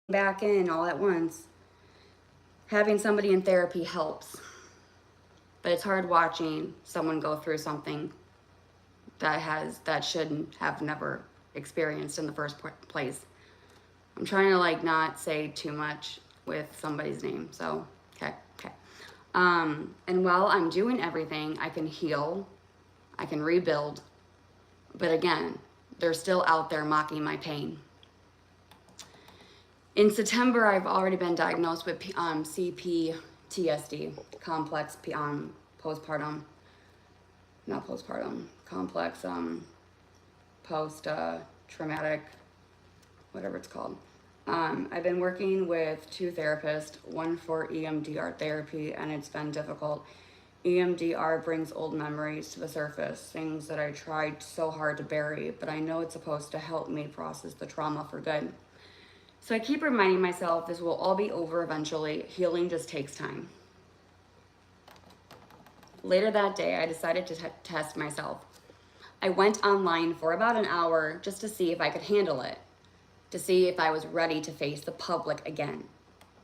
back in all at once. Having somebody in therapy helps, but it's hard watching someone go through something that shouldn't have never experienced in the first place. I'm trying to like not say too much with somebody's name, so okay. And while I'm doing everything, I can heal, I can rebuild, but again, they're still out there mocking my pain. In September, I've already been diagnosed with CPTSD, complex postpartum, not postpartum, complex post traumatic, whatever it's called. I've been working with two therapists, one for EMDR therapy, and it's been difficult. EMDR brings old memories to the surface, things that I tried so hard to bury, but I know it's supposed to help me process the trauma for good. So I keep reminding myself this will all be over eventually. Healing just takes time. Later that day, I decided to test myself. I went online for about an hour just to see if I could handle it, to see if I was ready to face the public again.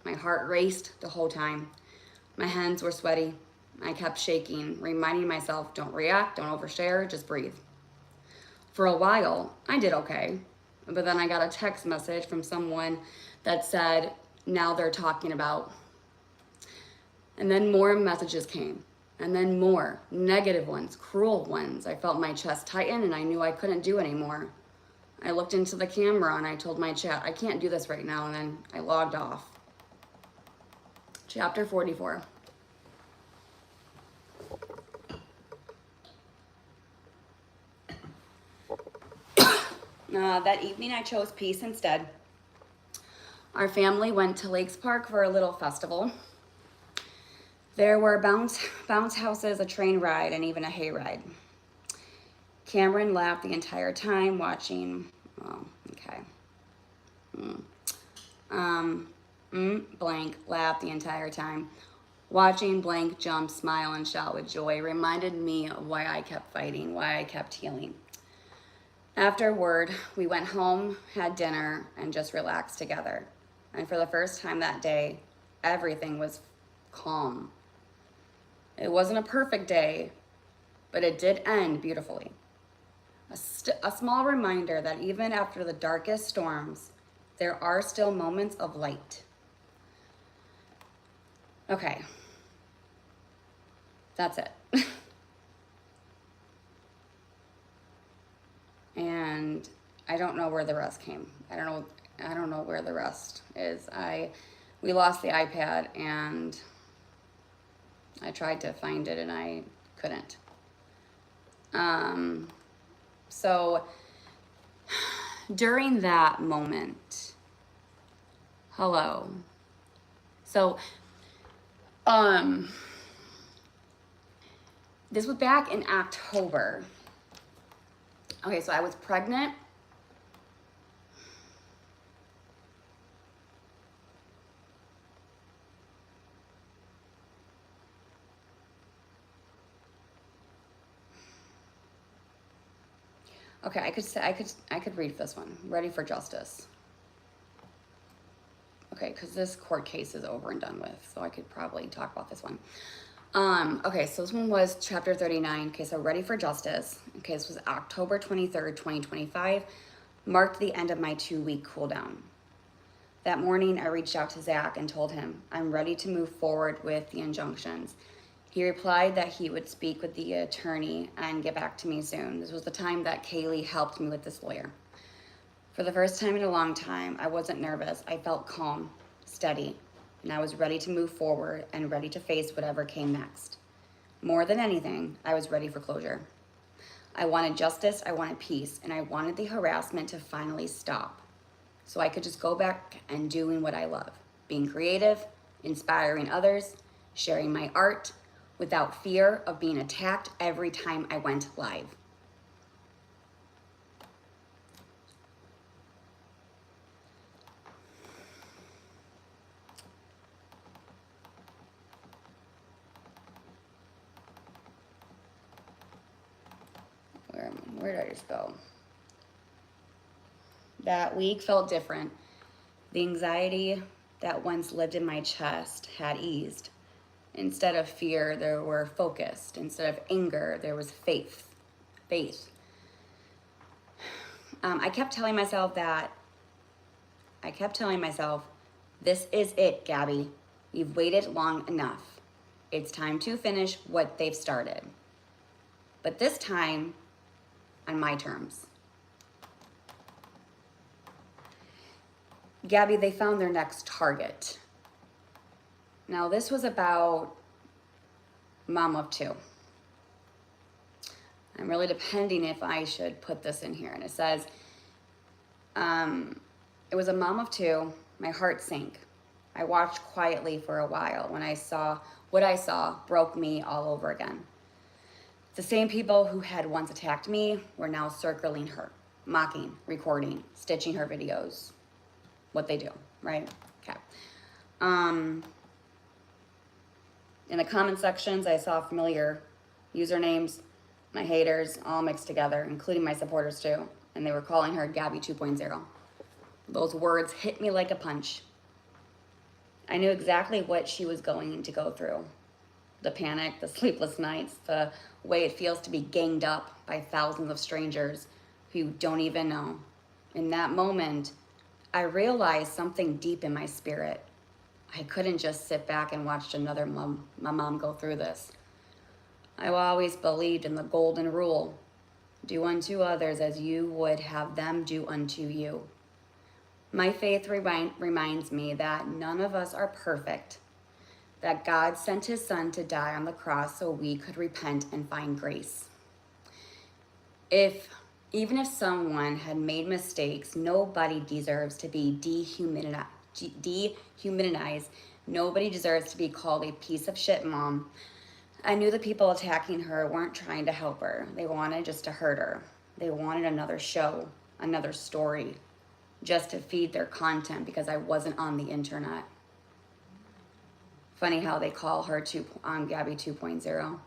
My heart raced the whole time. My hands were sweaty. I kept shaking, reminding myself, don't react, don't overshare, just breathe. For a while, I did okay. But then I got a text message from someone that said, now they're talking about. And then more messages came. And then more negative ones, cruel ones. I felt my chest tighten and I knew I couldn't do anymore. I looked into the camera and I told my chat, I can't do this right now. And then I logged off. Chapter 44. That evening I chose peace instead. Our family went to Lakes Park for a little festival. There were bounce houses, a train ride, and even a hayride. Cameron laughed the entire time watching, oh, okay. Blank laughed the entire time. Watching blank jump, smile, and shout with joy reminded me of why I kept fighting, why I kept healing. Afterward, we went home, had dinner, and just relaxed together. And for the first time that day, everything was calm. It wasn't a perfect day, but it did end beautifully. A small reminder that even after the darkest storms, there are still moments of light. Okay, that's it. And I don't know where the rest came. I don't know where the rest is. We lost the iPad and I tried to find it and I couldn't. So during that moment, hello. So, this was back in October. Okay, so I was pregnant. Okay, I could read this one. Ready for justice. Okay, because this court case is over and done with, so I could probably talk about this one. Okay, so this one was chapter 39. Okay, so ready for justice. Okay, this was October 23rd, 2025. Marked the end of my 2-week cool down. That morning, I reached out to Zach and told him I'm ready to move forward with the injunctions. He replied that he would speak with the attorney and get back to me soon. This was the time that Kaylee helped me with this lawyer. For the first time in a long time, I wasn't nervous. I felt calm, steady, and I was ready to move forward and ready to face whatever came next. More than anything, I was ready for closure. I wanted justice, I wanted peace, and I wanted the harassment to finally stop so I could just go back and doing what I love, being creative, inspiring others, sharing my art without fear of being attacked every time I went live. Where did I just go? That week felt different. The anxiety that once lived in my chest had eased. Instead of fear, there were focused. Instead of anger, there was faith. Faith. I kept telling myself, this is it, Gabby. You've waited long enough. It's time to finish what they've started. But this time, on my terms. Gabby, they found their next target. Now, this was about mom of two. I'm really depending if I should put this in here. And it says, it was a mom of two. My heart sank. I watched quietly for a while when what I saw broke me all over again. The same people who had once attacked me were now circling her, mocking, recording, stitching her videos. What they do, right? Okay. In the comment sections, I saw familiar usernames, my haters, all mixed together, including my supporters too. And they were calling her Gabby 2.0. Those words hit me like a punch. I knew exactly what she was going to go through. The panic, the sleepless nights, the way it feels to be ganged up by thousands of strangers who you don't even know. In that moment, I realized something deep in my spirit. I couldn't just sit back and watch my mom go through this. I always believed in the golden rule. Do unto others as you would have them do unto you. My faith reminds me that none of us are perfect, that God sent his son to die on the cross so we could repent and find grace. Even if someone had made mistakes, nobody deserves to be dehumanized. Nobody deserves to be called a piece of shit mom. I knew the people attacking her weren't trying to help her. They wanted just to hurt her. They wanted another show, another story, just to feed their content because I wasn't on the internet. Funny how they call her Gabby 2.0.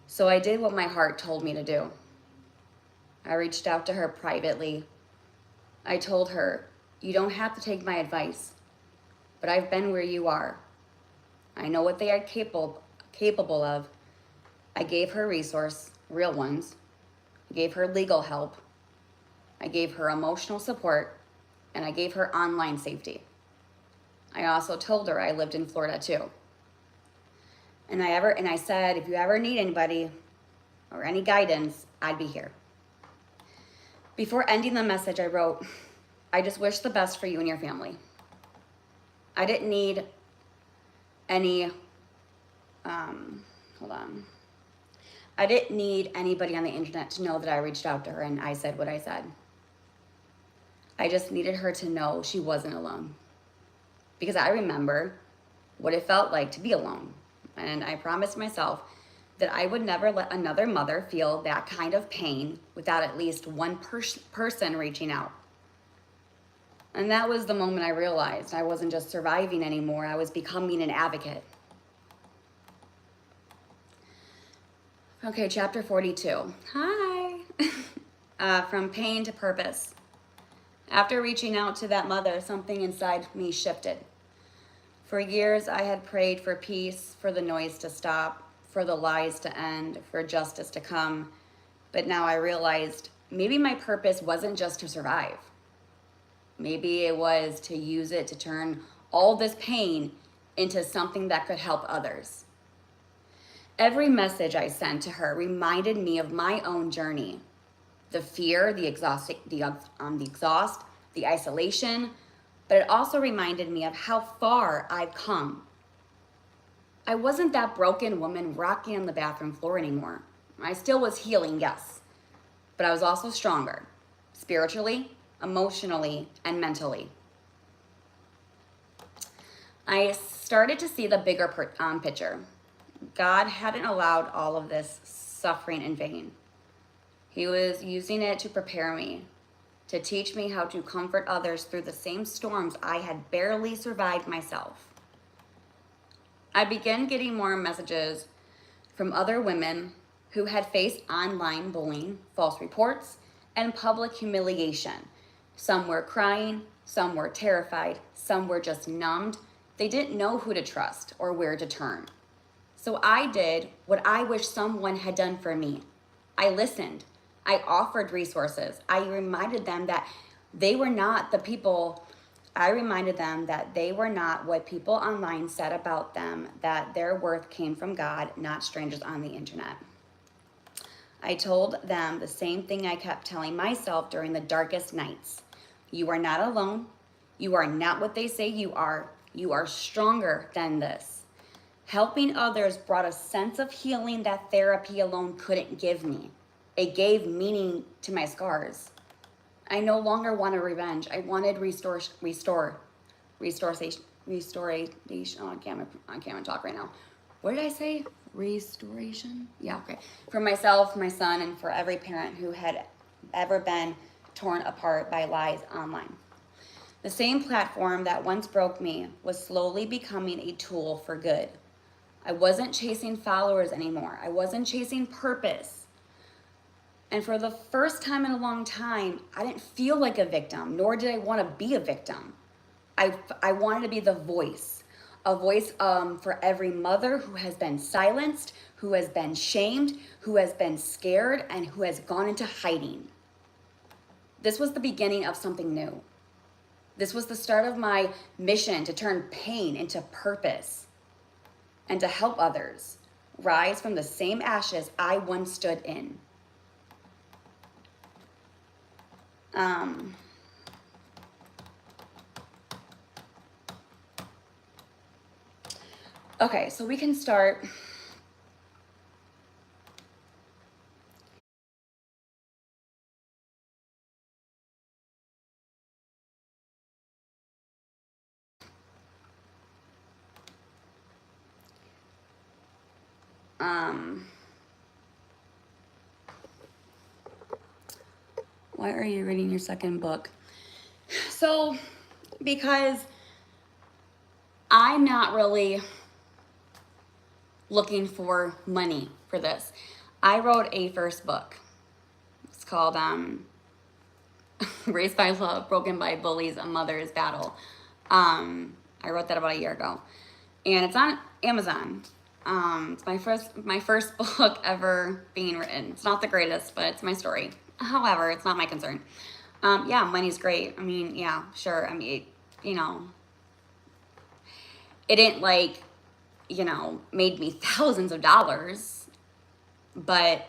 So I did what my heart told me to do. I reached out to her privately. I told her, you don't have to take my advice, but I've been where you are. I know what they are capable of. I gave her resources, real ones. I gave her legal help. I gave her emotional support, and I gave her online safety. I also told her I lived in Florida too. And I said, if you ever need anybody or any guidance, I'd be here. Before ending the message, I wrote, I just wish the best for you and your family. I didn't need any, I didn't need anybody on the internet to know that I reached out to her and I said what I said. I just needed her to know she wasn't alone. Because I remember what it felt like to be alone. And I promised myself that I would never let another mother feel that kind of pain without at least one person reaching out. And that was the moment I realized I wasn't just surviving anymore, I was becoming an advocate. Okay, chapter 42. Hi. From pain to purpose. After reaching out to that mother, something inside me shifted. For years, I had prayed for peace, for the noise to stop, for the lies to end, for justice to come. But now I realized maybe my purpose wasn't just to survive. Maybe it was to use it to turn all this pain into something that could help others. Every message I sent to her reminded me of my own journey. The fear, the exhaust, the isolation, but it also reminded me of how far I've come. I wasn't that broken woman rocking on the bathroom floor anymore. I still was healing, yes, but I was also stronger, spiritually, emotionally, and mentally. I started to see the bigger picture. God hadn't allowed all of this suffering in vain. He was using it to prepare me, to teach me how to comfort others through the same storms I had barely survived myself. I began getting more messages from other women who had faced online bullying, false reports, and public humiliation, Some were crying, some were terrified, some were just numbed. They didn't know who to trust or where to turn. So I did what I wish someone had done for me. I listened. I offered resources. I reminded them that they were not the people, I reminded them that they were not what people online said about them, that their worth came from God, not strangers on the internet. I told them the same thing I kept telling myself during the darkest nights. You are not alone. You are not what they say you are. You are stronger than this. Helping others brought a sense of healing that therapy alone couldn't give me. It gave meaning to my scars. I no longer wanted revenge. I wanted restoration. Oh, I can't even talk right now. What did I say? Restoration? Yeah, okay. For myself, my son, and for every parent who had ever been torn apart by lies online. The same platform that once broke me was slowly becoming a tool for good. I wasn't chasing followers anymore. I wasn't chasing purpose. And for the first time in a long time, I didn't feel like a victim, nor did I want to be a victim. I wanted to be the voice, a voice for every mother who has been silenced, who has been shamed, who has been scared, and who has gone into hiding. This was the beginning of something new. This was the start of my mission to turn pain into purpose and to help others rise from the same ashes I once stood in. Okay, so we can start. Why are you reading your second book? So, because I'm not really looking for money for this. I wrote a first book. It's called Raised by Love, Broken by Bullies, A Mother's Battle. I wrote that about a year ago. And it's on Amazon. It's my first book ever being written. It's not the greatest, but it's my story. However, it's not my concern. Yeah, money's great. I mean, yeah, sure. I mean, it didn't made me thousands of dollars, but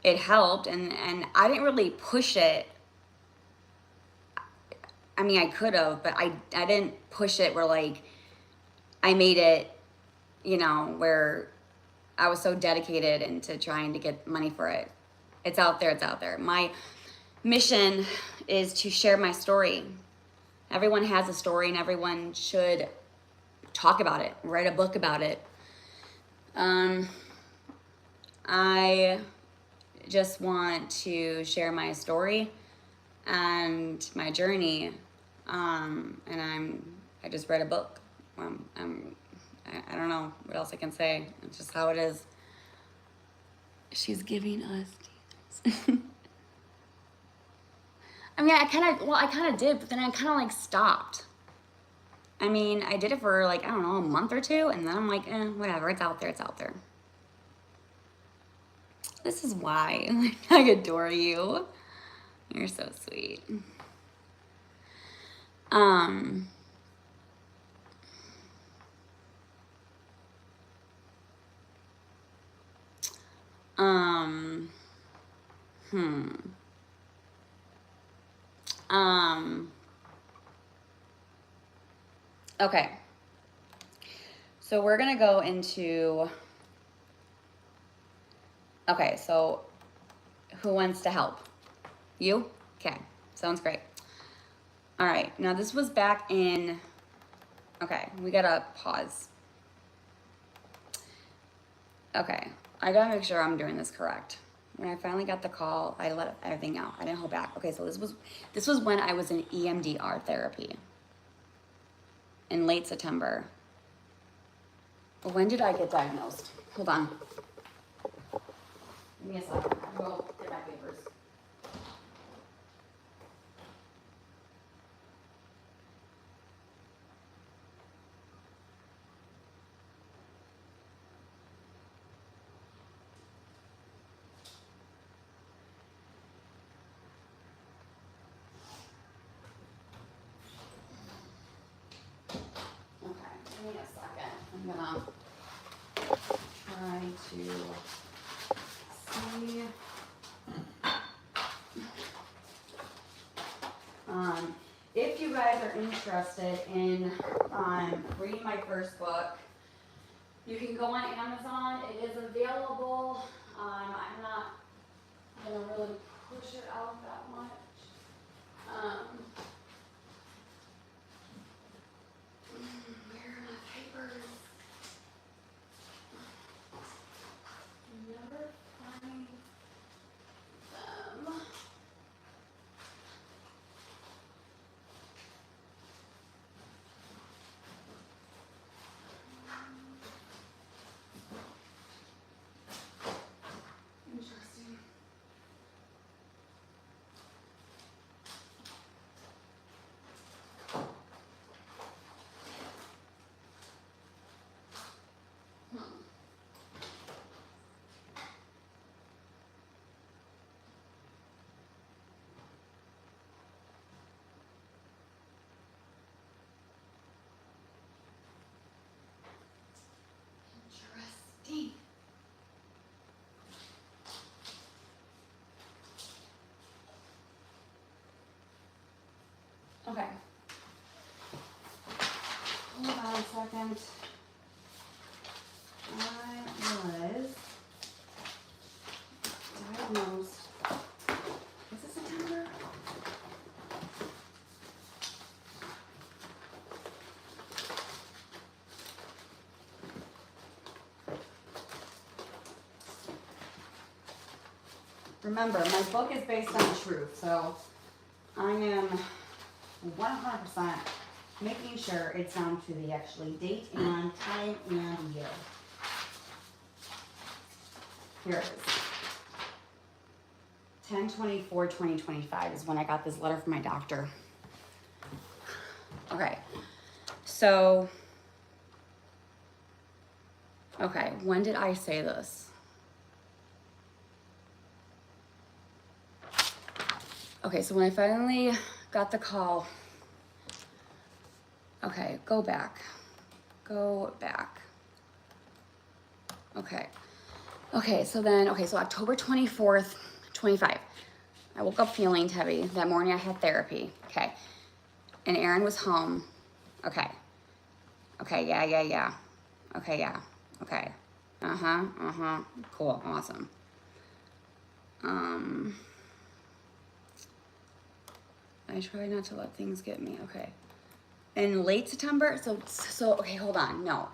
it helped, and I didn't really push it. I mean, I could have, but I didn't push it where I made it, where I was so dedicated into trying to get money for it. It's out there. My mission is to share my story. Everyone has a story, and everyone should talk about it, write a book about it. I just want to share my story and my journey. And I just read a book. I don't know what else I can say. It's just how it is. She's giving us tears. I mean, I kind of did, but then I kind of stopped. I mean, I did it for I don't know, a month or two, and then I'm like, whatever, it's out there. This is why I adore you. You're so sweet. Okay. So we're gonna go into, okay, so who wants to help? You? Okay, sounds great. All right, now this was back in, okay, we gotta pause. Okay, I gotta make sure I'm doing this correct. When I finally got the call, I let everything out. I didn't hold back. Okay, so this was when I was in EMDR therapy in late September. When did I get diagnosed? Hold on. Give me a second. I'll go get my papers. I'm gonna try to see. If you guys are interested in reading my first book, you can go on Amazon. It is available. I'm not gonna really push it out that much. Where are my papers? Never find them. Interesting. Interesting. Okay. Hold on a second. I was diagnosed. Was it September? Remember, my book is based on truth, so I am 100% making sure it's down to the actually date and time and year. Here it is. 10/24/2025 is when I got this letter from my doctor. Okay, so, okay, when did I say this? Okay, so when I finally got the call, okay, go back. Okay, so October 24th, 25. I woke up feeling heavy. That morning I had therapy, okay. And Aaron was home, okay. Okay, yeah. Okay, yeah, okay. Cool, awesome. I try not to let things get me, okay. In late September, so okay, hold on, no.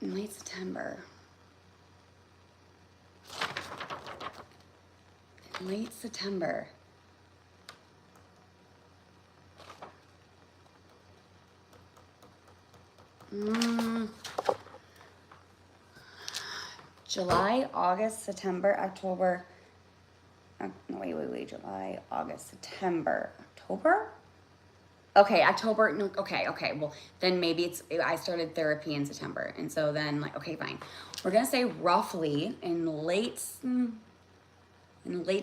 In late September. July, August, September, October. No, wait. July, August, September, October? Okay, October. No, okay. Well, then maybe I started therapy in September, and so then okay, fine. We're gonna say roughly in late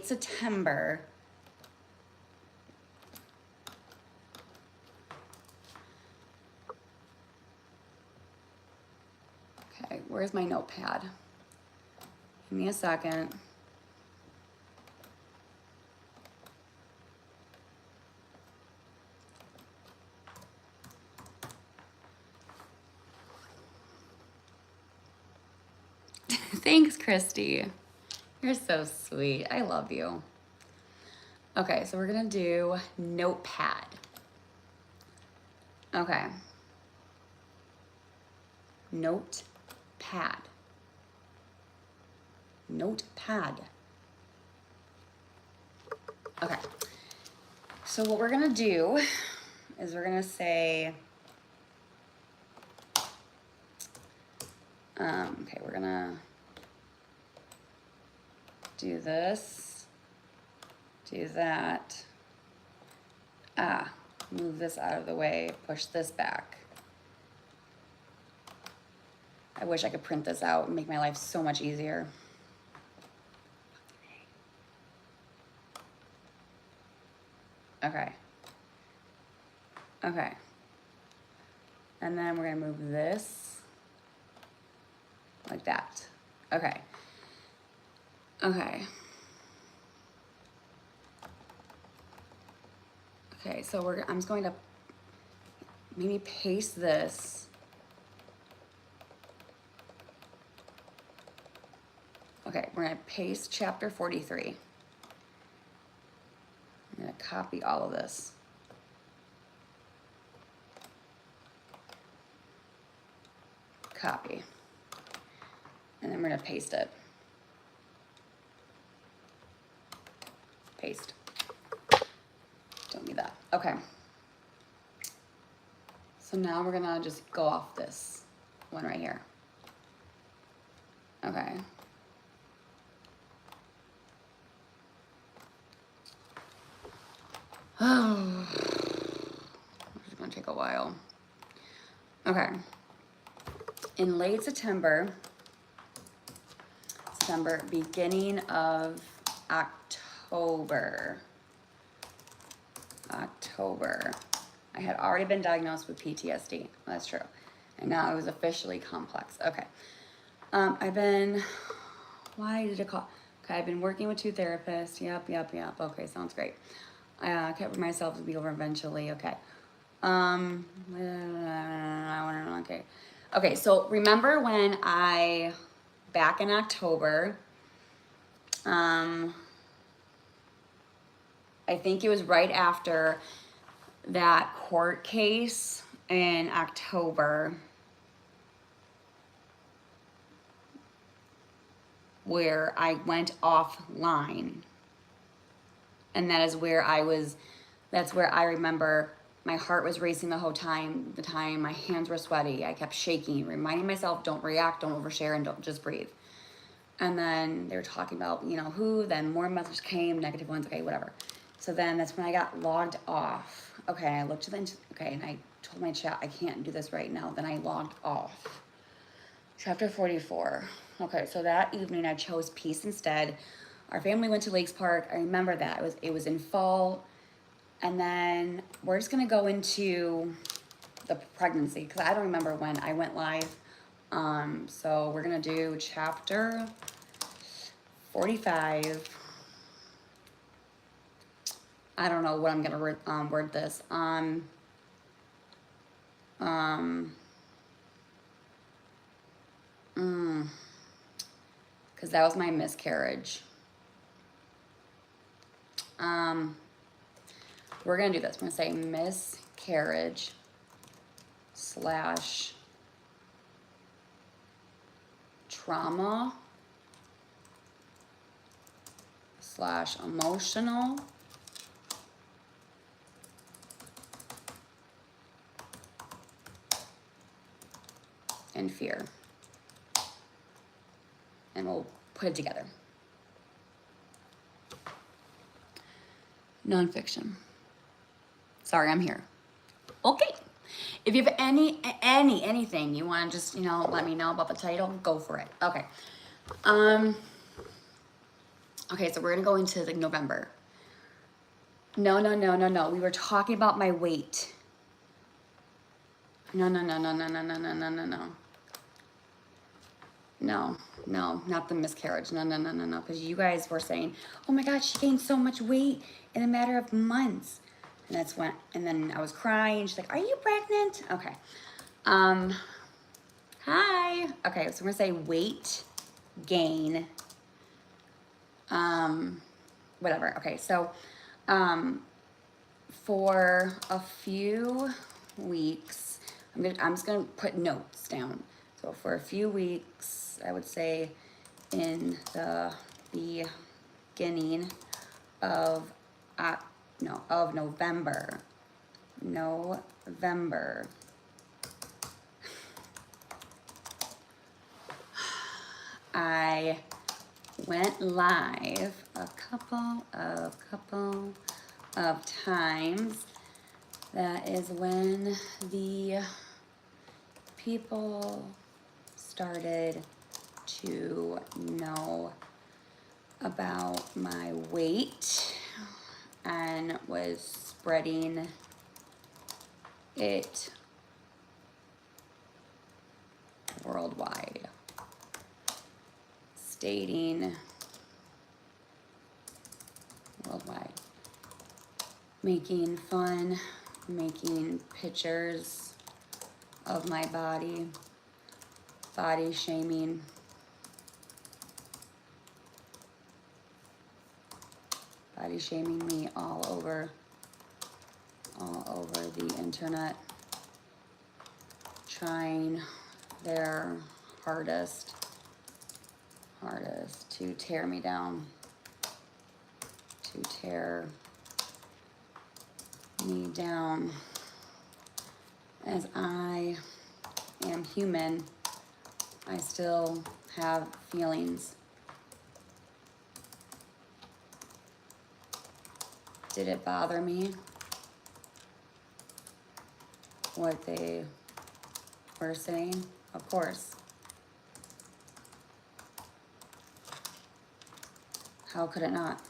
September. Okay, where's my notepad? Give me a second. Thanks, Christy. You're so sweet. I love you. Okay, so we're gonna do notepad. Okay. Notepad. Okay. So what we're gonna do is we're gonna say, okay, we're gonna do this, do that. Move this out of the way, push this back. I wish I could print this out and make my life so much easier. Okay. And then we're gonna move this like that. Okay. Okay. Okay, so I'm just going to maybe paste this. Okay, we're gonna paste chapter 43. I'm gonna copy all of this. Copy. And then we're gonna paste it. Paste. Don't need that. Okay. So now we're gonna just go off this one right here. Okay. Oh, it's gonna take a while. Okay. In late September, beginning of October, I had already been diagnosed with PTSD. That's true. And now it was officially complex. Okay. Why did it call? Okay, I've been working with 2 therapists. Yep. Okay, sounds great. I kept myself to be over eventually. Okay. Okay. Okay, so remember when back in October, I think it was right after that court case in October where I went offline. And that's where I remember my heart was racing the whole time, my hands were sweaty, I kept shaking, reminding myself, don't react, don't overshare, and don't just breathe. And then they were talking about, then more messages came, negative ones, okay, whatever. So then that's when I got logged off. Okay, I looked at and I told my chat, I can't do this right now. Then I logged off. Chapter 44. Okay, so that evening I chose peace instead. Our family went to Lakes Park. I remember that. It was in fall. And then we're just gonna go into the pregnancy because I don't remember when I went live. So we're gonna do chapter 45. I don't know what I'm gonna word this. Because that was my miscarriage. We're gonna do this. We're gonna say miscarriage / trauma / emotional and fear. And we'll put it together. Nonfiction. Sorry, I'm here. Okay. If you have anything you want to just, let me know about the title, go for it. Okay. Okay, so we're going to go into November. No. We were talking about my weight. No. No, not the miscarriage. No. Because you guys were saying, oh my God, she gained so much weight in a matter of months. And then I was crying. She's like, are you pregnant? Okay. Hi. Okay, so we're gonna say weight gain. Whatever. Okay, so, for a few weeks, I'm just gonna put notes down. So for a few weeks, I would say in the beginning of November. I went live a couple of times. That is when the people started to know about my weight and was spreading it dating worldwide. Making fun, making pictures of my body, body shaming. Body shaming me all over the internet, trying their hardest to tear me down, to tear me down. As I am human, I still have feelings. Did it bother me what they were saying? Of course. How could it not?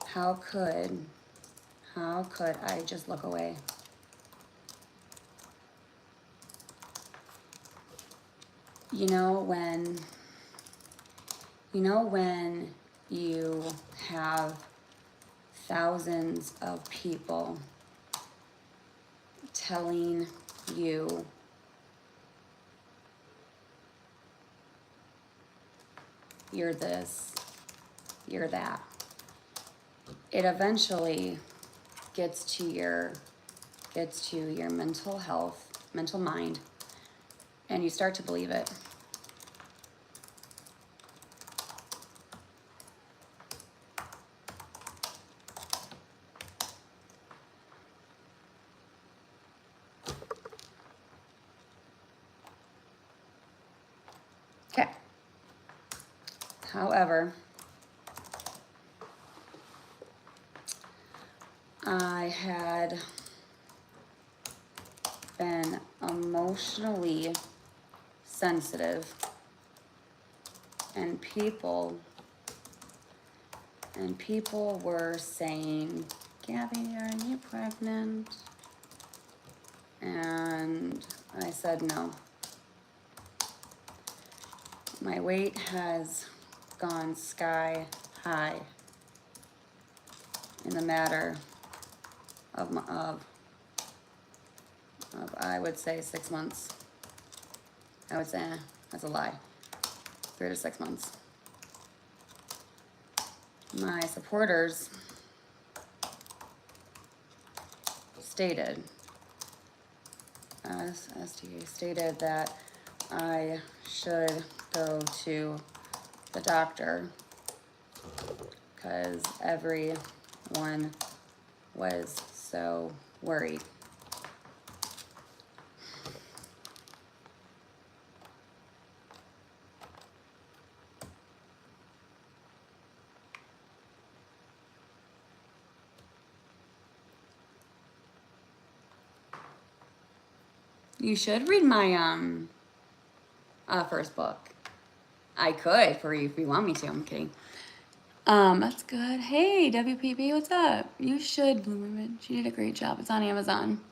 How could I just look away? You know when you have thousands of people telling you you're this, you're that. It eventually gets to your mental health, mental mind, and you start to believe it. Okay. However, I had been emotionally sensitive, and people were saying, "Gabby, are you pregnant?" And I said no. My weight has gone sky high in the matter of I would say 6 months. I would say that's a lie. 3 to 6 months. My supporters stated, STA stated that I should go to the doctor because everyone was so worried. You should read my first book. I could for you if you want me to. I'm kidding. That's good. Hey, WPP, what's up? You should, Blue Mermaid. She did a great job. It's on Amazon.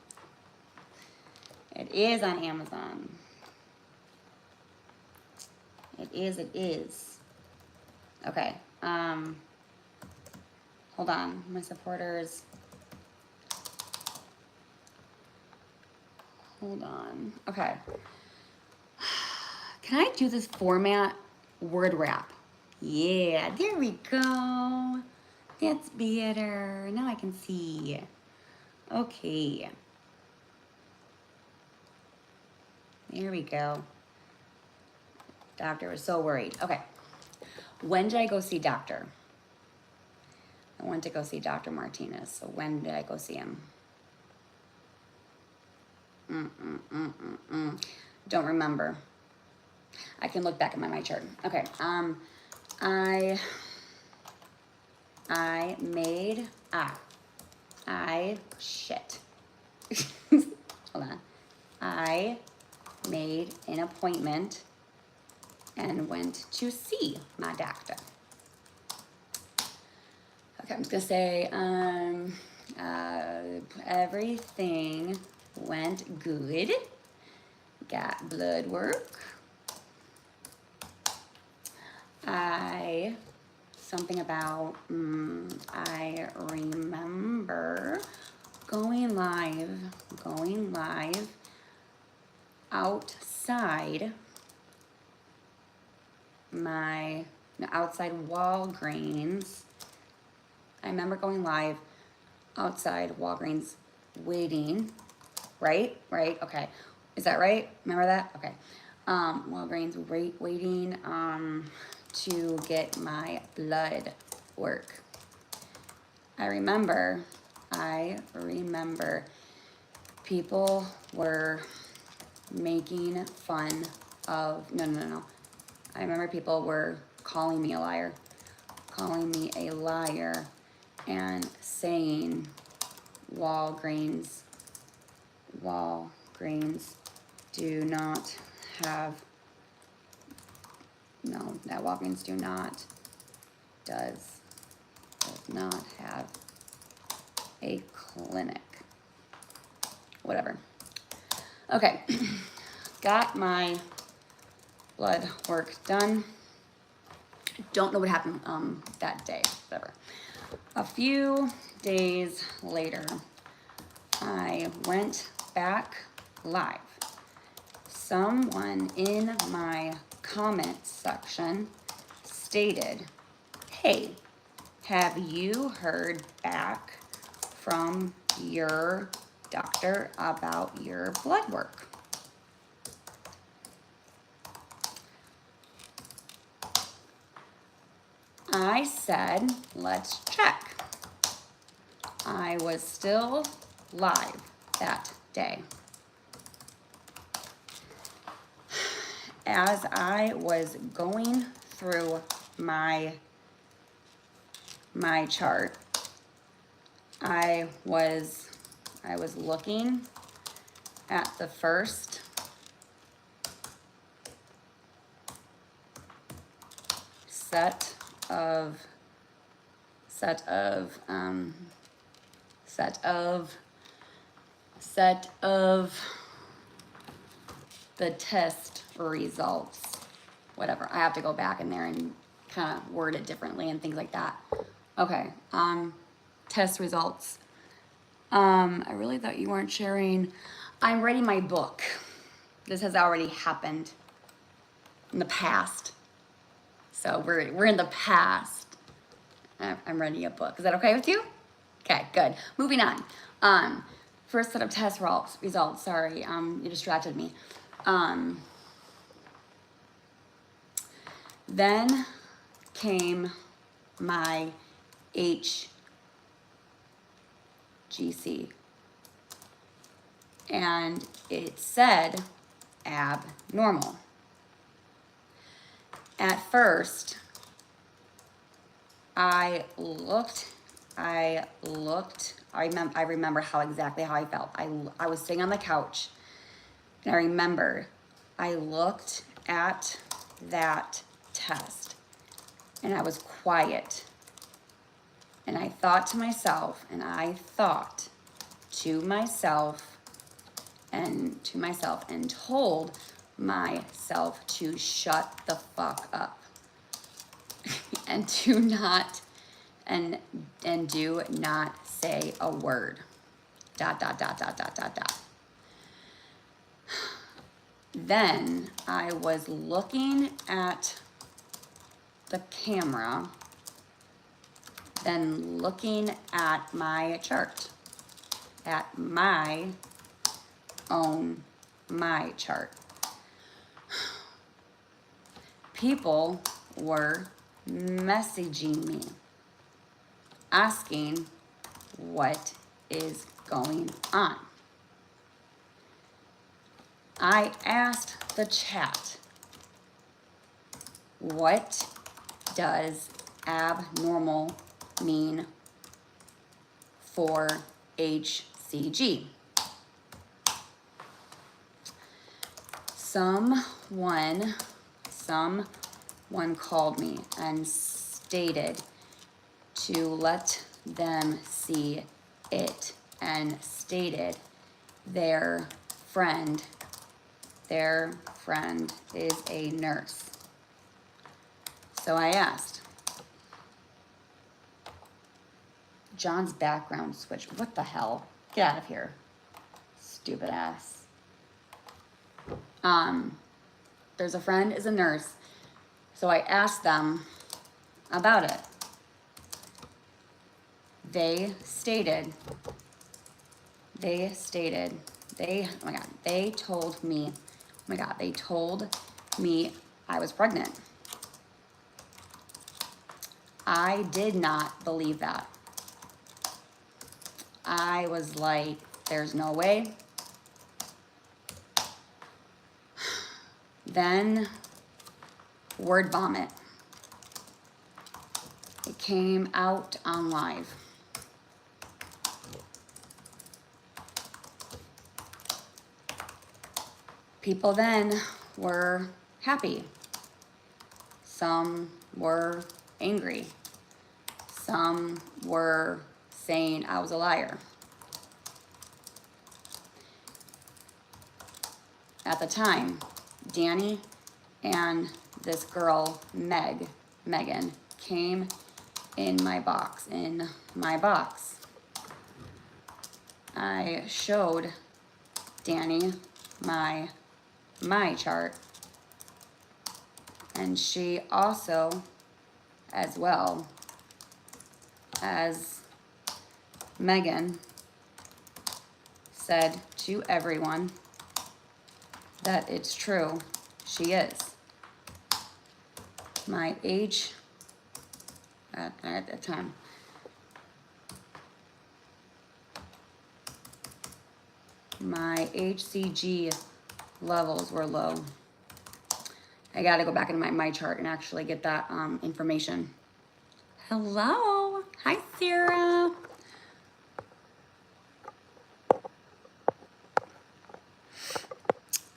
It is on Amazon. It is. Okay. Hold on. My supporters. Hold on. Okay. Can I do this format word wrap? Yeah, there we go. That's better. Now I can see. Okay. There we go. Doctor was so worried. Okay. When did I go see doctor? I went to go see Dr. Martinez. So when did I go see him? Don't remember. I can look back at my chart. Okay. Shit. Hold on. I made an appointment and went to see my doctor. Okay, I'm just gonna say, everything went good. Got blood work. something about, I remember going live outside outside Walgreens. I remember going live outside Walgreens waiting, right? Okay. Is that right? Remember that? Okay. Walgreens waiting to get my blood work. I remember people were making fun of, no. I remember people were calling me a liar, and saying Walgreens do not have, no, that Walgreens does not have a clinic. Whatever. Okay, got my blood work done. Don't know what happened that day, whatever. A few days later, I went back live. Someone in my comment section stated, "Hey, have you heard back from your doctor about your blood work?" I said, "Let's check." I was still live that day. As I was going through my chart, I was looking at the first set of the test results. Whatever. I have to go back in there and kind of word it differently and things like that. Okay. Test results. I really thought you weren't sharing. I'm writing my book. This has already happened in the past. So we're in the past. I'm writing a book. Is that okay with you? Okay, good. Moving on. First set of test results. Sorry, you distracted me. Then came my HGC, and it said abnormal. At first, I remember exactly how I felt. I was sitting on the couch, and I remember I looked at that test, and I was quiet, and I thought to myself, and told myself to shut the fuck up and do not say a word. ... Then I was looking at the camera, then looking at my chart, at my chart. People were messaging me, asking what is going on. I asked the chat, what does abnormal mean for HCG? Someone called me and stated to let them see it, and stated their friend is a nurse. So I asked. John's background switch. What the hell? Get out of here. Stupid ass. There's a friend is a nurse. So I asked them about it. They stated, oh my God, they told me I was pregnant. I did not believe that. I was like, there's no way. Then, word vomit. It came out on live. People then were happy. Some were angry. Some were saying I was a liar. At the time, Danny and this girl, Megan, came in my box. I showed Danny my chart, and she also, as well as Megan, said to everyone that it's true, she is. My age at the time. My HCG levels were low. I gotta go back into my chart and actually get that information. Hello, hi Sarah.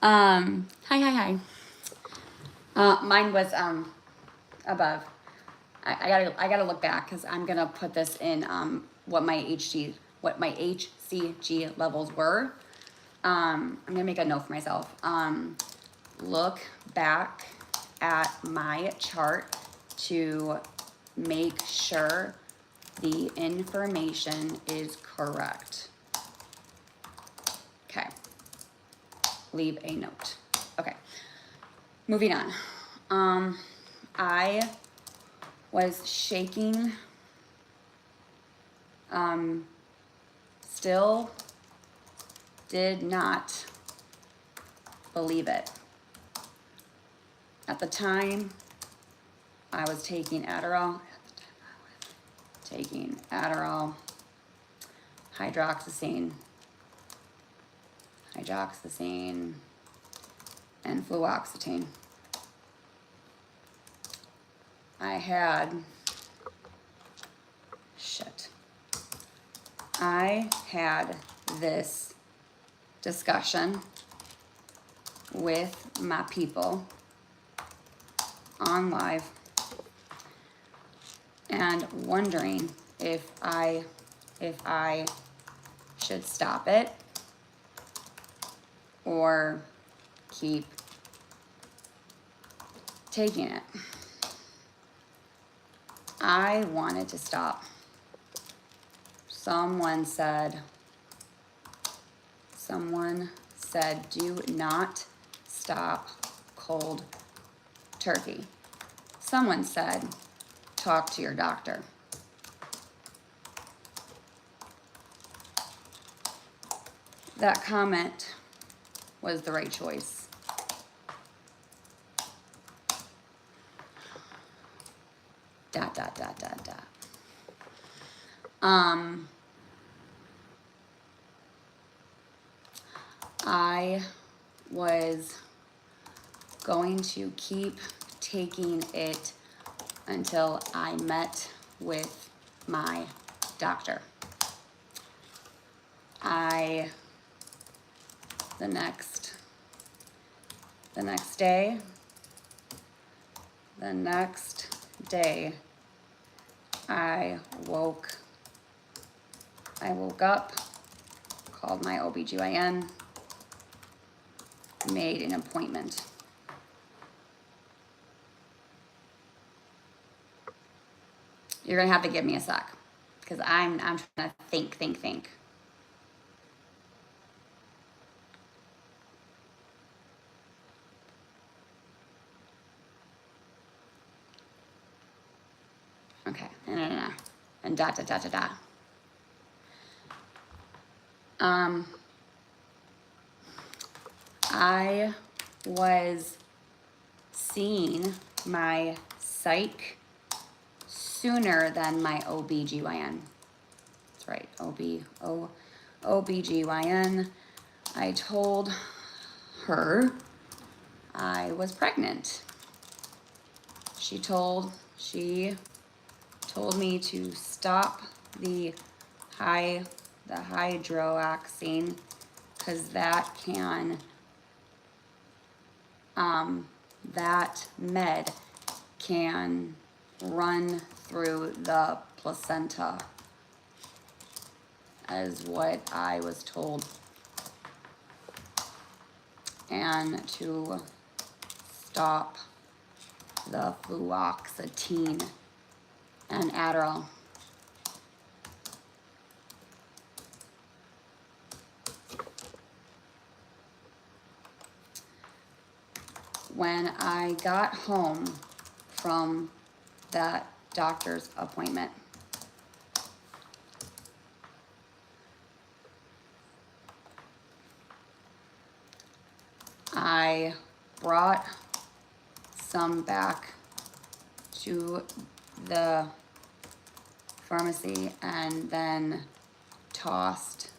Hi. Mine was above. I gotta look back because I'm gonna put this in what my HCG levels were. I'm gonna make a note for myself. Look back at my chart to make sure the information is correct. Okay. Leave a note. Okay. Moving on. I was shaking. Still did not believe it. At the time, I was taking Adderall. Hydroxyzine, and fluoxetine. I had this discussion with my people on live and wondering if I should stop it or keep taking it. I wanted to stop. Someone said, do not stop cold turkey. Someone said, talk to your doctor. That comment was the right choice. I was going to keep taking it until I met with my doctor. The next day, I woke up, called my OBGYN, made an appointment. You're gonna have to give me a sec, because I'm trying to think. Okay, no. And dot. I was seeing my psych sooner than my OBGYN. That's right, OBGYN. I told her I was pregnant. She told me to stop the hydroxine, because that can that med can run through the placenta, is what I was told, and to stop the fluoxetine and Adderall. When I got home from that doctor's appointment, I brought some back to the pharmacy and then tossed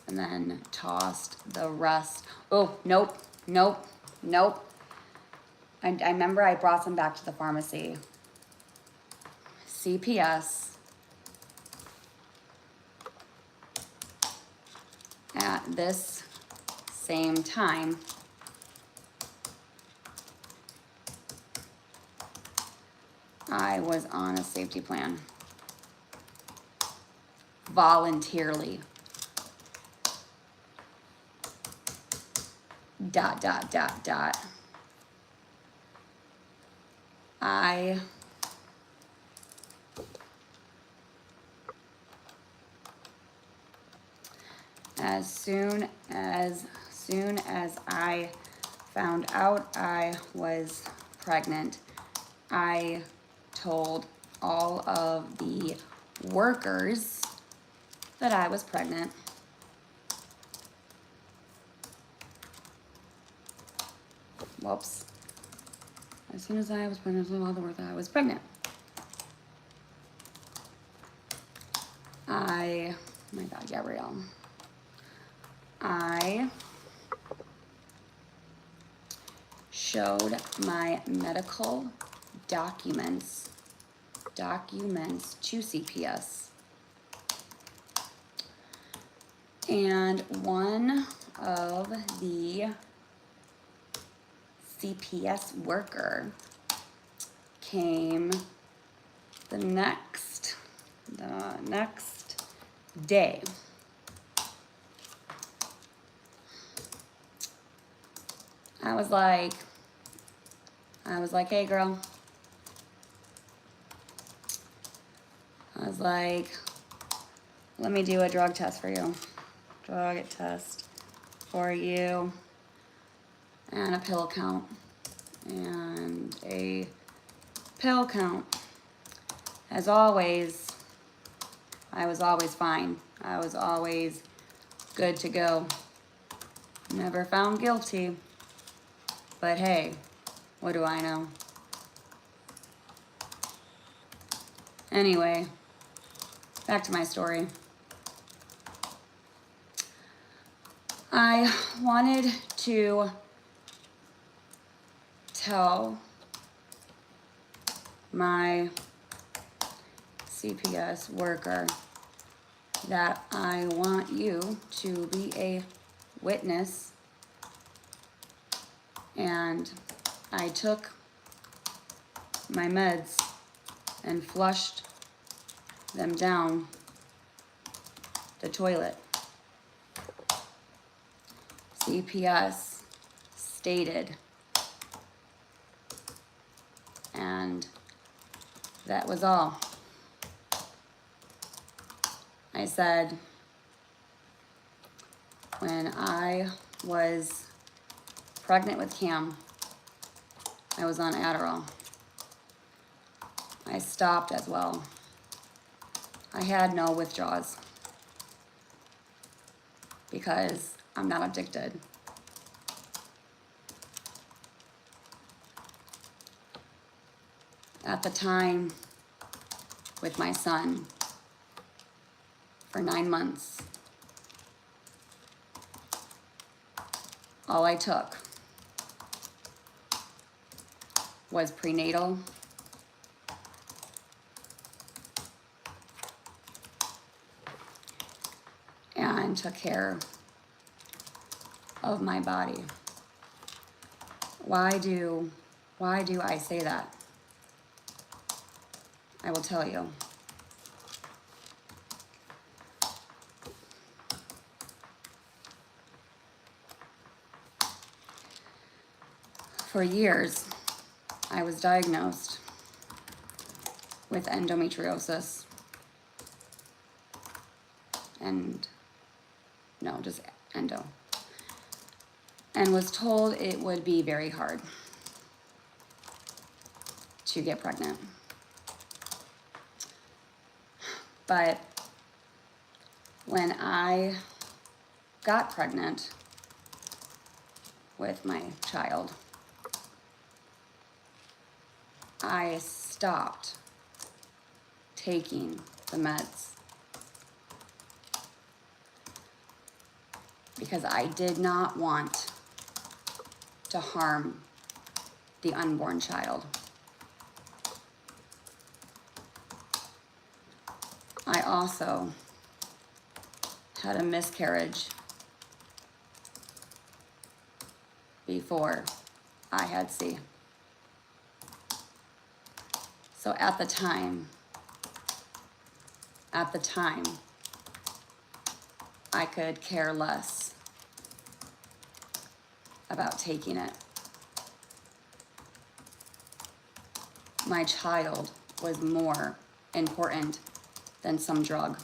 the rest. Oh, nope. I remember I brought some back to the pharmacy. CPS at this same time I was on a safety plan voluntarily. ... As soon as I found out I was pregnant, I told all of the workers that I was pregnant. Whoops. As soon as I was pregnant, I told all the workers that I was pregnant. Oh my God, Gabrielle. I showed my medical documents to CPS. And one of the CPS worker came the next day. I was like, hey girl. I was like, let me do a drug test for you. Drug test for you. And a pill count. And a pill count. As always, I was always fine. I was always good to go. Never found guilty. But hey, what do I know? Anyway, back to my story. I wanted to tell my CPS worker that I want you to be a witness, and I took my meds and flushed them down the toilet. CPS stated, and That was all. I said, when I was pregnant with Cam, I was on Adderall. I stopped as well. I had no withdrawals because I'm not addicted. At the time, with my son, for 9 months, all I took was prenatal and took care of my body. Why do I say that? I will tell you. For years, I was diagnosed with endometriosis. Just endo. And was told it would be very hard to get pregnant. But when I got pregnant with my child, I stopped taking the meds because I did not want to harm the unborn child. I also had a miscarriage before I had C. So at the time, I could care less about taking it. My child was more important than some drug.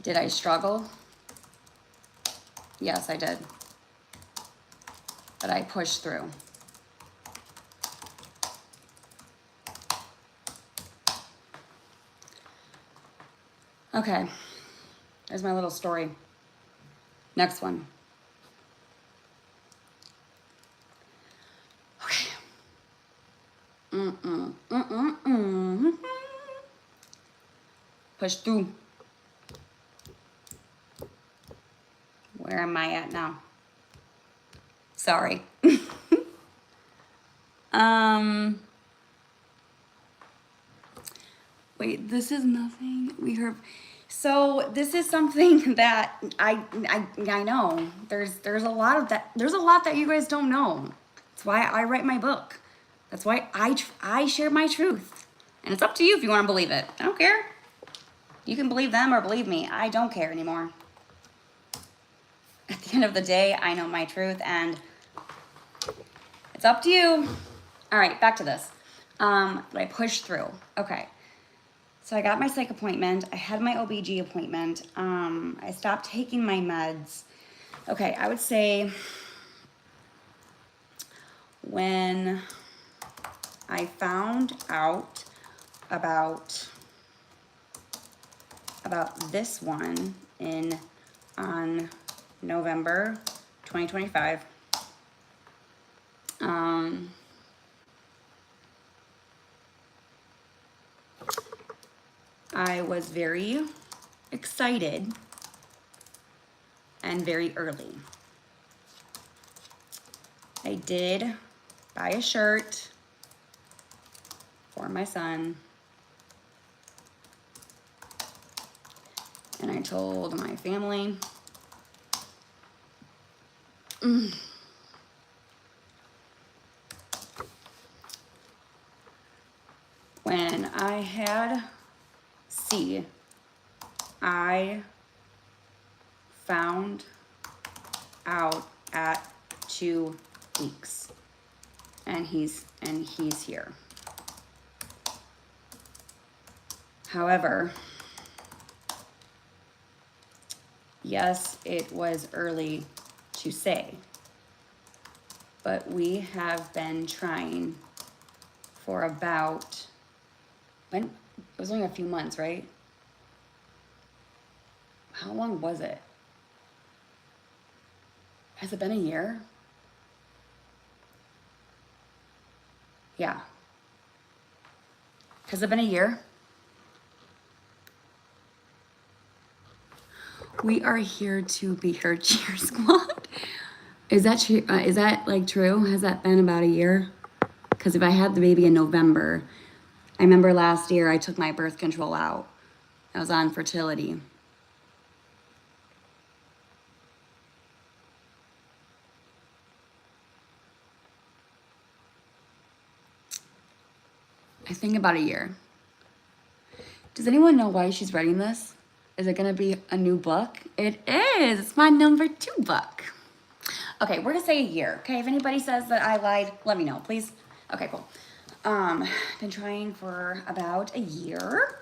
Did I struggle? Yes, I did. But I pushed through. Okay, there's my little story. Next one. Okay. Push through. Where am I at now? Sorry. Wait, this is nothing we heard. So this is something that I know. There's a lot of that. There's a lot that you guys don't know. That's why I write my book. That's why I share my truth. And it's up to you if you want to believe it. I don't care. You can believe them or believe me. I don't care anymore. At the end of the day, I know my truth and it's up to you. All right, back to this. But I pushed through. Okay. So I got my psych appointment. I had my OBG appointment. I stopped taking my meds. Okay, I would say when I found out about this one on November 2025, I was very excited and very early. I did buy a shirt for my son, and I told my family, when I had C, I found out at 2 weeks, and he's here. However, yes, it was early to say, but we have been trying for about, when, it was only a few months, right? How long was it? Has it been a year? Yeah. Has it been a year? We are here to be her cheer squad. Is that like true? Has that been about a year? Because if I had the baby in November, I remember last year I took my birth control out. I was on fertility. I think about a year. Does anyone know why she's writing this? Is it gonna be a new book? It is. It's my number 2 book. Okay, we're gonna say a year. Okay, if anybody says that I lied, let me know, please. Okay, cool. Been trying for about a year.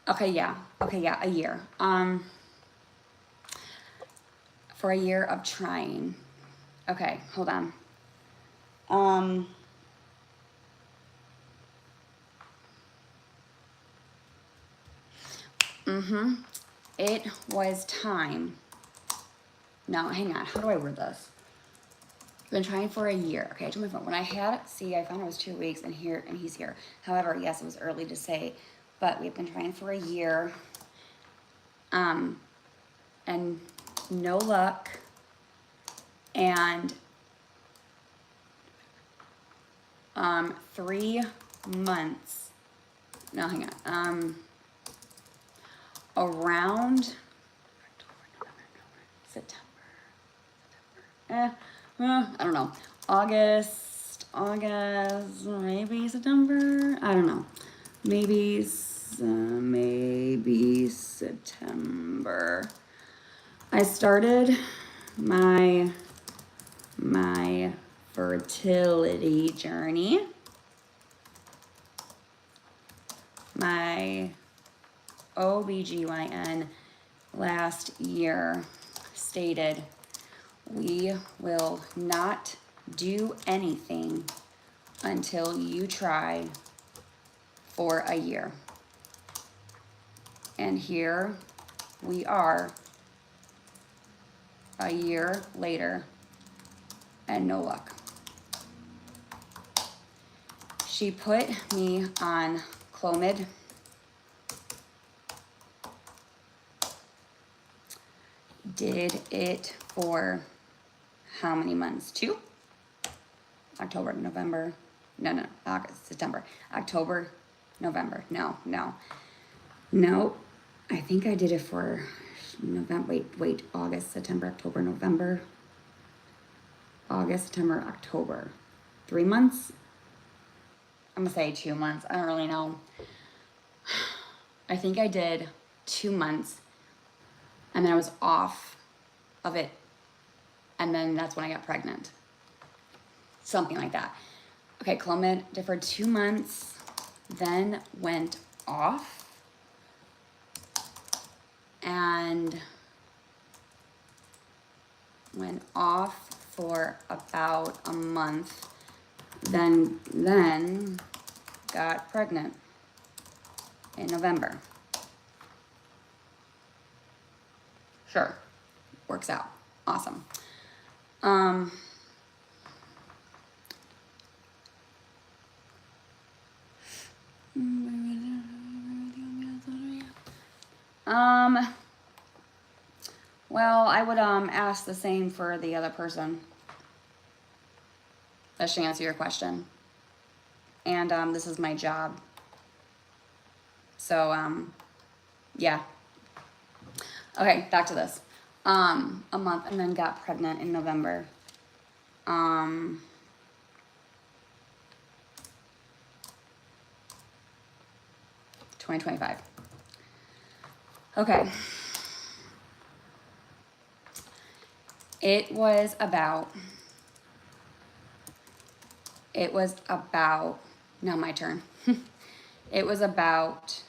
Okay, yeah, a year. For a year of trying. Okay, hold on. It was time. No, hang on. How do I word this? Been trying for a year. Okay, I told my phone. When I had, see, I found it was 2 weeks and he's here. However, yes, it was early to say, but we've been trying for a year. And no luck. And 3 months. No, hang on. Around September. I don't know. August, maybe September. I don't know. Maybe September. I started my fertility journey. My OBGYN last year stated, we will not do anything until you try for a year. And here we are a year later and no luck. She put me on Clomid. Did it for how many months? 2? October, November. No, August, September. October, November. No. I think I did it for November. Wait. August, September, October, November. August, September, October. 3 months? I'm gonna say 2 months. I don't really know. I think I did 2 months. And then I was off of it. And then that's when I got pregnant. Something like that. Okay, Clomid did for 2 months, then went off. And went off for about a month. Then got pregnant in November. Sure, works out. Awesome. Well, I would ask the same for the other person. That should answer your question. And this is my job. So yeah. Okay, back to this. A month and then got pregnant in November. 2025. Okay. It was about, now my turn. It was about,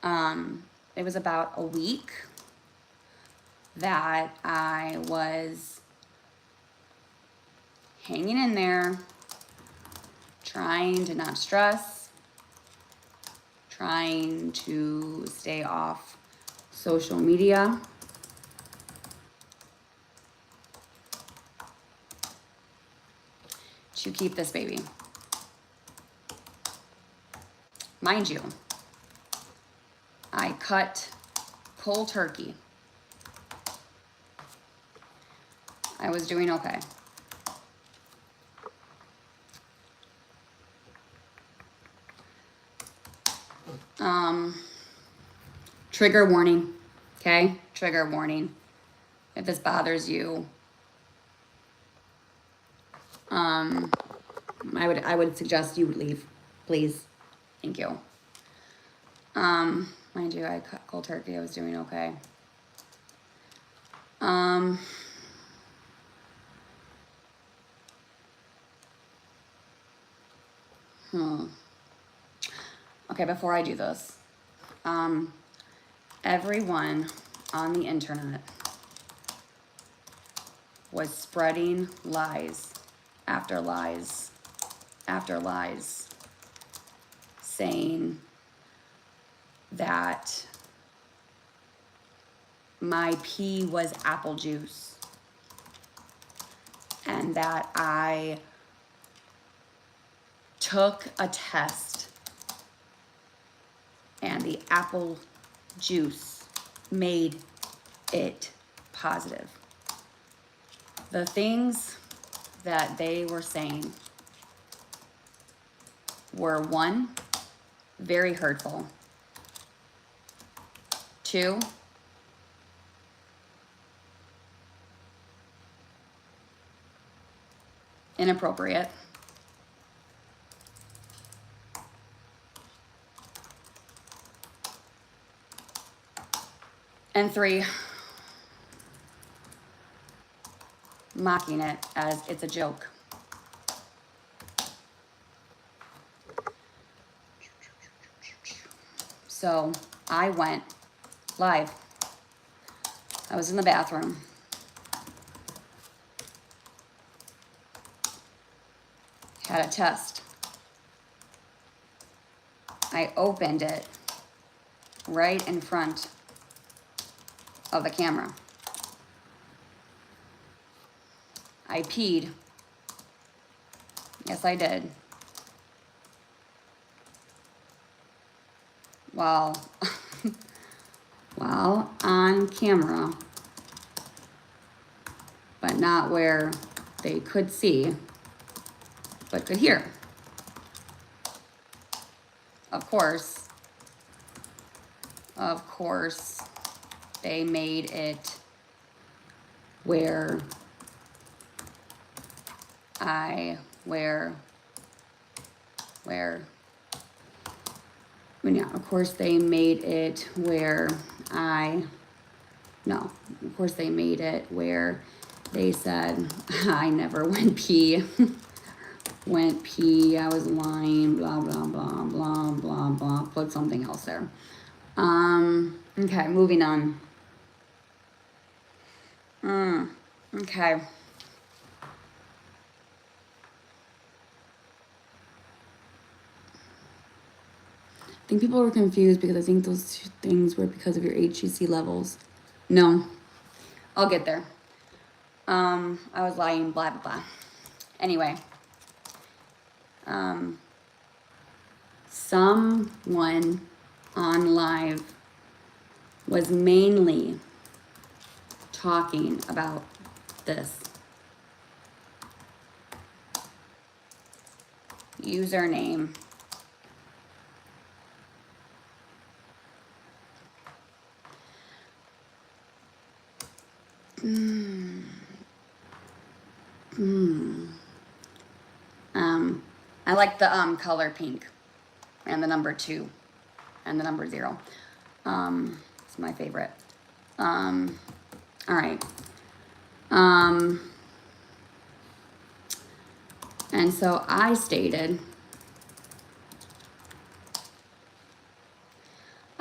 a week that I was hanging in there, trying to not stress, trying to stay off social media. To keep this baby. Mind you, I cut cold turkey. I was doing okay. Trigger warning, okay? Trigger warning. If this bothers you, I would suggest you leave, please. Thank you. Mind you, I cut cold turkey. I was doing okay. Okay, before I do this, everyone on the internet was spreading lies after lies after lies, saying that my pee was apple juice and that I took a test and the apple juice made it positive. The things that they were saying were, 1, very hurtful. 2, inappropriate. And 3, mocking it as it's a joke. So I went live. I was in the bathroom. Had a test. I opened it right in front of the camera. I peed. Yes, I did. While on camera, but not where they could see, but could hear. Of course, they made it where of course they made it where they said I never went pee. I was lying, blah, blah, blah, blah, blah, blah. Put something else there. Okay, moving on. Okay. I think people were confused because I think those 2 things were because of your HCC levels. No, I'll get there. I was lying, blah, blah, blah. Anyway, someone on live was mainly talking about this. Username. I like the color pink and the number 2 and the number 0. It's my favorite. All right. And so I stated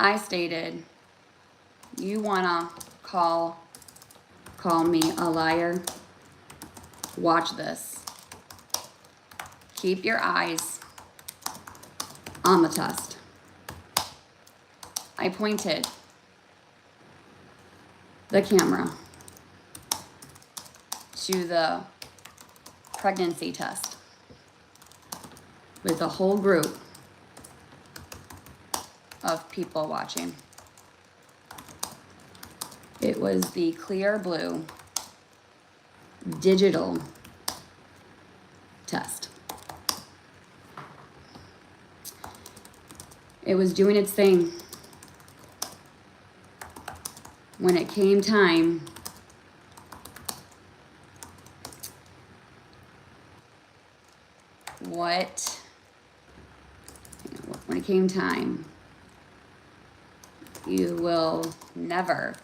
I stated, you wanna call me a liar? Watch this. Keep your eyes on the test. I pointed the camera to the pregnancy test with a whole group of people watching. It was the clear blue digital test. It was doing its thing. When it came time when it came time, you will never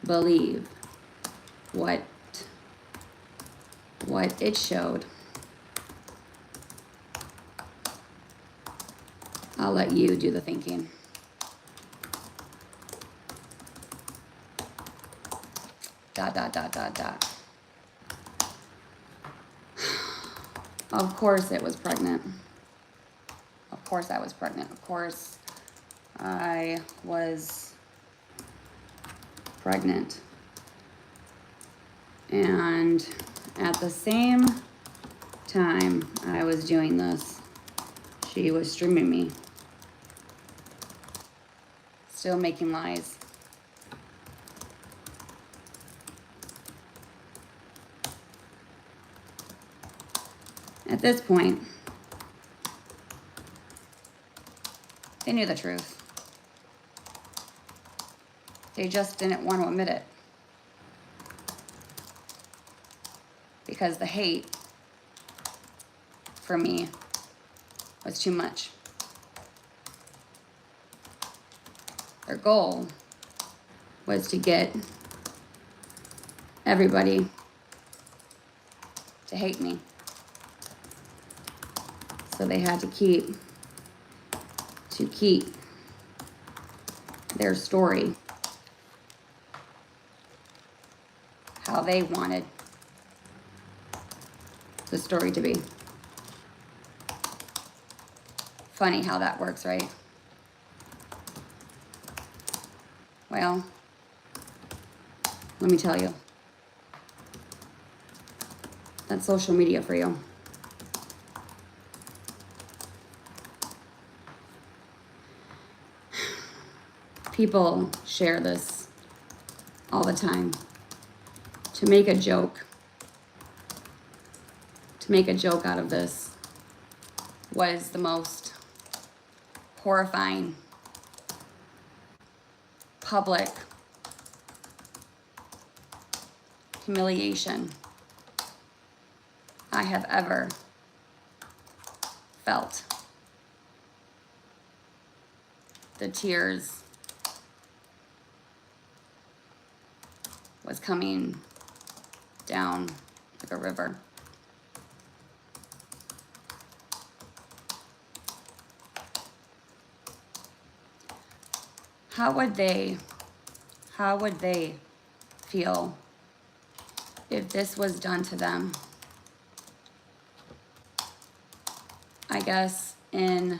believe what it showed. I'll let you do the thinking. Dot, dot, dot, dot, dot. Of course it was pregnant. Of course I was pregnant. Of course I was pregnant. And at the same time I was doing this, she was streaming me. Still making lies. At this point, they knew the truth. They just didn't want to admit it. Because the hate for me was too much. Their goal was to get everybody to hate me. So they had to keep their story how they wanted the story to be. Funny how that works, right? Well, let me tell you. That's social media for you. People share this all the time to make a joke. To make a joke out of this was the most horrifying public humiliation I have ever felt. The tears was coming down like a river. How would they feel if this was done to them? I guess in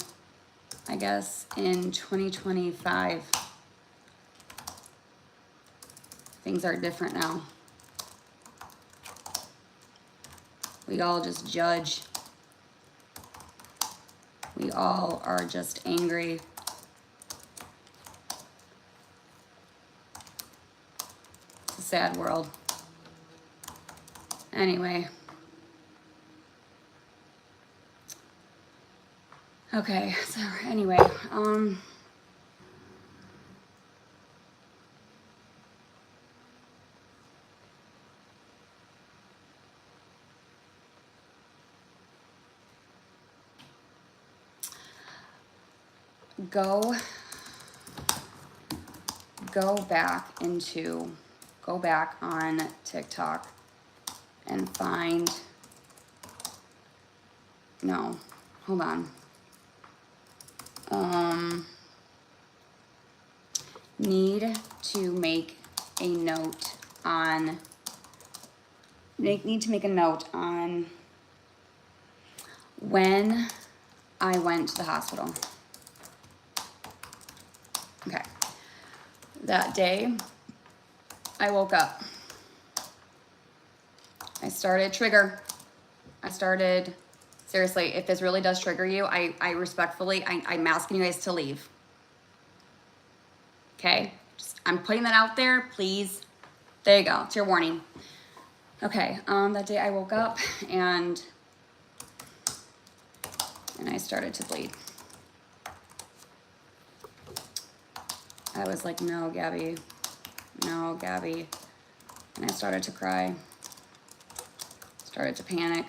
2025, things are different now. We all just judge. We all are just angry. It's a sad world. Anyway. Okay, so anyway, go back on TikTok and find, no, hold on. need to make a note on, need to make a note on when I went to the hospital. Okay. That day, I woke up. I started, seriously, if this really does trigger you, I respectfully, I'm asking you guys to leave. Okay? I'm putting that out there, please. There you go, it's your warning. Okay, that day I woke up and I started to bleed. I was like, no, Gabby, no, Gabby. And I started to cry, started to panic.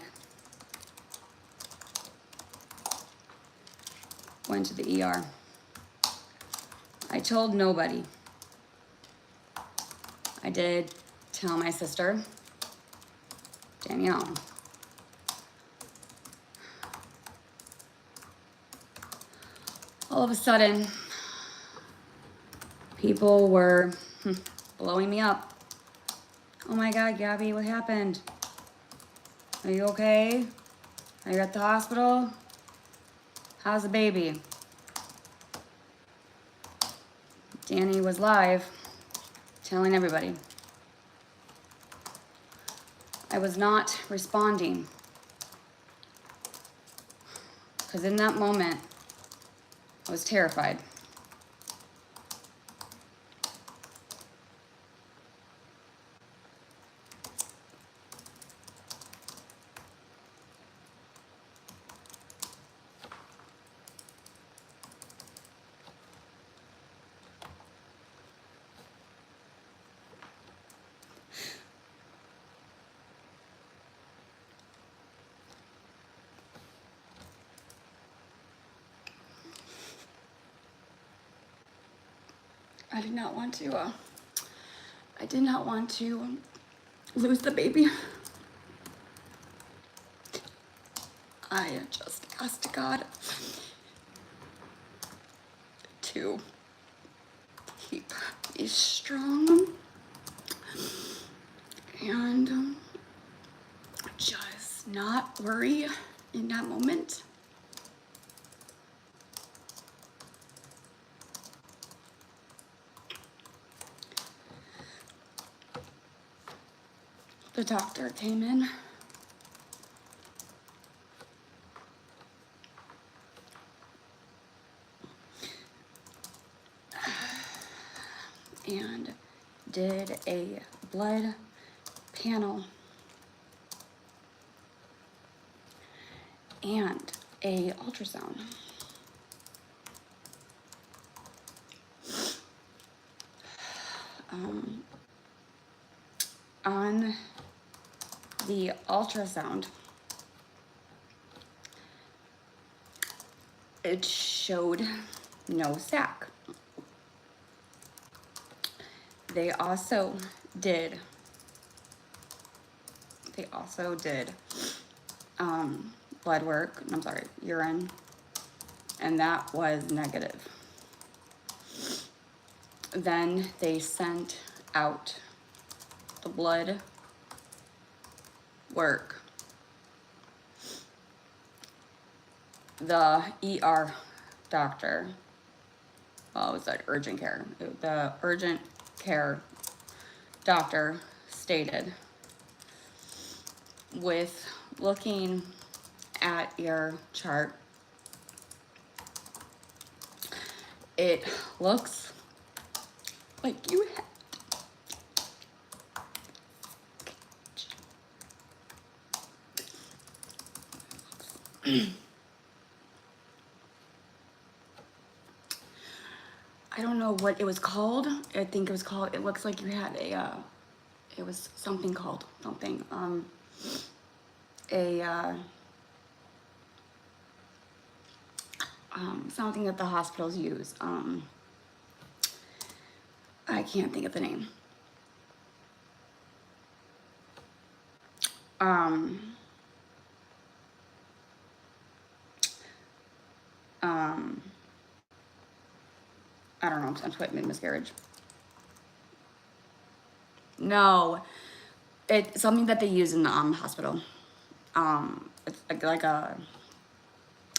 Went to the ER. I told nobody. I did tell my sister, Danielle. All of a sudden, people were blowing me up. Oh my God, Gabby, what happened? Are you okay? Are you at the hospital? How's the baby? Danny was live, telling everybody. I was not responding. Because in that moment, I was terrified. I did not want to lose the baby. I just asked God to keep me strong and just not worry in that moment. The doctor came in and did a blood panel and a ultrasound. On the ultrasound, it showed no sac. They also did blood work, urine, and that was negative. Then they sent out the blood work. The ER doctor, well, it was like urgent care. The urgent care doctor stated, with looking at your chart, it looks like you had I don't know what it was called. I think it was called, it looks like you had a, it was something called, something that the hospitals use. I can't think of the name. I don't know, I'm put miscarriage. No, it's something that they use in the hospital. It's like a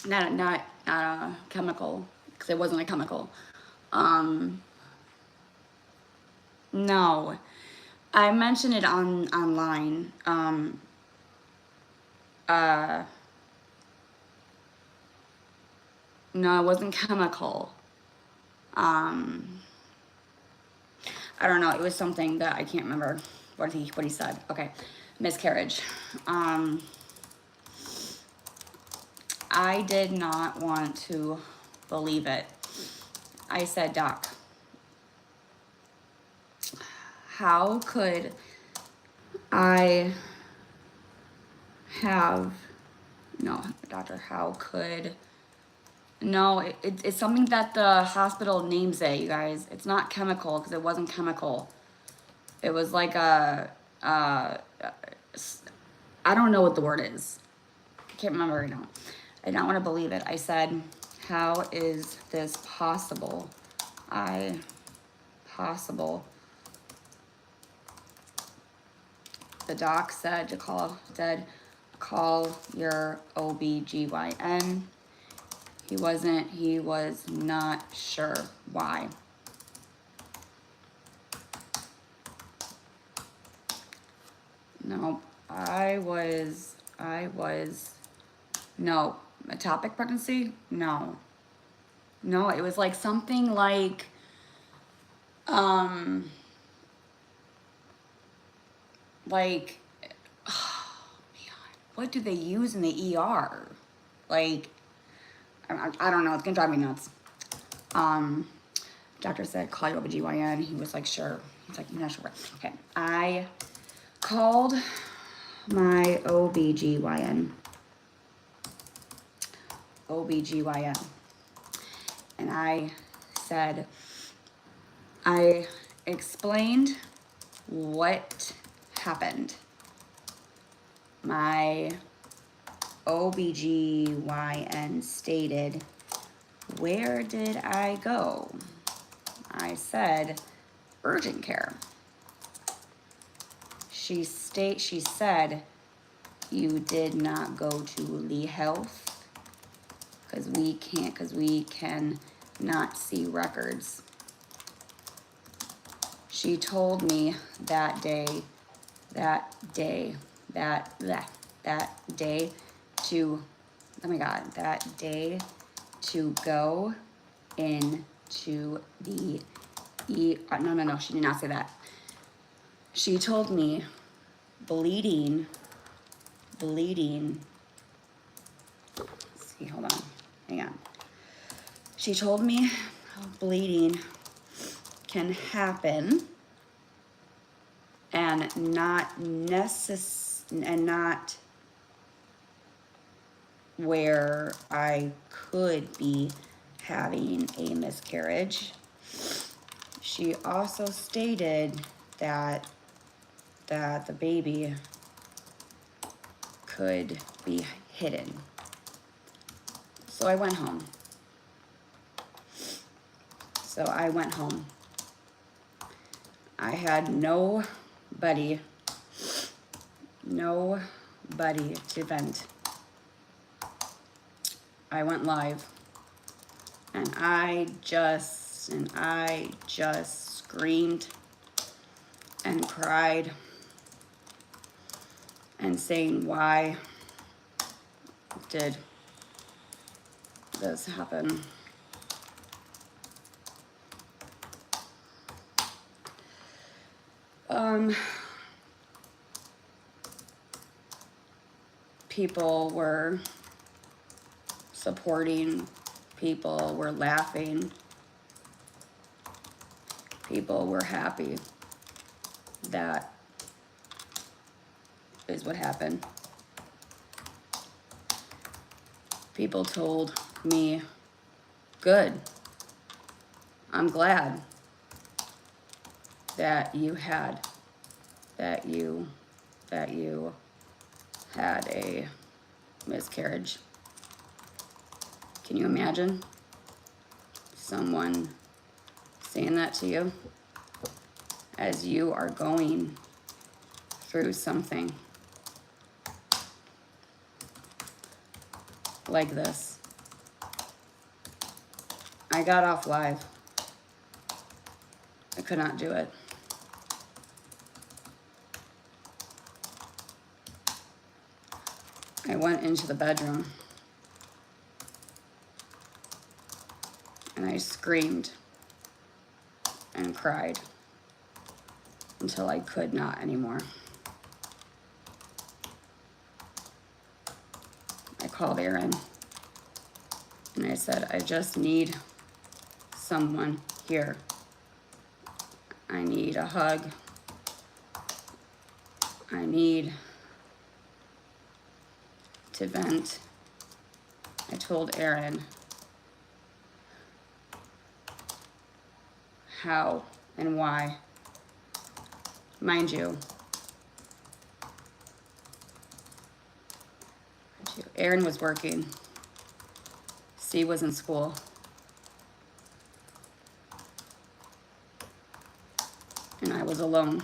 not a chemical, because it wasn't a chemical. Um, no, I mentioned it online. Uh, no, it wasn't chemical. Um, I don't know. It was something that I can't remember what he said. Okay, miscarriage. I did not want to believe it. I said, Doc, how could I have, no, doctor, how could, no, it's something that the hospital names it, you guys. It's not chemical, because it wasn't chemical. It was like I don't know what the word is. I can't remember right now. I don't want to believe it. I said, how is this possible? Possible. The doc said call your OBGYN. He was not sure why. No, no, ectopic pregnancy? No, it was like something like, like, oh man, what do they use in the ER? Like, I don't know, it's gonna drive me nuts. Doctor said, call your OBGYN. He was like, sure. He's like, you're not sure. Okay, I called my OBGYN. And I said, I explained what happened. My OBGYN stated, where did I go? I said, urgent care. She said, you did not go to Lee Health because we can not see records. She told me that day to, oh my God, that day to go into the no, she did not say that. She told me bleeding, see, hold on, hang on. She told me bleeding can happen and not where I could be having a miscarriage. She also stated that the baby could be hidden. So I went home. I had nobody to vent. I went live and I just screamed and cried and saying, why did this happen? People were supporting, people were laughing, people were happy. That is what happened. People told me, good, I'm glad that you had a miscarriage. Can you imagine someone saying that to you as you are going through something like this. I got off live. I could not do it. I went into the bedroom and I screamed and cried until I could not anymore. I called Aaron and I said, I just need someone here. I need a hug. I need to vent. I told Aaron how and why. Mind you, Aaron was working. C was in school. And I was alone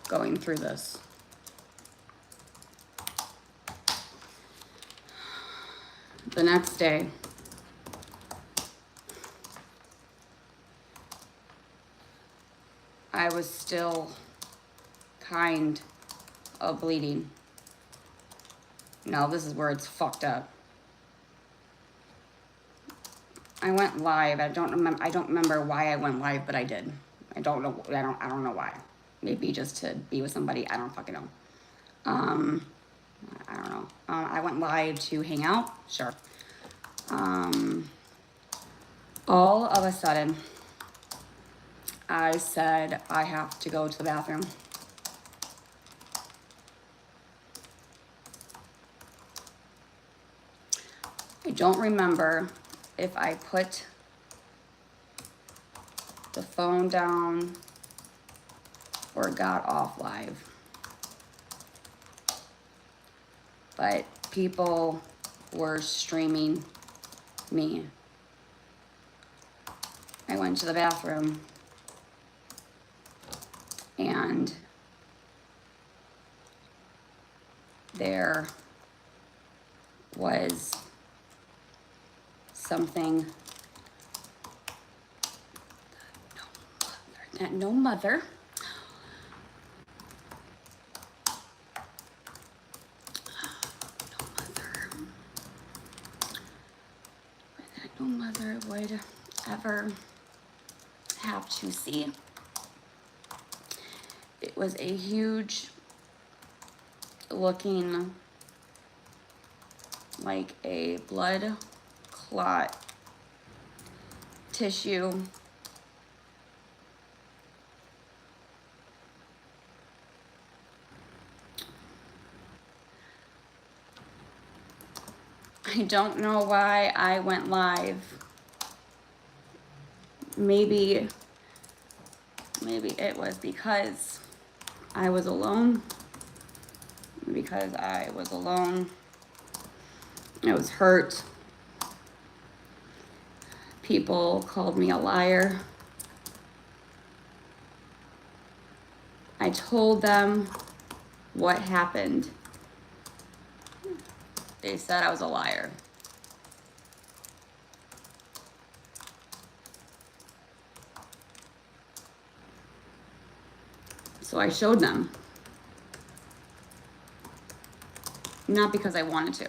going through this. The next day, I was still kind of bleeding. Now this is where it's fucked up. I went live. I don't remember why I went live, but I did. I don't know why. Maybe just to be with somebody. I don't fucking know. I don't know. I went live to hang out. Sure. All of a sudden, I said I have to go to the bathroom. I don't remember if I put the phone down or got off live. But people were streaming me. I went to the bathroom and there was something that no mother would ever have to see. It was a huge looking like a blood clot tissue. I don't know why I went live. Maybe it was because I was alone. Because I was alone. I was hurt. People called me a liar. I told them what happened. They said I was a liar. So I showed them. Not because I wanted to.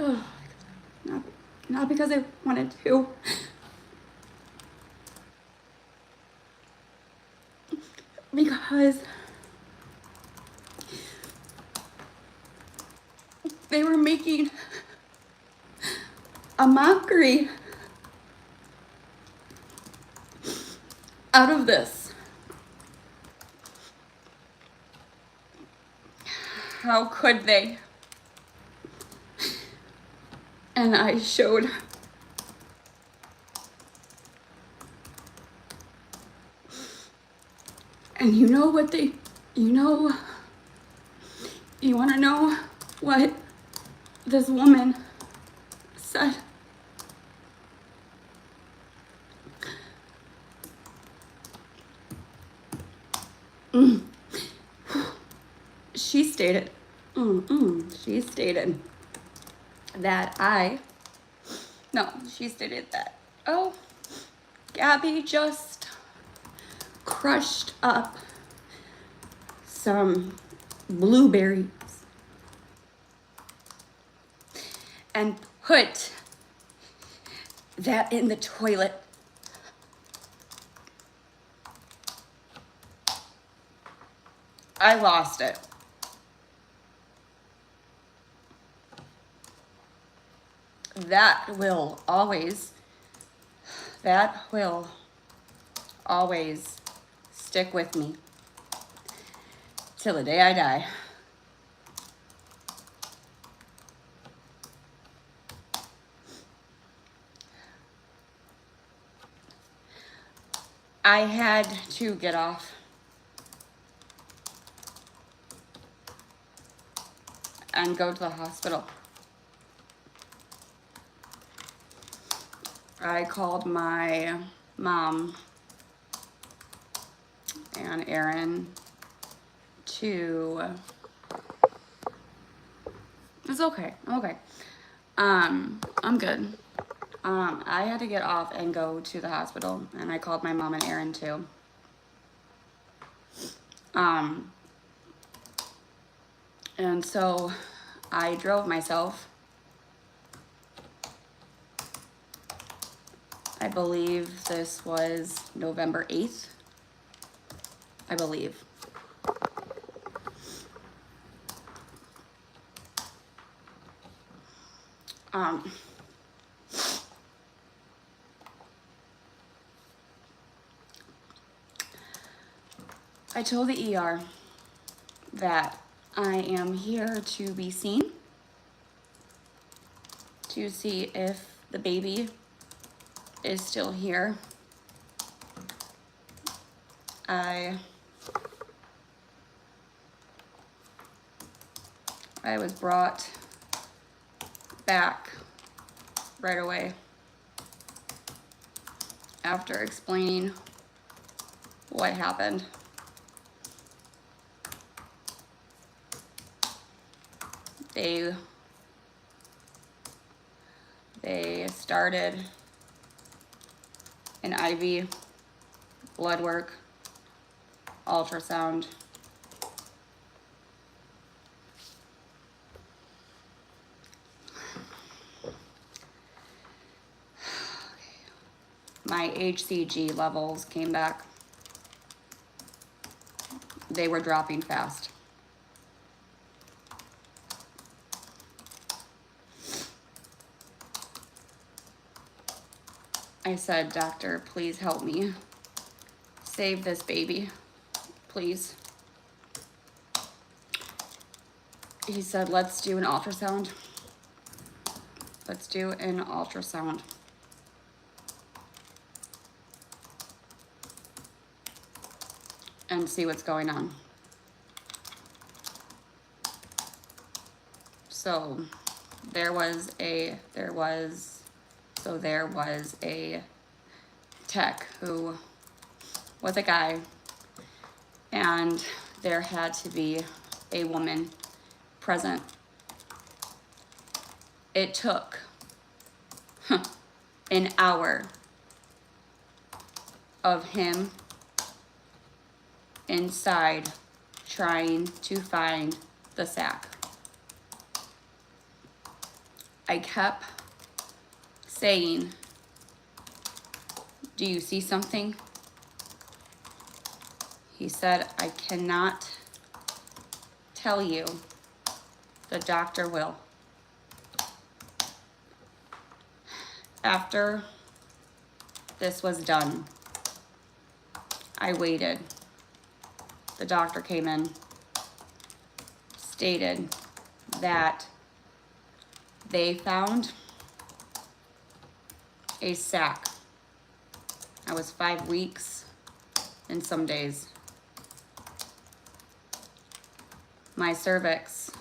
Oh, not because I wanted to. Because They were making a mockery out of this. How could they? And I showed and you know what they, you know, you want to know what this woman said? She stated, she stated that she stated that, oh, Gabby just crushed up some blueberries and put that in the toilet. I lost it. That will always stick with me till the day I die. I had to get off and go to the hospital. I called my mom and Aaron to, it's okay, I'm okay. I'm good. I had to get off and go to the hospital, and I called my mom and Aaron too. And so I drove myself. I believe this was November 8th. I believe. I told the ER that I am here to be seen, to see if the baby is still here. I was brought back right away after explaining what happened. They started an IV, blood work, ultrasound. My HCG levels came back. They were dropping fast. I said, "Doctor, please help me. Save this baby, please." He said, "Let's do an ultrasound. Let's do an ultrasound." And see what's going on. So there was a tech who was a guy, and there had to be a woman present. It took an hour of him inside trying to find the sack. I kept saying, "Do you see something?" He said, "I cannot tell you. The doctor will." After this was done, I waited. The doctor came in, stated that they found a sac. I was 5 weeks and some days. My cervix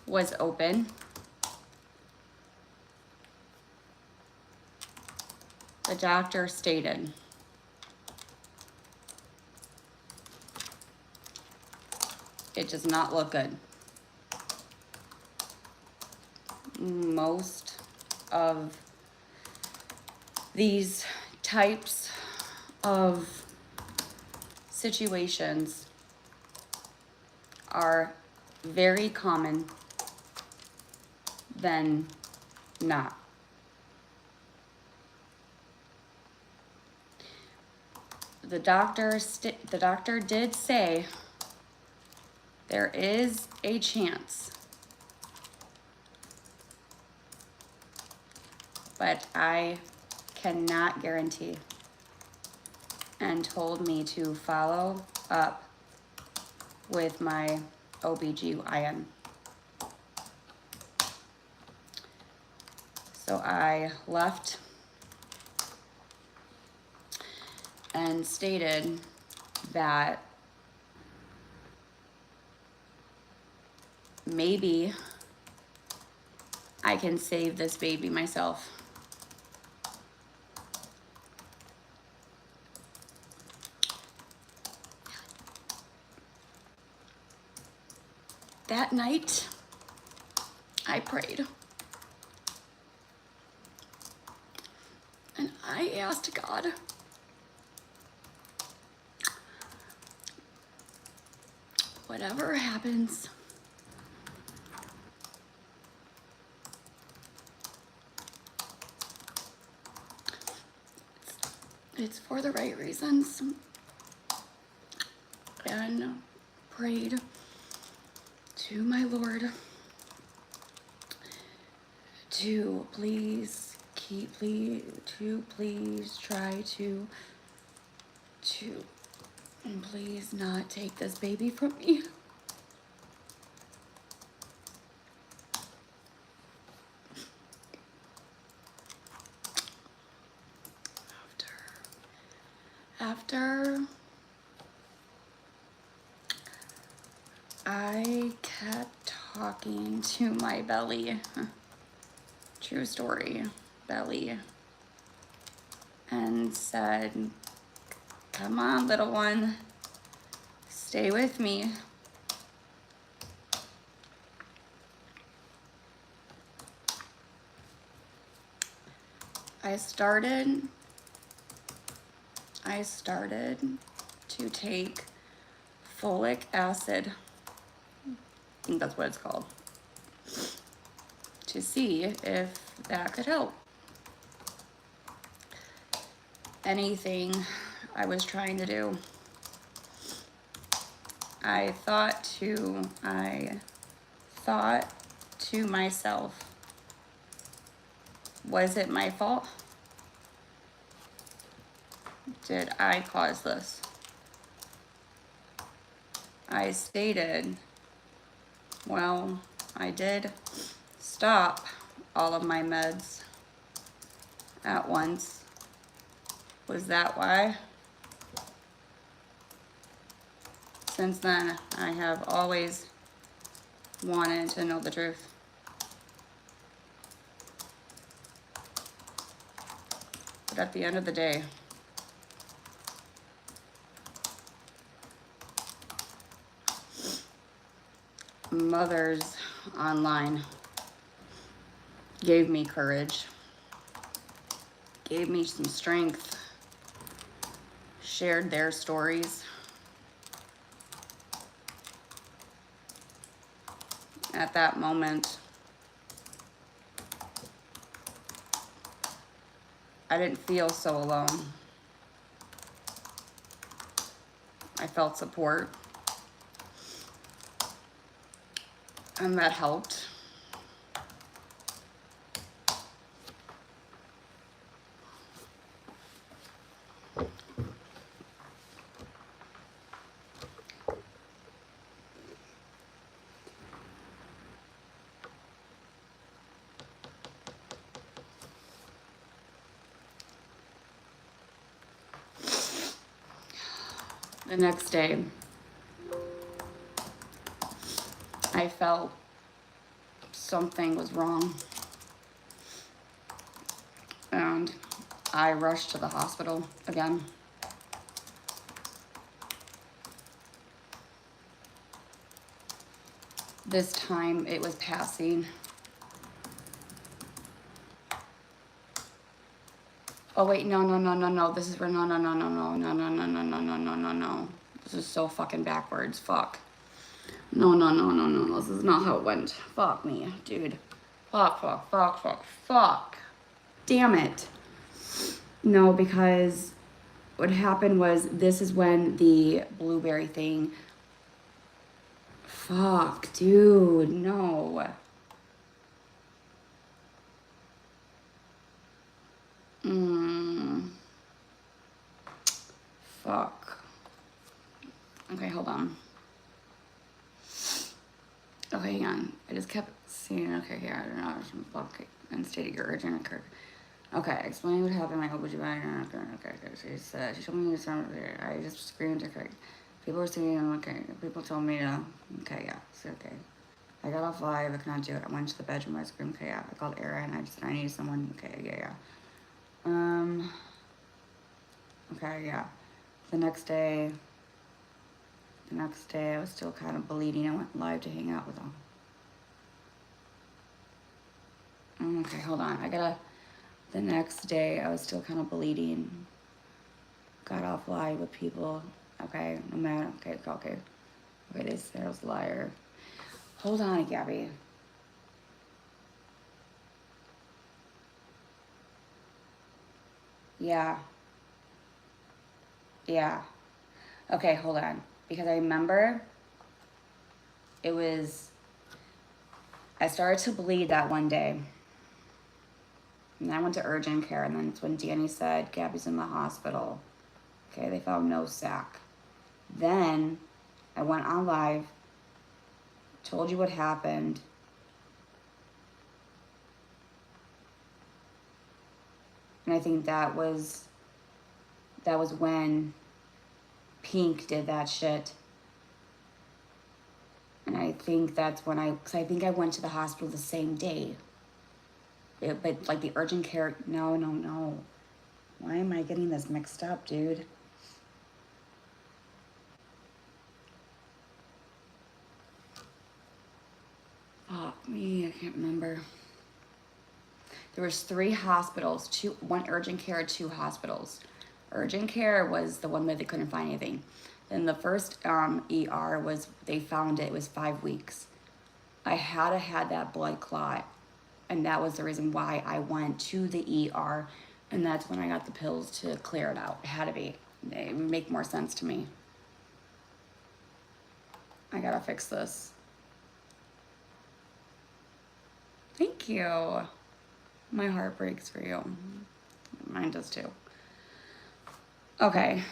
was open. The doctor stated it does not look good. Most of these types of situations are very common than not. The doctor did say there is a chance, but I cannot guarantee, and told me to follow up with my OBGYN. So I left and stated that maybe I can save this baby myself. That night, I prayed. And I asked God, whatever happens, it's for the right reasons. And prayed to my Lord to please try to please not take this baby from me. After I kept talking to my belly, true story, belly, and said, come on, little one, stay with me. I started to take folic acid, I think that's what it's called, to see if that could help. Anything I was trying to do, I thought to myself, was it my fault? Did I cause this? I stated, well, I did stop all of my meds at once. Was that why? Since then, I have always wanted to know the truth. But at the end of the day, mothers online gave me courage, gave me some strength, shared their stories. At that moment, I didn't feel so alone. I felt support, and that helped. The next day, I felt something was wrong. And I rushed to the hospital again. This time it was passing. Oh wait, no. This is where no. This is so fucking backwards. Fuck. No. This is not how it went. Fuck me, dude. Fuck. Damn it. No, because what happened was this is when the blueberry thing. Fuck, dude, no. Fuck. Okay, hold on. Okay, hang on. I just kept seeing, okay, here, I don't know. Fuck, and stated your urgent occur. Okay, explain what happened. I hope would you buy it? Okay. She said, she told me to sound here. I just screamed, okay. People were saying, okay. People told me to, okay, yeah, so okay. I got off live, I could not do it. I went to the bedroom, I screamed, okay, yeah. I called Era and I just said, I need someone, okay, yeah. Okay, yeah. The next day, I was still kind of bleeding. I went live to hang out with them. Okay, hold on. The next day, I was still kind of bleeding. Got off live with people. Okay, no matter. Okay, they said I was a liar. Hold on, Gabby. Yeah. Okay, hold on. Because I remember I started to bleed that one day. And I went to urgent care, and then it's when Danny said, Gabby's in the hospital. Okay, they found no sac. Then I went on live, told you what happened. And I think that was when Pink did that shit. And I think that's when because I think I went to the hospital the same day. But like the urgent care, no. Why am I getting this mixed up, dude? Fuck me, I can't remember. There was 3 hospitals, 1 urgent care, 2 hospitals. Urgent care was the one that they couldn't find anything. Then the first ER they found it was 5 weeks. I had that blood clot, and that was the reason why I went to the ER, and that's when I got the pills to clear it out. It had to be. They make more sense to me. I gotta fix this. Thank you. My heart breaks for you. Mine does too. Okay,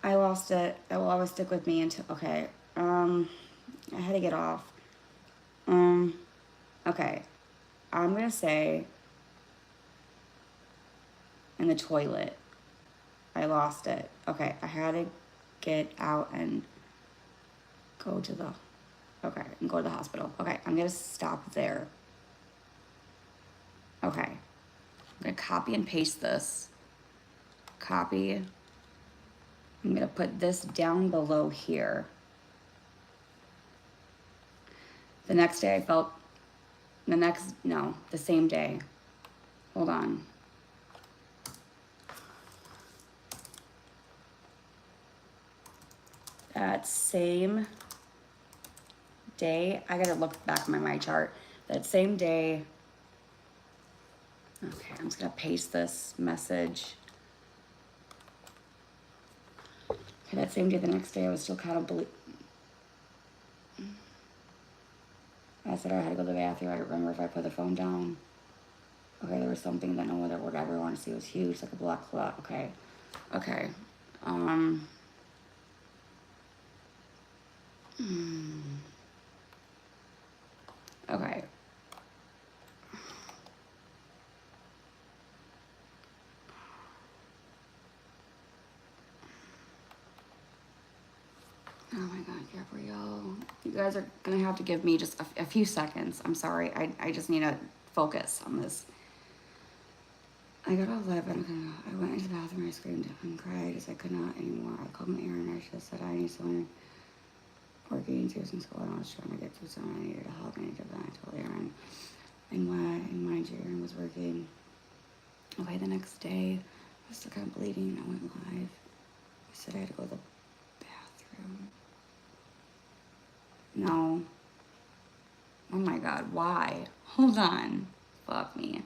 I lost it. It will always stick with me until, okay. I had to get off. Okay. I'm gonna say in the toilet. I lost it. Okay, I had to get out and go to the hospital. Okay, I'm gonna stop there. Okay, I'm gonna copy and paste this. Copy. I'm gonna put this down below here. The next day the same day. Hold on. That same day, I gotta look back at my chart. That same day, okay, I'm just gonna paste this message. Okay, that same day, the next day, I was still kind of I said I had to go to the bathroom. I don't remember if I put the phone down. Okay, there was something that no other word I ever want to see. It was huge, like a black clot. Okay. Okay. Oh my God, Gabrielle. You guys are gonna have to give me just a few seconds. I'm sorry. I just need to focus on this. I got off live and I went into the bathroom, I screamed and cried as I could not anymore. I called my Aaron, I just said I need someone working, she was in school, and I was trying to get to someone. I needed help, I needed to vent. I told Aaron. And mind you, Aaron was working. Okay, the next day, I was still kind of bleeding. I went live. I said I had to go to the bathroom. No. Oh my God, why? Hold on. Fuck me.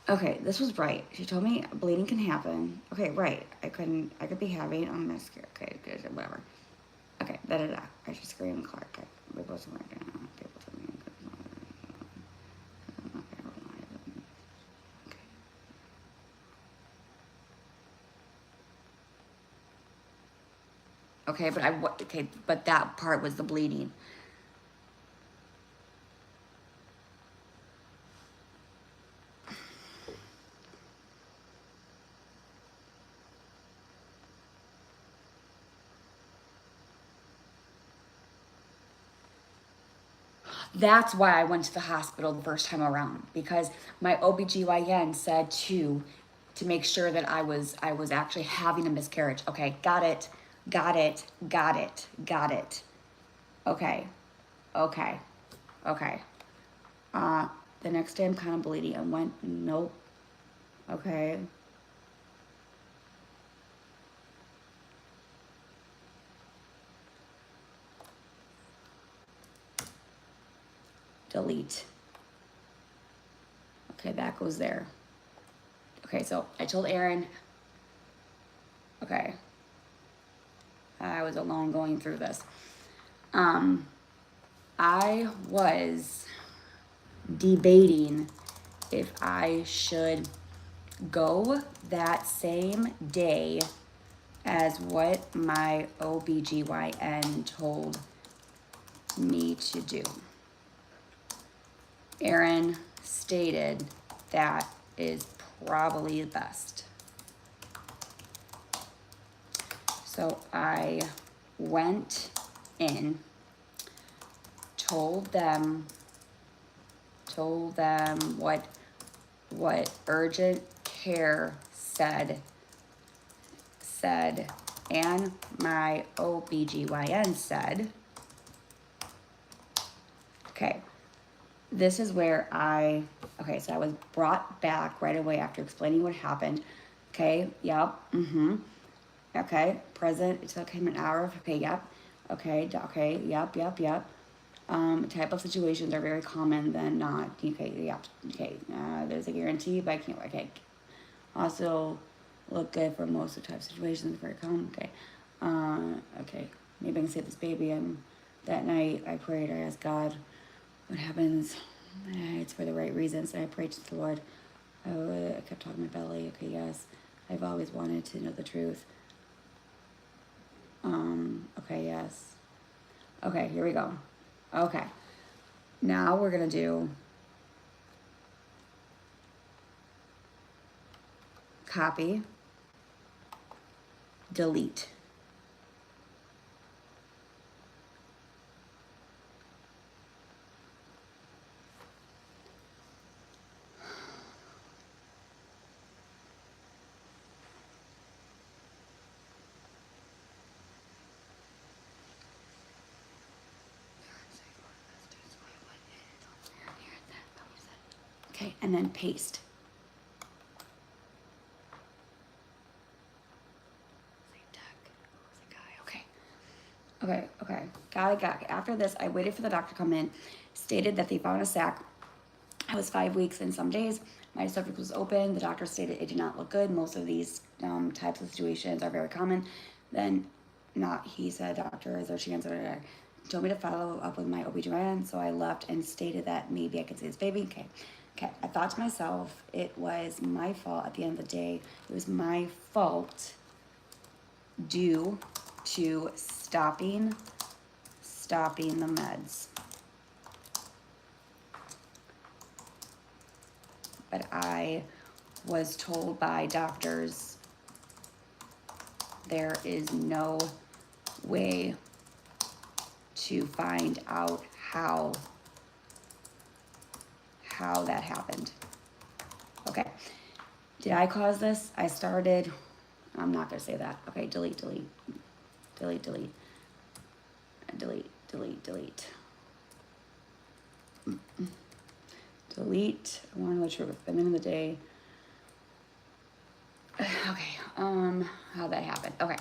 Okay, this was right. She told me bleeding can happen. Okay, right. I could be having a miscarriage. Okay, good, whatever. Okay, da. I should scream Clark. Okay, we both working. People told me I'm not gonna rely on them. Okay. Okay, but that part was the bleeding. That's why I went to the hospital the first time around, because my OBGYN said to make sure that I was actually having a miscarriage. Okay, got it. Okay. Okay. Okay. The next day I'm kind of bleeding and went, nope. Okay. Delete. Okay, that goes there. Okay, so I told Aaron, okay, I was alone going through this. I was debating if I should go that same day as what my OBGYN told me to do. Aaron stated that is probably the best. So I went in, told them what urgent care said, and my OBGYN said. Okay, this is where okay, so I was brought back right away after explaining what happened. Okay, yep, okay, present, it took him an hour, okay, yep, okay, yep. Type of situations are very common than not. Okay, yep, okay, there's a guarantee, but I can't, okay. Also, look good for most of the type of situations, very common, okay. Okay, maybe I can save this baby. And that night, I prayed, I asked God, what happens? It's for the right reasons. And I prayed to the Lord. I kept talking my belly. Okay, yes, I've always wanted to know the truth. Okay, yes. Okay, here we go. Okay, now we're gonna do copy, delete. Okay, and then paste. Okay. Got it. After this, I waited for the doctor to come in, stated that they found a sac. I was 5 weeks and some days. My cervix was open. The doctor stated it did not look good. Most of these types of situations are very common. Then, he said, doctor, is there a chance? Told me to follow up with my OBGYN, so I left and stated that maybe I could see this baby. Okay. I thought to myself, it was my fault at the end of the day. It was my fault due to stopping the meds. But I was told by doctors there is no way to find out how that happened. Okay, did I cause this? I started, I'm not gonna say that. Okay, delete, delete, delete, delete, delete, delete, delete. Delete, I want to know the truth. The minute of the day. Okay, how'd that happen? Okay,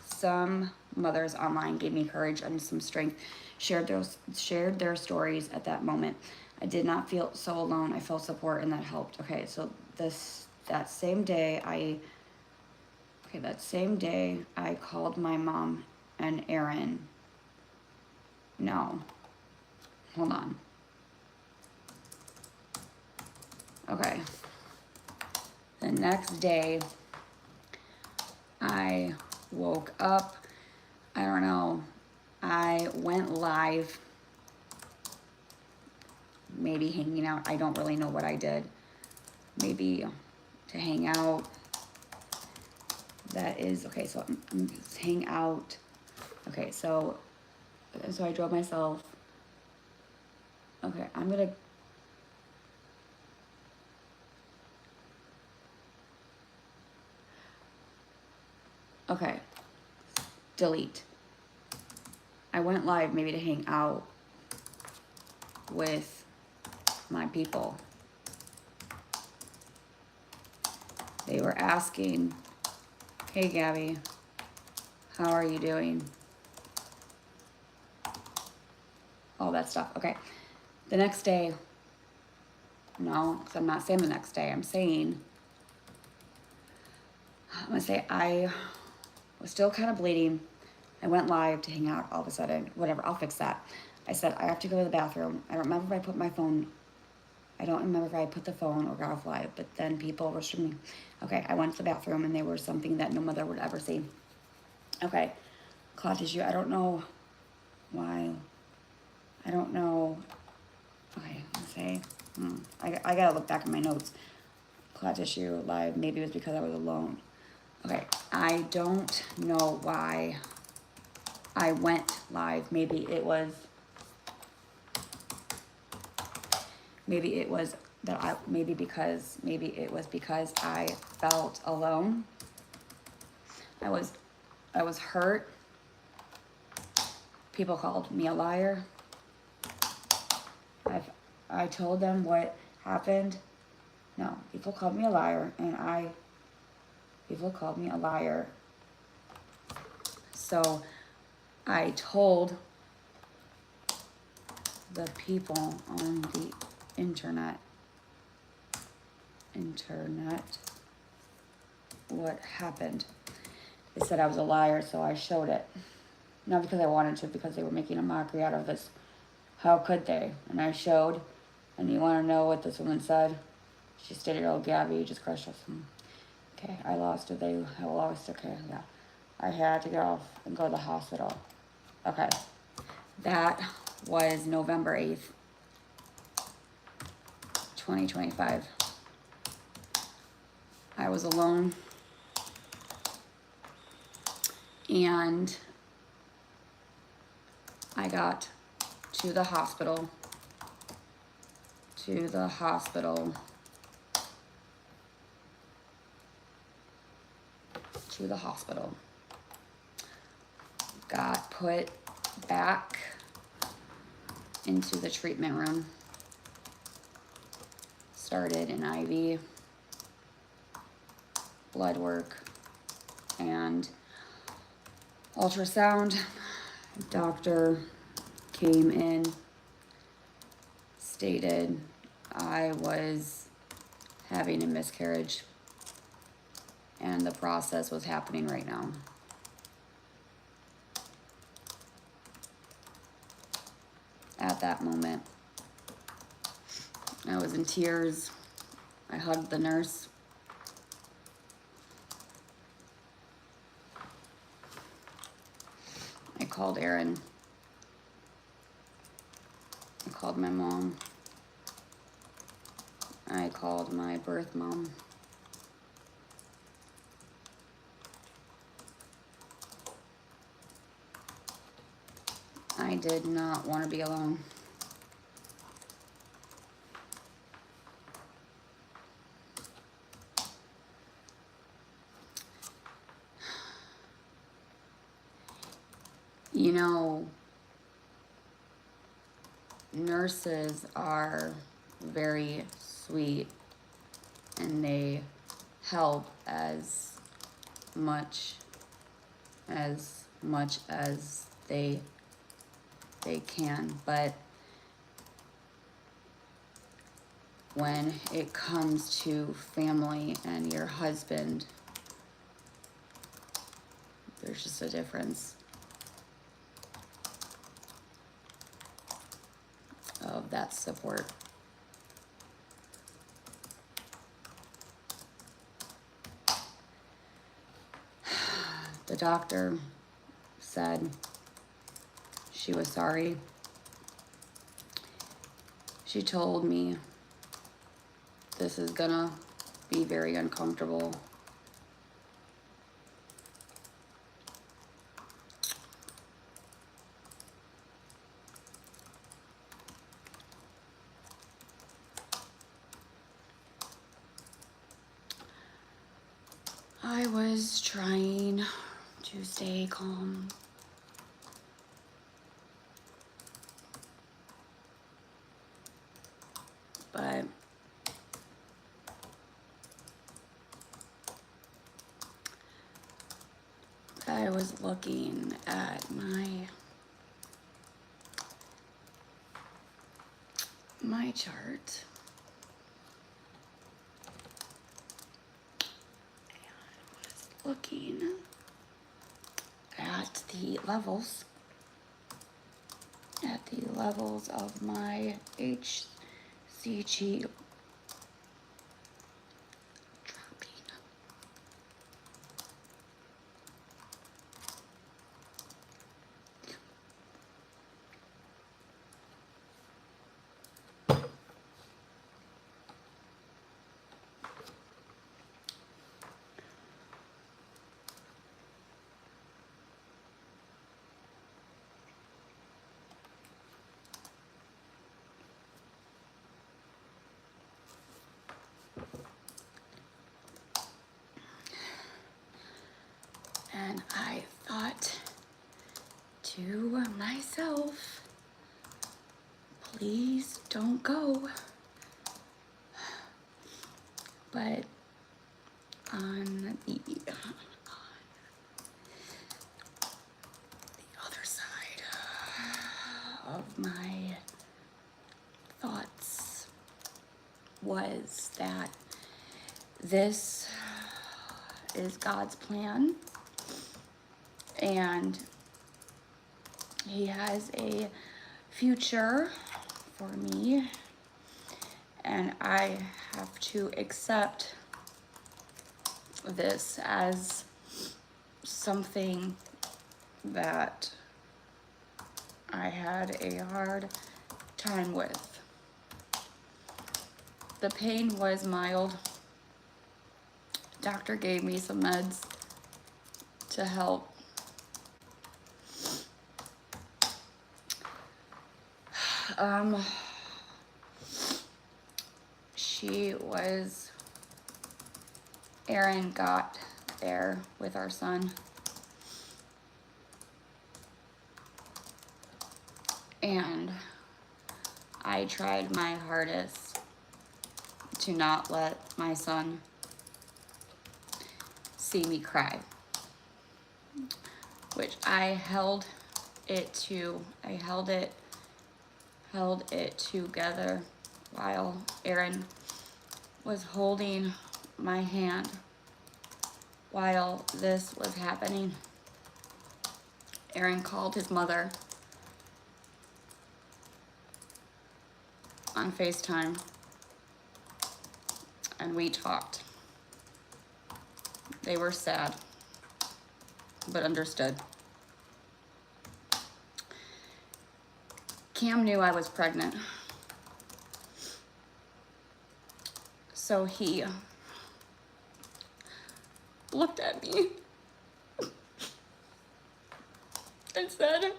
some mothers online gave me courage and some strength, shared their stories at that moment. I did not feel so alone. I felt support and that helped. Okay, so that same day I called my mom and Aaron. No, hold on. Okay, the next day I woke up, I don't know, I went live, maybe hanging out. I don't really know what I did. Maybe to hang out. That is, okay, so I'm just hang out. Okay, so I drove myself. Okay, I'm gonna, okay, delete. I went live maybe to hang out with my people. They were asking, hey Gabby, how are you doing? All that stuff. Okay, the next day, no, because I'm not saying the next day, I'm gonna say I was still kind of bleeding. I went live to hang out all of a sudden, whatever, I'll fix that. I said, I have to go to the bathroom. I don't remember if I put my phone, I don't remember if I put the phone or got off live, but then people were streaming. Okay, I went to the bathroom and they were something that no mother would ever see. Okay, clot tissue, I don't know why, I don't know. Okay, let's say, I gotta look back at my notes. Clot tissue live, maybe it was because I was alone. Okay, I don't know why I went live. Maybe it was that maybe it was because I felt alone. I was hurt. People called me a liar. I told them what happened. No, people called me a liar, and people called me a liar. So I told the people on the internet what happened. They said I was a liar, so I showed it. Not because I wanted to, because they were making a mockery out of this. How could they? And I showed, and you want to know what this woman said? She stated, oh, Gabby, you just crushed us. Okay, I lost it. I lost, okay, yeah. I had to get off and go to the hospital. Okay, that was November 8th, 2025. I was alone, and I got to the hospital, got put back into the treatment room, started an IV, blood work, and ultrasound. Doctor came in, stated I was having a miscarriage, and the process was happening right now. At that moment, I was in tears. I hugged the nurse. I called Aaron. I called my mom. I called my birth mom. I did not want to be alone. You know, nurses are very sweet and they help as much as they can, but when it comes to family and your husband, there's just a difference of that support. The doctor said she was sorry. She told me this is gonna be very uncomfortable. I was trying to stay calm. But I was looking at my chart. Looking at the levels of my HCG dropping. And I thought to myself, please don't go. But on the other side of my thoughts was that this is God's plan, and He has a future for me, and I have to accept this as something that I had a hard time with. The pain was mild. Doctor gave me some meds to help. Erin got there with our son. And I tried my hardest to not let my son see me cry, which I held it together while Erin was holding my hand while this was happening. Erin called his mother on FaceTime and we talked. They were sad, but understood. Cam knew I was pregnant, so he looked at me and said,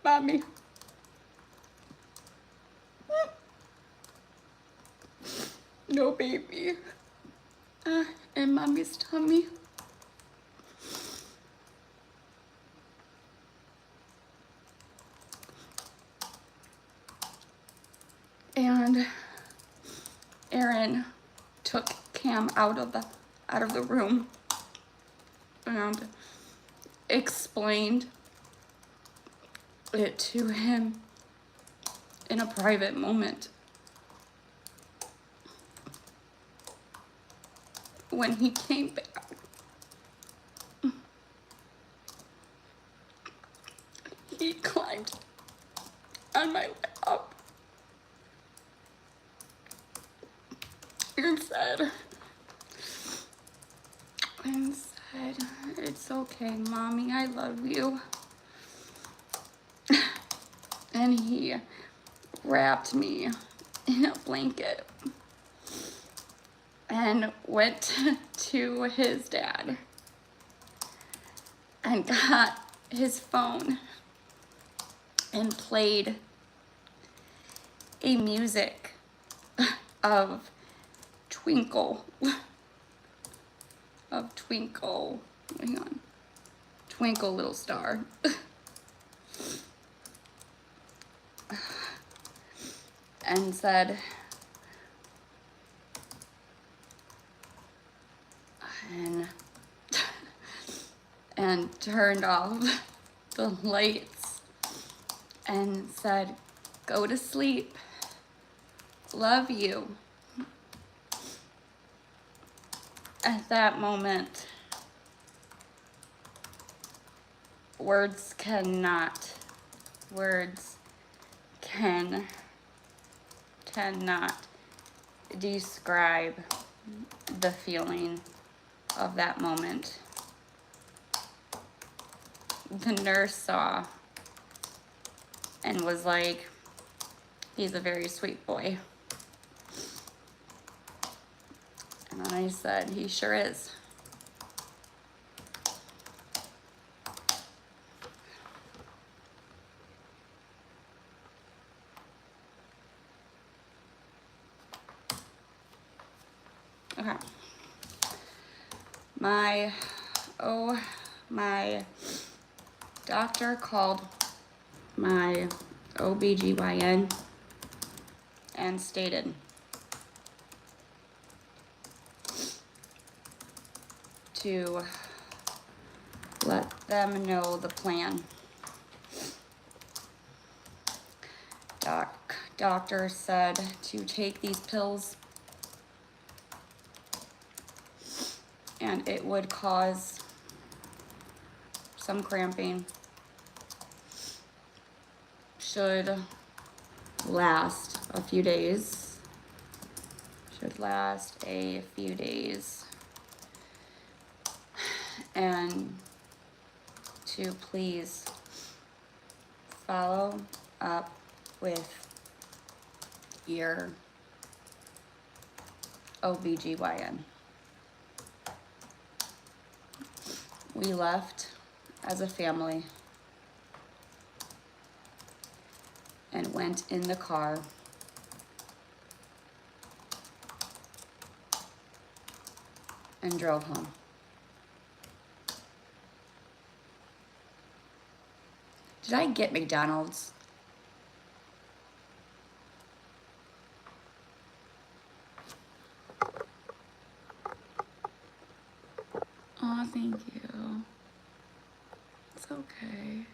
Mommy. No baby. In mommy's tummy. And Aaron took Cam out of the room and explained it to him in a private moment. When he came back, he climbed on my lap and said, "It's okay, Mommy, I love you." And he wrapped me in a blanket and went to his dad and got his phone and played a music of Twinkle, hang on, Twinkle Little Star. And said, and turned off the lights and said, "Go to sleep. Love you." At that moment, words cannot describe the feeling of that moment. The nurse saw and was like, "He's a very sweet boy." And I said, "He sure is." Okay. My doctor called my OBGYN and stated to let them know the plan. Doctor said to take these pills and it would cause some cramping. Should last a few days. And to please follow up with your OBGYN. We left as a family and went in the car and drove home. Did I get McDonald's? Oh, thank you. It's okay.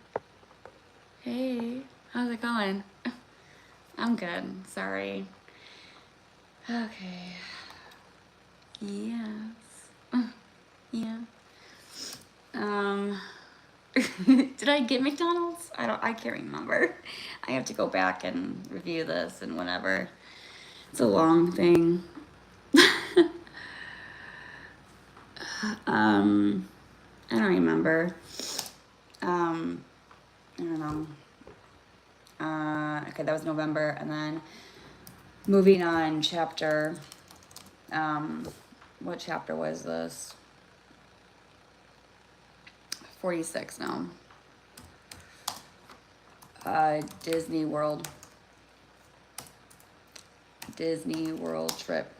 Hey, how's it going? I'm good, sorry. Okay. Yes. Yeah. Did I get McDonald's? I can't remember. I have to go back and review this and whatever. It's a long thing. I don't remember. I don't know. Okay, that was November, and then moving on, chapter, what chapter was this? 46 now. Disney World. Disney World trip.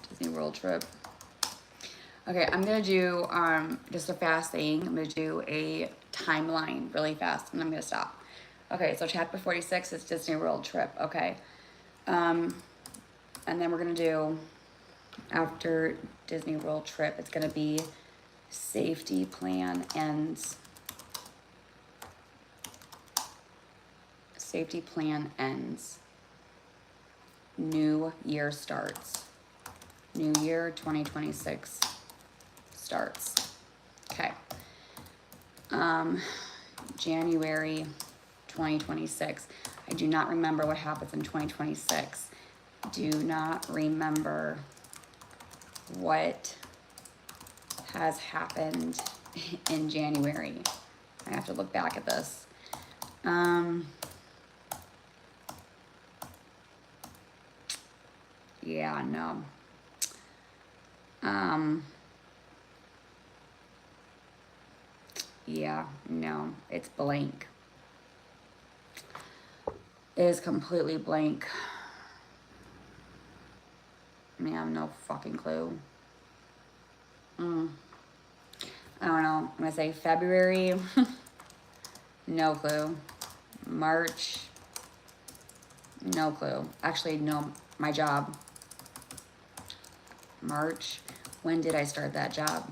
Disney World trip. Okay, I'm gonna do just a fast thing. I'm gonna do a timeline really fast, and I'm gonna stop. Okay, so chapter 46 is Disney World trip. Okay, and then we're gonna do after Disney World trip. It's gonna be safety plan ends. Safety plan ends. New year starts. New year 2026 starts. Okay. January 2026. I do not remember what happens in 2026. Do not remember what has happened in January. I have to look back at this. Yeah, no. Yeah, no, it's blank. It is completely blank. I mean, I have no fucking clue. I don't know. I'm gonna say February. No clue. March. No clue. Actually, no, my job. March. When did I start that job?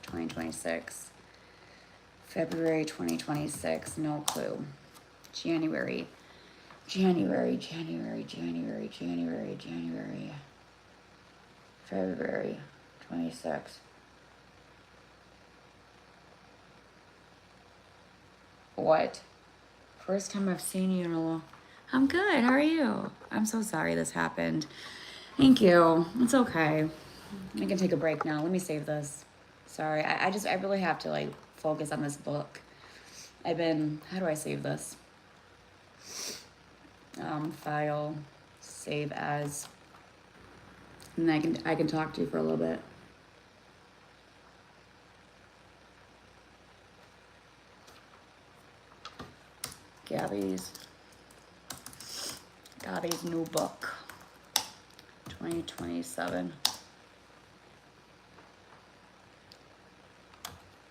2026. February 2026. No clue. January. January. February 26. What? First time I've seen you in a long... I'm good. How are you? I'm so sorry this happened. Thank you. It's okay. I can take a break now. Let me save this. Sorry. I really have to like focus on this book. How do I save this? File, save as, and I can talk to you for a little bit. Gabby's new book, 2027.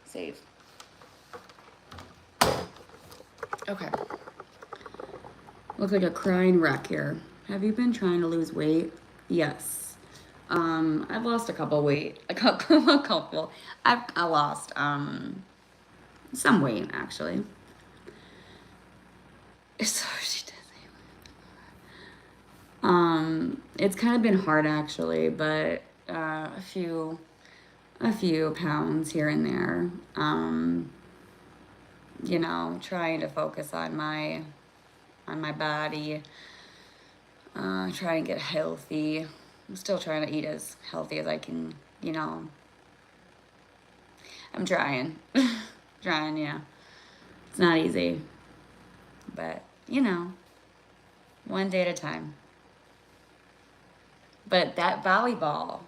Save. Okay. Look like a crying wreck here. Have you been trying to lose weight? Yes. I've lost a couple. I lost some weight actually. So she does. It's kind of been hard actually, but a few pounds here and there. You know, trying to focus on my body, trying to get healthy. I'm still trying to eat as healthy as I can, you know. I'm trying. Trying, yeah. It's not easy. But, you know, one day at a time. But that volleyball,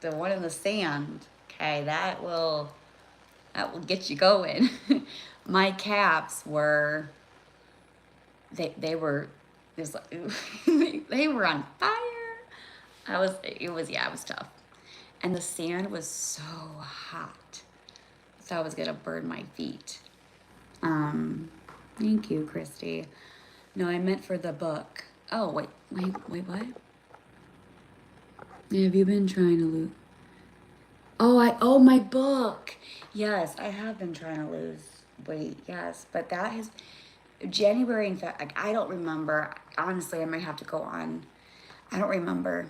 the one in the sand, okay, that will get you going. My calves were... They were just like, they were on fire. It was tough. And the sand was so hot. So I was gonna burn my feet. Thank you, Christy. No, I meant for the book. Oh, wait, what? Have you been trying to lose? Oh, my book. Yes, I have been trying to lose weight, yes. But that has... January, in fact, like, I don't remember. Honestly, I might have to go on. I don't remember.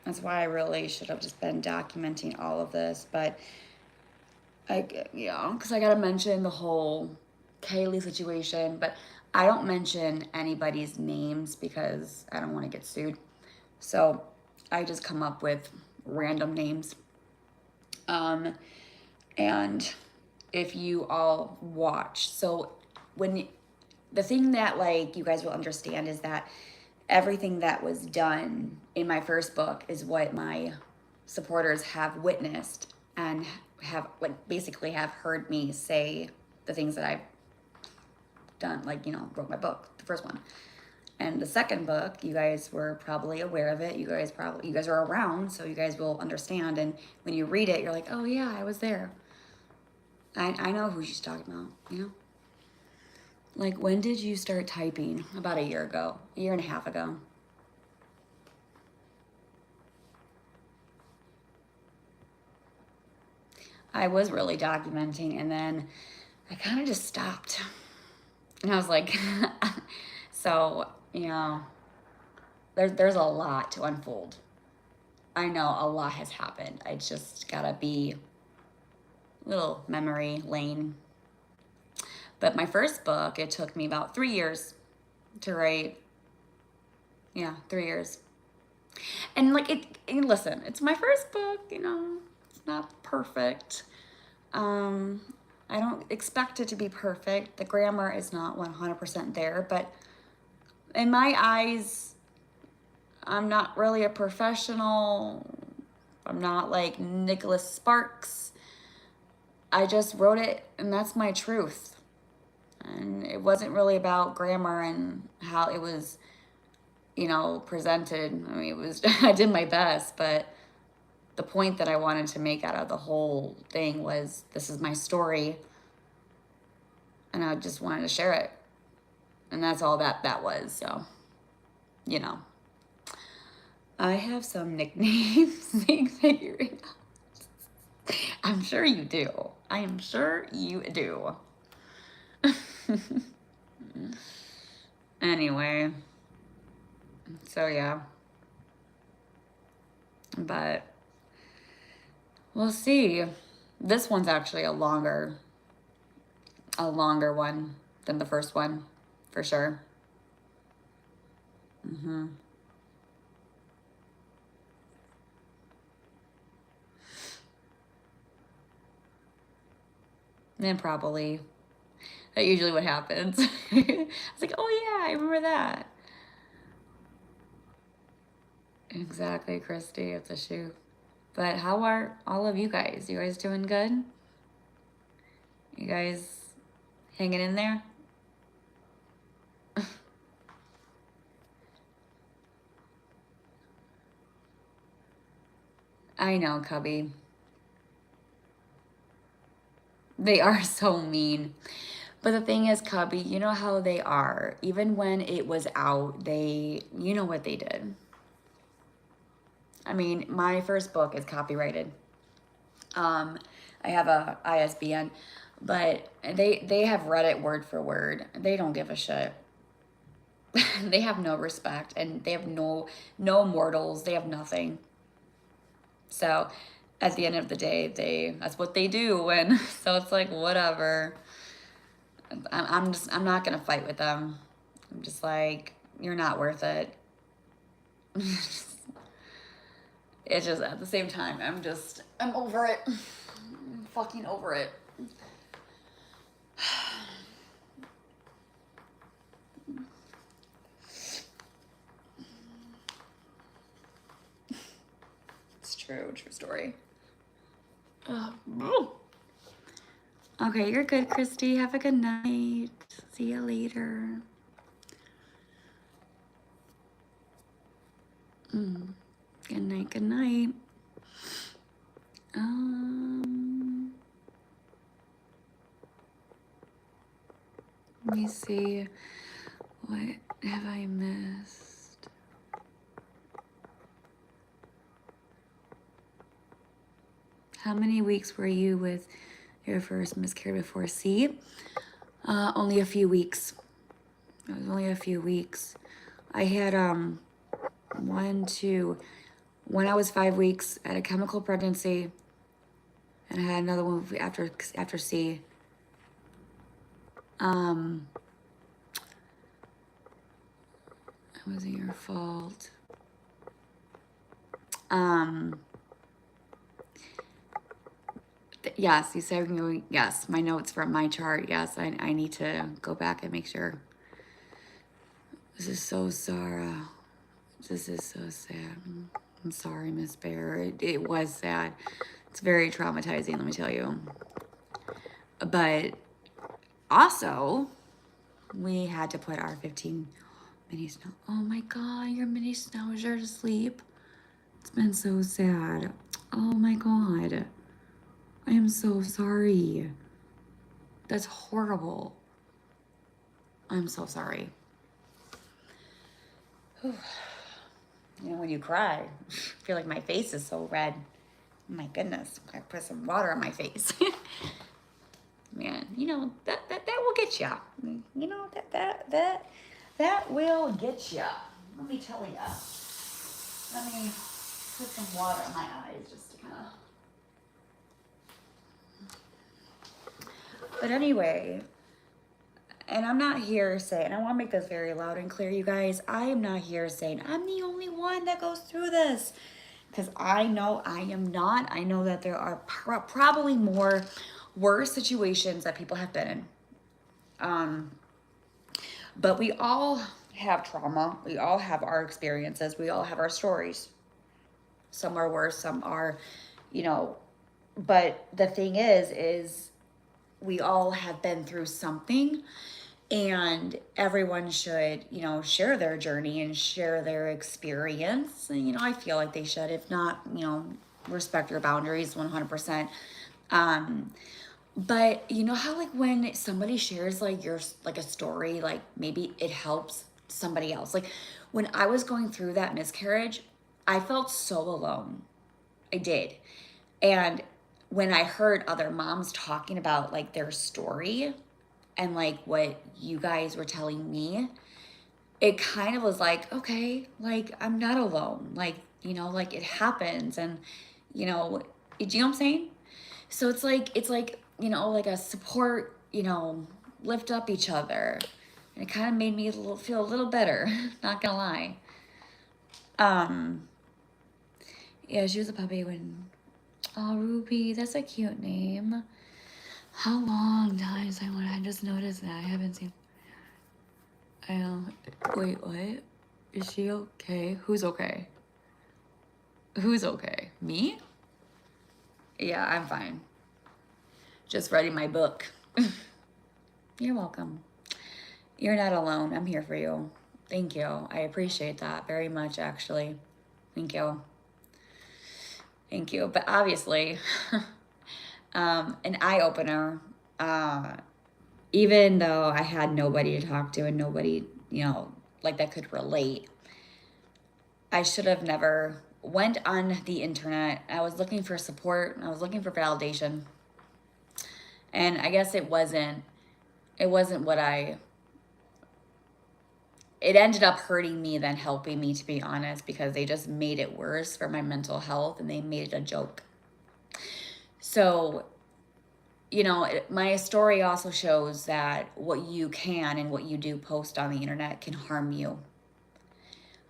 That's why I really should have just been documenting all of this. But, because I got to mention the whole Kaylee situation. But I don't mention anybody's names because I don't want to get sued. So I just come up with random names. And if you all watch, so the thing that like you guys will understand is that everything that was done in my first book is what my supporters have witnessed and have basically have heard me say the things that I've done, like, you know, wrote my book, the first one. And the second book, you guys were probably aware of it. You guys are around, so you guys will understand. And when you read it, you're like, oh yeah, I was there. I know who she's talking about, you know? Like, when did you start typing? About a year ago, a year and a half ago. I was really documenting, and then I kind of just stopped. And I was like, so, you know, there's a lot to unfold. I know a lot has happened. I just gotta be a little memory lane. But my first book, it took me about 3 years to write. Yeah, 3 years. And like listen, it's my first book, you know, it's not perfect. I don't expect it to be perfect. The grammar is not 100% there, but in my eyes, I'm not really a professional. I'm not like Nicholas Sparks. I just wrote it, and that's my truth. And it wasn't really about grammar and how it was, you know, presented. I mean, it was, I did my best, but the point that I wanted to make out of the whole thing was, this is my story, and I just wanted to share it. And that's all that was. So, you know, I have some nicknames figuring out. I'm sure you do. I am sure you do. Anyway, so yeah, but we'll see. This one's actually a longer one than the first one, for sure. And probably that's usually what happens. It's like, oh yeah, I remember that. Exactly, Christy. It's a shoot. But how are all of you guys? You guys doing good? You guys hanging in there? I know, Cubby. They are so mean. But the thing is, Cubby, you know how they are. Even when it was out, you know what they did. I mean, my first book is copyrighted. I have a ISBN, but they have read it word for word. They don't give a shit. They have no respect, and they have no mortals. They have nothing. So at the end of the day, that's what they do. And so it's like, whatever. I'm not gonna fight with them. I'm just like, you're not worth it. It's just at the same time, I'm over it. I'm fucking over it. It's true story. Okay, you're good, Christy. Have a good night. See you later. Good night, good night. Let me see. What have I missed? How many weeks were you with your first miscarriage before? See? Only a few weeks. It was only a few weeks. I had when I was 5 weeks, I had a chemical pregnancy, and I had another one after C. It wasn't your fault. Yes, you said yes. My notes from my chart. Yes, I need to go back and make sure. This is so Sarah. This is so sad. I'm sorry, Miss Bear. It was sad. It's very traumatizing, let me tell you. But also, We had to put our 15 mini snow. Oh my God, your mini schnauzer to sleep. It's been so sad. Oh my God. I am so sorry. That's horrible. I'm so sorry. Whew. You know, when you cry, I feel like my face is so red. My goodness, I put some water on my face. Man, you know, that will get you. You know, that will get you. Let me tell you. Let me put some water on my eyes just to kind of. But anyway, and I'm not here saying, I want to make this very loud and clear, you guys. I am not here saying I'm the only one that goes through this. Because I know I am not. I know that there are probably more worse situations that people have been in. But we all have trauma. We all have our experiences. We all have our stories. Some are worse, some are, you know, but the thing is we all have been through something, and everyone should, you know, share their journey and share their experience. And, you know, I feel like they should. If not, you know, respect your boundaries 100%. But you know how like when somebody shares like your like a story, like maybe it helps somebody else. Like when I was going through that miscarriage, I felt so alone. I did. And when I heard other moms talking about like their story and like what you guys were telling me, it kind of was like, okay, like I'm not alone. Like, you know, like it happens. And, you know, do you know what I'm saying? So it's like, you know, like a support, you know, lift up each other. And it kind of made me feel a little better, not gonna lie. Yeah, she was a puppy when, oh, Ruby, that's a cute name. How long times I just noticed that. I haven't seen, I don't, wait, what? Is she okay? Who's okay? Who's okay? Me? Yeah, I'm fine. Just writing my book. You're welcome. You're not alone. I'm here for you. Thank you. I appreciate that very much, actually. Thank you. Thank you. But obviously, an eye opener, even though I had nobody to talk to and nobody, you know, like that could relate, I should have never went on the internet. I was looking for support. I was looking for validation. And I guess it wasn't what it ended up hurting me than helping me, to be honest, because they just made it worse for my mental health and they made it a joke. So, you know, my story also shows that what you can and what you do post on the internet can harm you.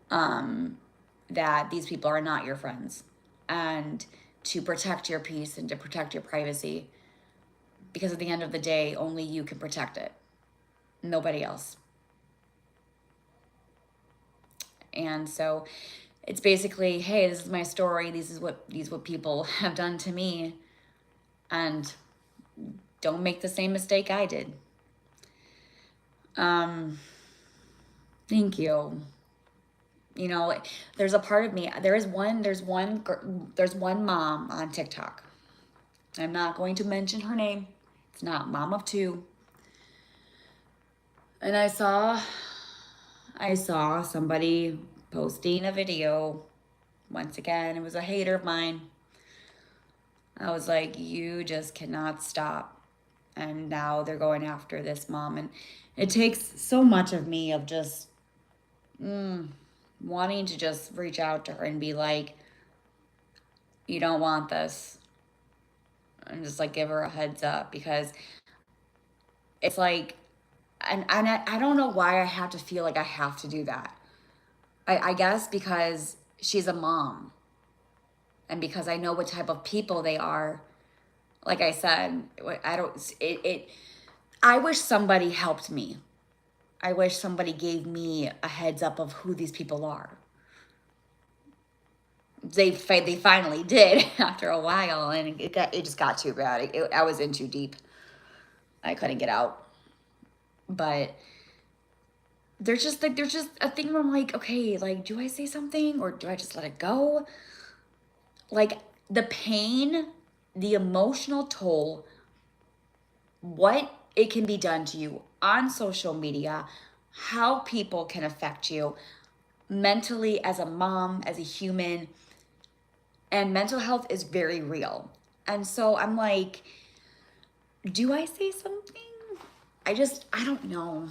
That these people are not your friends. And to protect your peace and to protect your privacy, because at the end of the day, only you can protect it. Nobody else. And so it's basically, hey, this is my story. These is what people have done to me, and don't make the same mistake I did. Thank you. You know, there's a part of me. There's one mom on TikTok. I'm not going to mention her name. It's not mom of two. And I saw somebody posting a video. Once again, it was a hater of mine. I was like, you just cannot stop. And now they're going after this mom. And it takes so much of me of just wanting to just reach out to her and be like, you don't want this. And just like give her a heads up, because it's like, and I don't know why I have to feel like I have to do that. I guess because she's a mom and because I know what type of people they are. Like I said, I wish somebody helped me. I wish somebody gave me a heads up of who these people are. They finally did after a while, and it just got too bad. I was in too deep. I couldn't get out. But there's just a thing where I'm like, okay, like, do I say something or do I just let it go? Like, the pain, the emotional toll, what it can be done to you on social media, how people can affect you mentally as a mom, as a human, and mental health is very real. And so I'm like, do I say something? I don't know.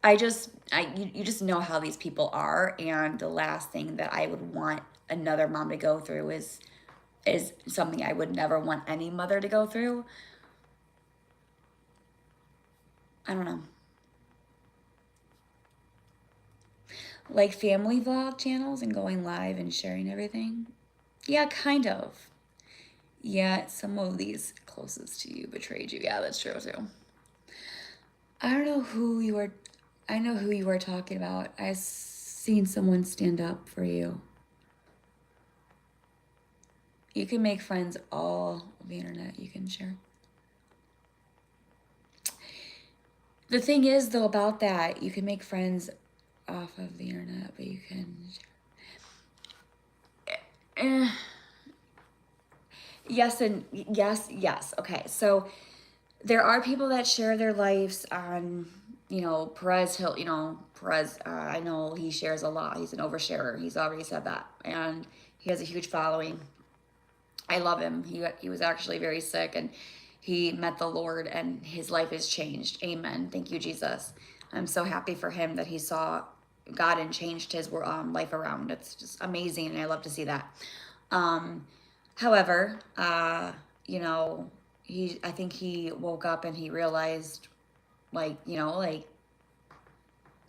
You just know how these people are, and the last thing that I would want another mom to go through is something I would never want any mother to go through. I don't know. Like family vlog channels and going live and sharing everything? Yeah, kind of. Yeah, some of these closest to you betrayed you. Yeah, that's true too. I don't know who you are. I know who you are talking about. I've seen someone stand up for you. You can make friends all of the internet. You can share. The thing is, though, about that, you can make friends off of the internet, but you can. Eh, yes and yes. Okay, so there are people that share their lives on, Perez. I know he shares a lot. He's an oversharer. He's already said that, and he has a huge following. I love him. He was actually very sick, and he met the Lord, and his life has changed. Amen. Thank you, Jesus. I'm so happy for him that he saw God and changed his life around. It's just amazing, and I love to see that. However, I think he woke up and he realized, like,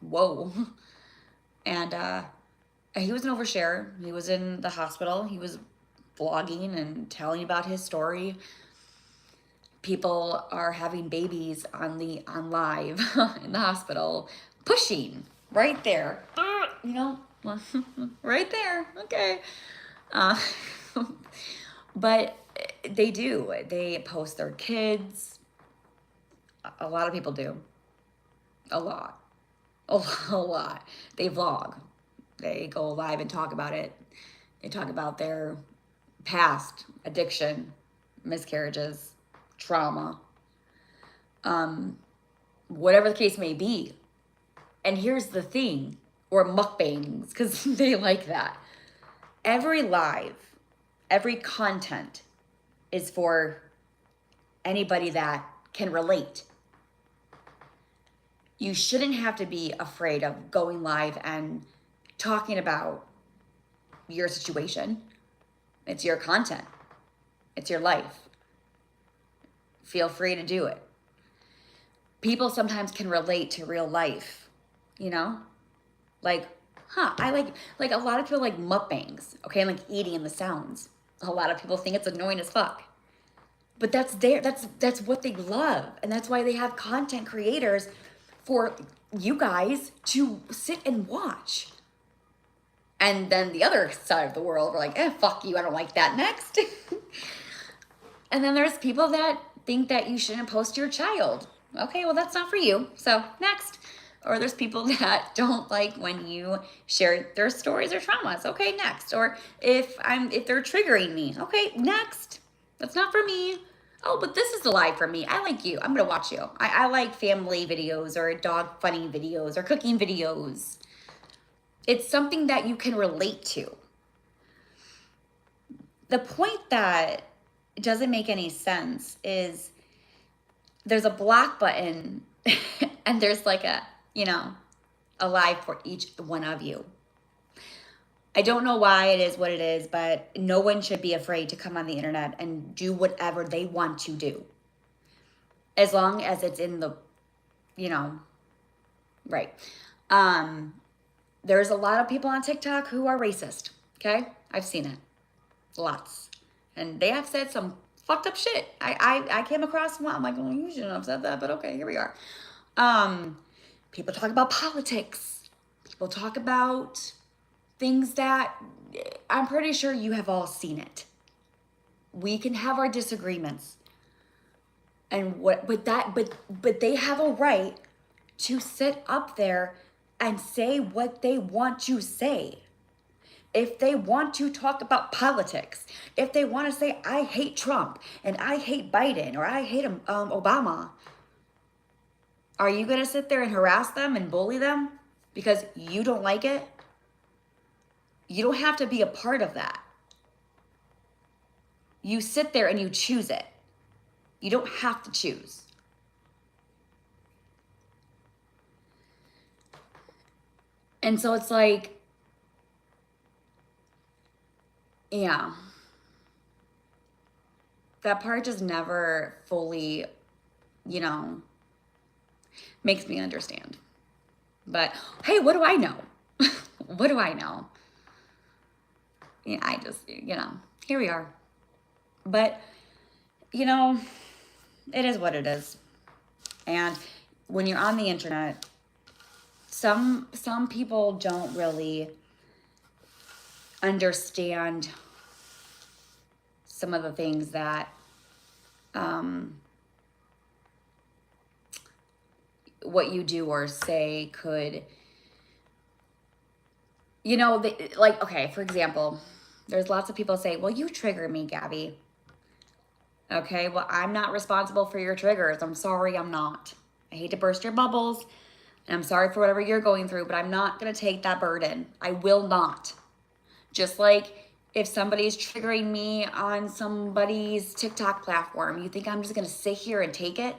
whoa. And he was an oversharer. He was in the hospital. He was vlogging and telling about his story. People are having babies on live in the hospital, pushing right there, right there. Okay. Uh, but they post their kids. A lot of people do. A lot. A lot. They vlog. They go live and talk about it. They talk about their past, addiction, miscarriages, trauma, whatever the case may be. And here's the thing, or mukbangs, because they like that. Every live, every content is for anybody that can relate. You shouldn't have to be afraid of going live and talking about your situation. It's your content. It's your life. Feel free to do it. People sometimes can relate to real life, Like, I like a lot of people like mukbangs, okay, like eating the sounds. A lot of people think it's annoying as fuck. But that's what they love, and that's why they have content creators for you guys to sit and watch. And then the other side of the world, we're like, fuck you, I don't like that. Next. And then there's people that think that you shouldn't post your child. Okay, well, that's not for you. So next. Or there's people that don't like when you share their stories or traumas. Okay, next. Or if they're triggering me. Okay, next. That's not for me. Oh, but this is the live for me. I like you. I'm gonna watch you. I like family videos or dog funny videos or cooking videos. It's something that you can relate to. The point that doesn't make any sense is there's a block button and there's like a live for each one of you. I don't know why it is what it is, but no one should be afraid to come on the internet and do whatever they want to do. As long as it's in the, right. There's a lot of people on TikTok who are racist, okay? I've seen it. Lots. And they have said some fucked up shit. I came across one. I'm like, well, you shouldn't have said that, but okay, here we are. People talk about politics. People talk about things that I'm pretty sure you have all seen it. We can have our disagreements. And but they have a right to sit up there and say what they want to say. If they want to talk about politics, if they want to say, I hate Trump and I hate Biden or I hate Obama, are you going to sit there and harass them and bully them because you don't like it? You don't have to be a part of that. You sit there and you choose it. You don't have to choose. And so it's like, yeah, that part just never fully, makes me understand. But hey, what do I know? What do I know? Yeah, I just, here we are. But, it is what it is. And when you're on the internet, some people don't really understand some of the things that what you do or say could, okay, for example, there's lots of people say, well, you trigger me, Gabby. Okay, well, I'm not responsible for your triggers. I'm sorry, I'm not. I hate to burst your bubbles, and I'm sorry for whatever you're going through, but I'm not going to take that burden. I will not. Just like if somebody's triggering me on somebody's TikTok platform, you think I'm just going to sit here and take it?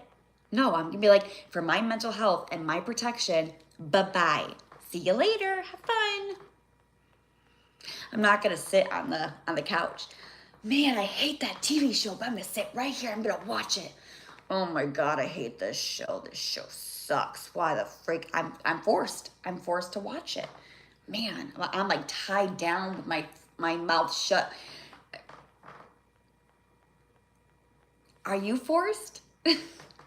No, I'm going to be like, for my mental health and my protection, bye-bye. See you later. Have fun. I'm not going to sit on the couch. Man, I hate that TV show, but I'm going to sit right here. I'm going to watch it. Oh my God, I hate this show. This show sucks. Why the freak? I'm forced. I'm forced to watch it. Man, I'm like tied down with my mouth shut. Are you forced?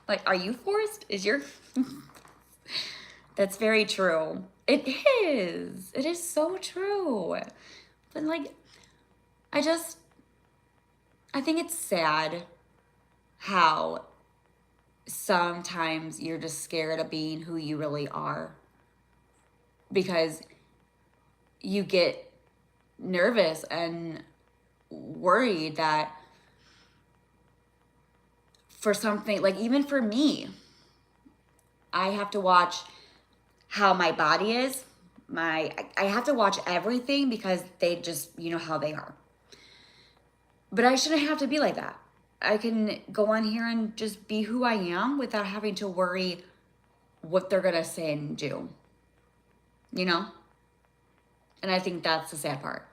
Like, are you forced? That's very true. It is. It is so true. But like, I think it's sad how sometimes you're just scared of being who you really are because you get nervous and worried that for something, like even for me, I have to watch how my body is. I have to watch everything because they just, how they are. But I shouldn't have to be like that. I can go on here and just be who I am without having to worry what they're going to say and do. And I think that's the sad part.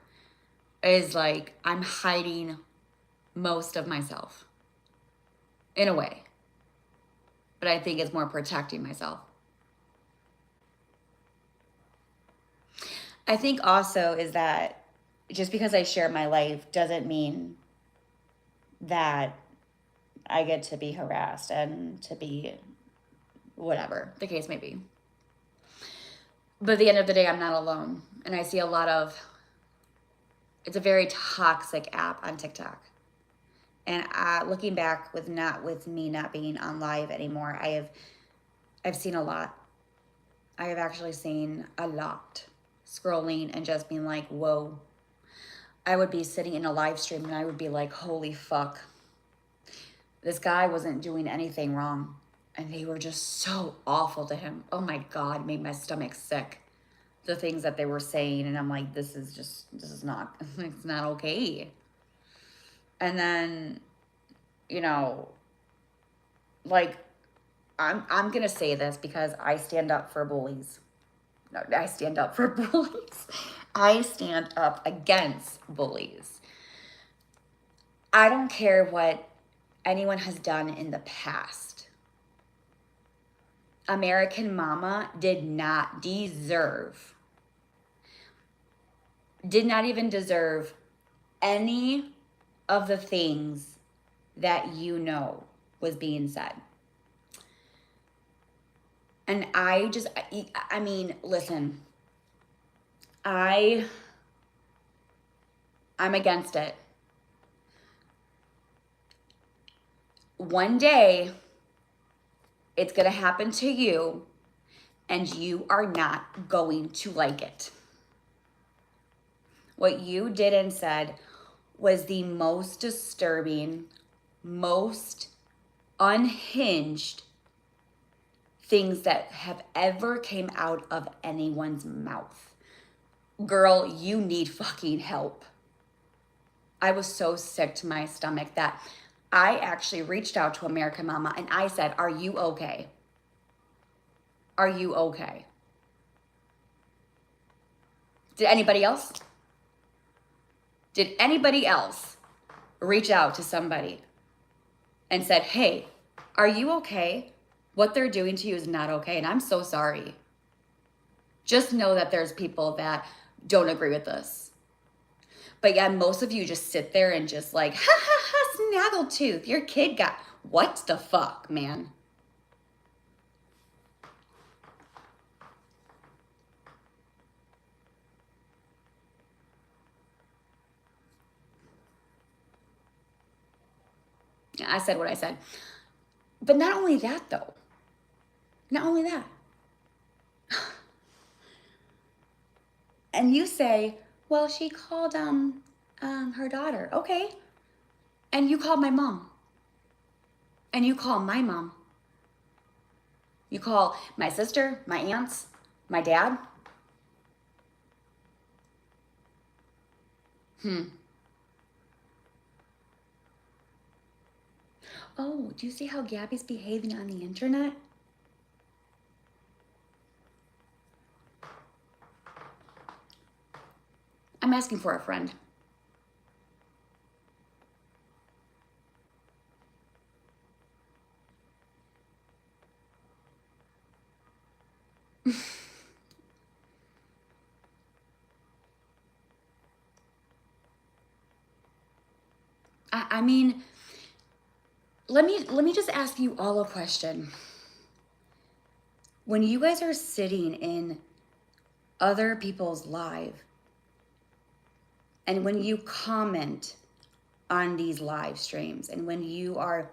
Is like I'm hiding most of myself. In a way. But I think it's more protecting myself. I think also is that just because I share my life doesn't mean that I get to be harassed and to be whatever the case may be. But at the end of the day, I'm not alone. And I see it's a very toxic app on TikTok. And looking back with me not being on live anymore, I've seen a lot. I have actually seen a lot scrolling and just being like, whoa. I would be sitting in a live stream and I would be like, holy fuck. This guy wasn't doing anything wrong. And they were just so awful to him. Oh my God, made my stomach sick. The things that they were saying. And I'm like, this is not, it's not okay. And then, like, I'm going to say this because I stand up for bullies. No, I stand up for bullies. I stand up against bullies. I don't care what anyone has done in the past. American Mama did not even deserve any of the things that was being said. And listen, I'm against it. One day, it's going to happen to you, and you are not going to like it. What you did and said was the most disturbing, most unhinged things that have ever came out of anyone's mouth. Girl, you need fucking help. I was so sick to my stomach that I actually reached out to American Mama and I said, are you okay? Are you okay? Did anybody else? Did anybody else reach out to somebody and said, hey, are you okay? What they're doing to you is not okay, and I'm so sorry. Just know that there's people that don't agree with this. But yeah, most of you just sit there and just like, ha ha ha, snaggletooth. Your kid got, what the fuck, man? I said what I said. But not only that, though. Not only that. And you say, well, she called her daughter. Okay. And you called my mom. And you call my mom. You call my sister, my aunts, my dad. Oh, do you see how Gabby's behaving on the internet? I'm asking for a friend. I mean, let me just ask you all a question. When you guys are sitting in other people's live, and when you comment on these live streams, and when you are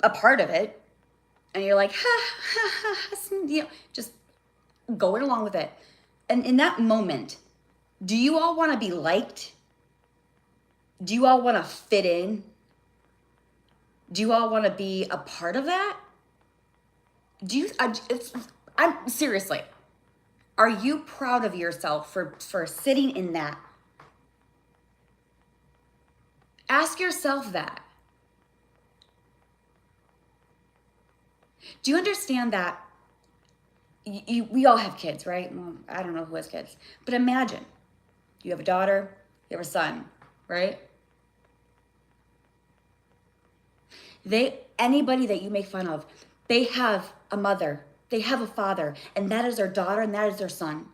a part of it, and you're like, ha, ha, ha, ha, you know, just going along with it. And in that moment, do you all want to be liked? Do you all want to fit in? Do you all want to be a part of that? Do you, I'm seriously, are you proud of yourself for sitting in that? Ask yourself that. Do you understand that we all have kids, right? Well, I don't know who has kids, but imagine you have a daughter, you have a son, right? Anybody that you make fun of, they have a mother, they have a father, and that is their daughter and that is their son.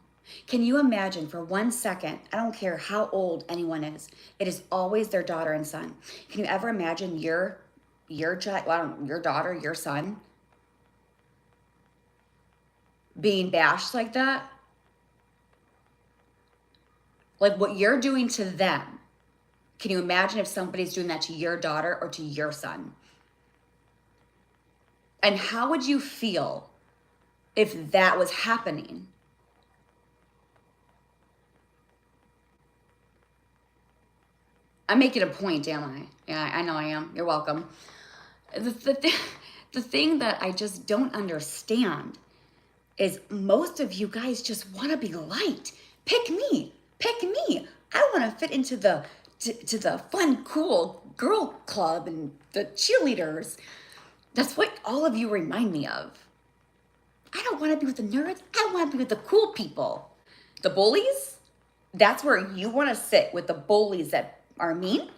Can you imagine for 1 second, I don't care how old anyone is, it is always their daughter and son. Can you ever imagine your child, well, your daughter, your son being bashed like that? Like what you're doing to them. Can you imagine if somebody's doing that to your daughter or to your son? And how would you feel if that was happening? I'm making a point, am I? Yeah, I know I am. You're welcome. The thing that I just don't understand is most of you guys just want to be liked. Pick me. Pick me. I want to fit into the to the fun, cool girl club and the cheerleaders. That's what all of you remind me of. I don't want to be with the nerds. I want to be with the cool people. The bullies? That's where you want to sit, with the bullies that are mean,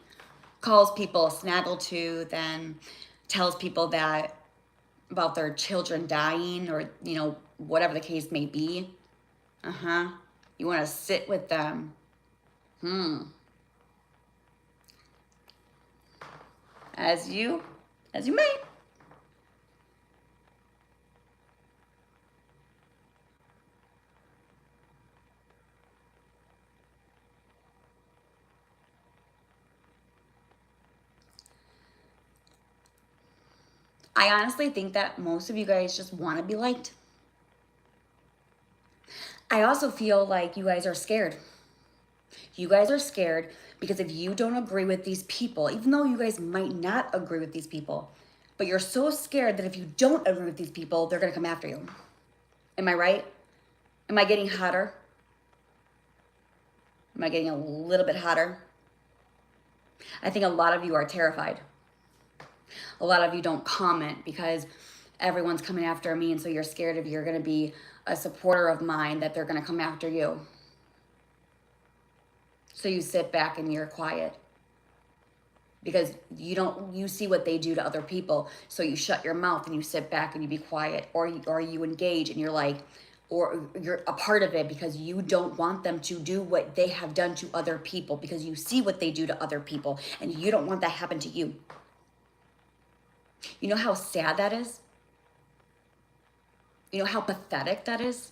calls people snaggletooth and tells people that about their children dying, or, you know, whatever the case may be. You want to sit with them. As you may. I honestly think that most of you guys just want to be liked. I also feel like you guys are scared. You guys are scared because if you don't agree with these people, even though you guys might not agree with these people, but you're so scared that if you don't agree with these people, they're going to come after you. Am I right? Am I getting hotter? Am I getting a little bit hotter? I think a lot of you are terrified. A lot of you don't comment because everyone's coming after me, and so you're scared if you're going to be a supporter of mine that they're going to come after you. So you sit back and you're quiet because you see what they do to other people. So you shut your mouth and you sit back and you be quiet, or you engage and you're like, or you're a part of it because you don't want them to do what they have done to other people because you see what they do to other people and you don't want that happen to you. You know how sad that is? You know how pathetic that is?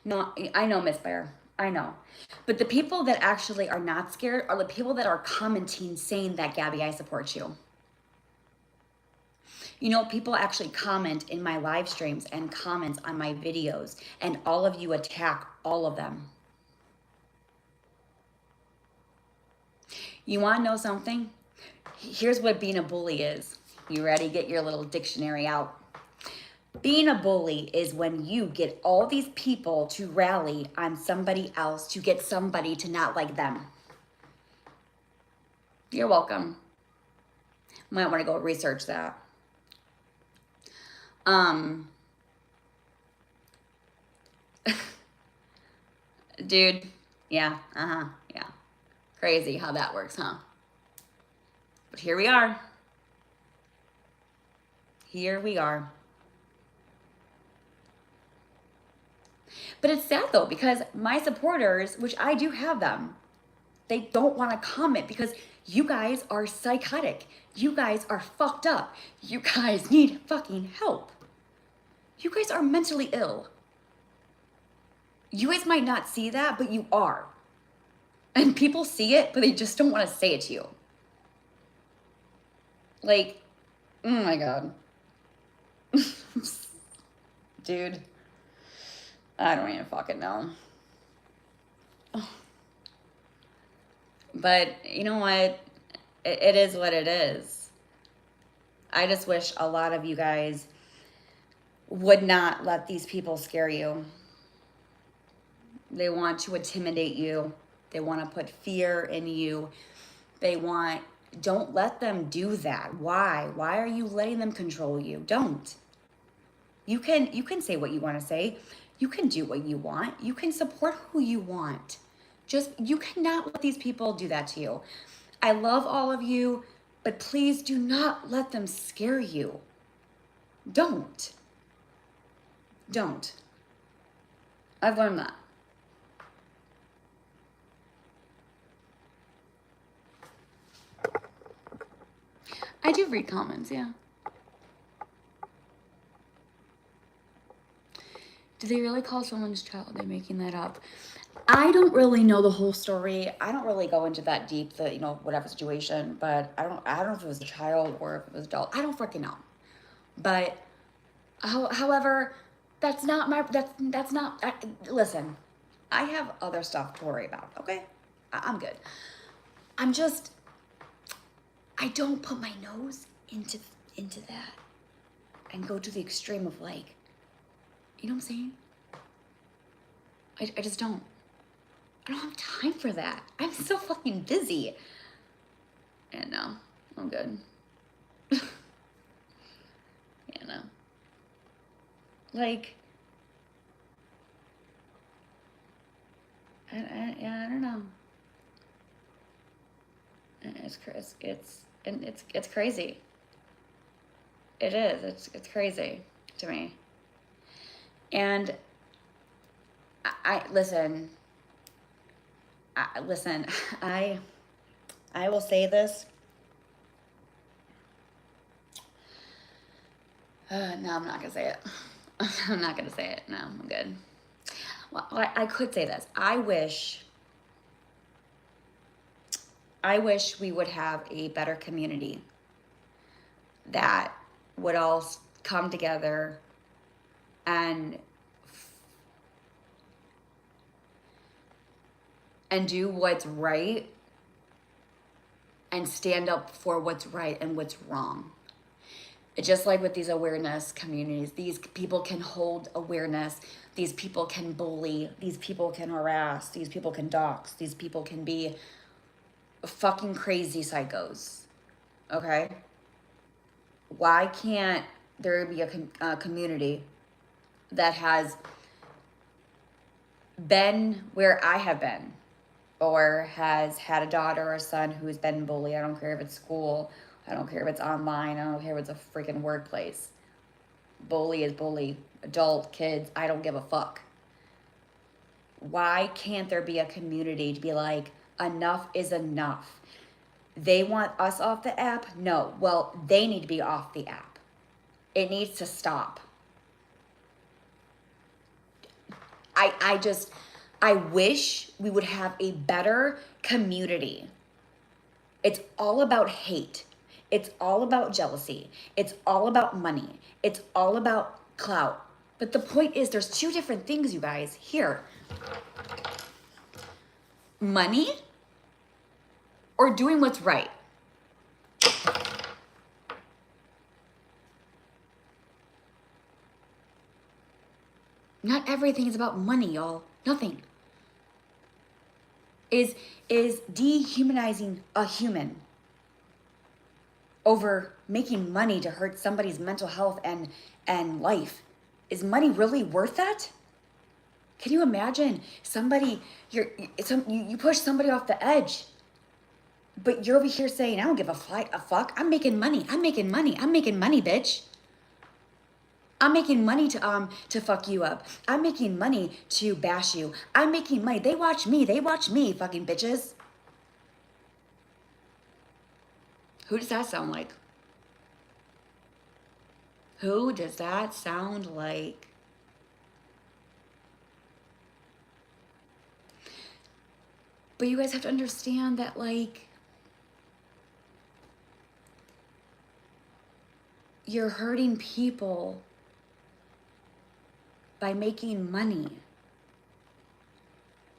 No, I know, Miss Bear. I know. But the people that actually are not scared are the people that are commenting saying that, Gabby, I support you. You know, people actually comment in my live streams and comments on my videos, and all of you attack all of them. You want to know something? Here's what being a bully is. You ready? Get your little dictionary out. Being a bully is when you get all these people to rally on somebody else to get somebody to not like them. You're welcome. Might want to go research that. Dude, yeah, yeah. Crazy how that works, huh? But here we are. Here we are. But it's sad though, because my supporters, which I do have them, they don't want to comment because you guys are psychotic. You guys are fucked up. You guys need fucking help. You guys are mentally ill. You guys might not see that, but you are. And people see it, but they just don't want to say it to you. Like, oh my God. Dude, I don't even fucking know. But you know what? It is what it is. I just wish a lot of you guys would not let these people scare you. They want to intimidate you. They want to put fear in you. Don't let them do that. Why? Why are you letting them control you? Don't. You can say what you want to say. You can do what you want. You can support who you want. You cannot let these people do that to you. I love all of you, but please do not let them scare you. Don't. Don't. I've learned that. I do read comments, yeah. Do they really call someone's child? They're making that up. I don't really know the whole story. I don't really go into that deep, whatever situation, but I don't know if it was a child or if it was adult. I don't freaking know. But however, that's not listen, I have other stuff to worry about, okay? I'm good. I don't put my nose into that and go to the extreme of like, you know what I'm saying? I just don't. I don't have time for that. I'm so fucking busy. And no, I'm good. Yeah, no. Like, I don't know. It's crazy. It is. It's crazy to me. And listen. I will say this. No, I'm not gonna say it. I'm not gonna say it. No, I'm good. Well, I could say this. I wish we would have a better community that would all come together and do what's right and stand up for what's right and what's wrong. Just like with these awareness communities, these people can hold awareness, these people can bully, these people can harass, these people can dox, these people can be fucking crazy psychos, okay? Why can't there be a community that has been where I have been, or has had a daughter or a son who's been bullied? I don't care if it's school, I don't care if it's online, I don't care if it's a freaking workplace. Bully is bully. Adult, kids, I don't give a fuck. Why can't there be a community to be like, enough is enough? They want us off the app? No. Well, they need to be off the app. It needs to stop. I wish we would have a better community. It's all about hate. It's all about jealousy. It's all about money. It's all about clout. But the point is, there's two different things, you guys. Here. Money or doing what's right. Not everything is about money, y'all. Nothing. Is dehumanizing a human over making money to hurt somebody's mental health and life. Is money really worth that? Can you imagine somebody, you push somebody off the edge, but you're over here saying, I don't give a fuck. I'm making money, bitch. I'm making money to fuck you up. I'm making money to bash you. I'm making money. They watch me, fucking bitches. Who does that sound like? Who does that sound like? But you guys have to understand that, like, you're hurting people by making money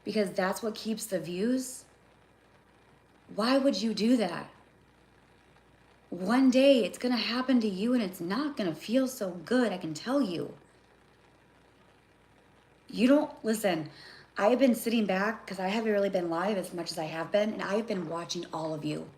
because that's what keeps the views. Why would you do that? One day it's gonna happen to you and it's not gonna feel so good, I can tell you. You don't, listen, I have been sitting back because I haven't really been live as much as I have been, and I have been watching all of you.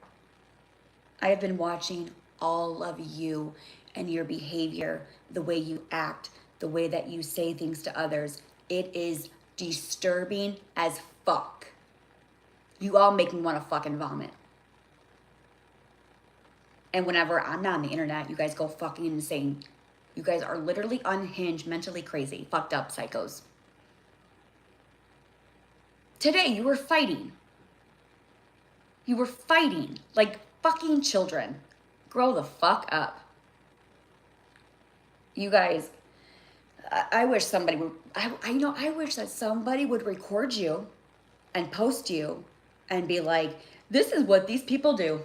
I have been watching all of you and your behavior, the way you act, the way that you say things to others. It is disturbing as fuck. You all make me want to fucking vomit. And whenever I'm not on the internet, you guys go fucking insane. You guys are literally unhinged, mentally crazy, fucked up psychos. Today, you were fighting. You were fighting like fucking children. Grow the fuck up. You guys, I wish somebody would, I wish that somebody would record you and post you and be like, this is what these people do.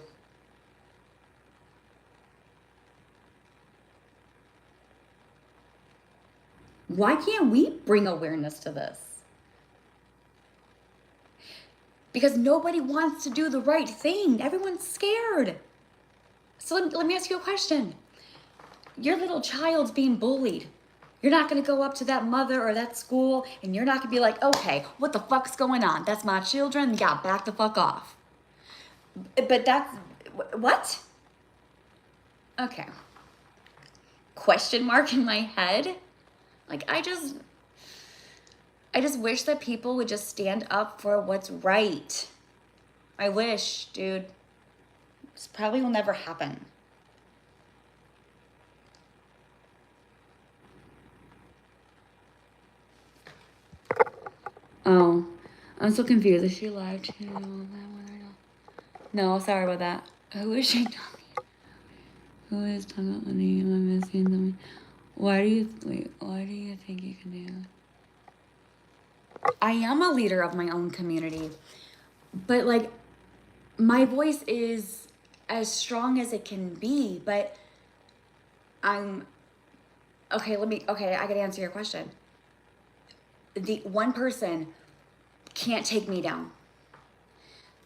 Why can't we bring awareness to this? Because nobody wants to do the right thing. Everyone's scared. So let me ask you a question. Your little child's being bullied. You're not going to go up to that mother or that school and you're not going to be like, okay, what the fuck's going on? That's my children. Yeah, back the fuck off. But that's, what? Okay. Question mark in my head. Like, I just wish that people would just stand up for what's right. I wish, dude. This probably will never happen. Oh, I'm so confused. Is she live too? No, sorry about that. Who is she talking? Who is talking about the name? I'm missing something. Why do you think you can do that? I am a leader of my own community, but like, my voice is as strong as it can be, but I'm, okay, I gotta answer your question. The one person can't take me down.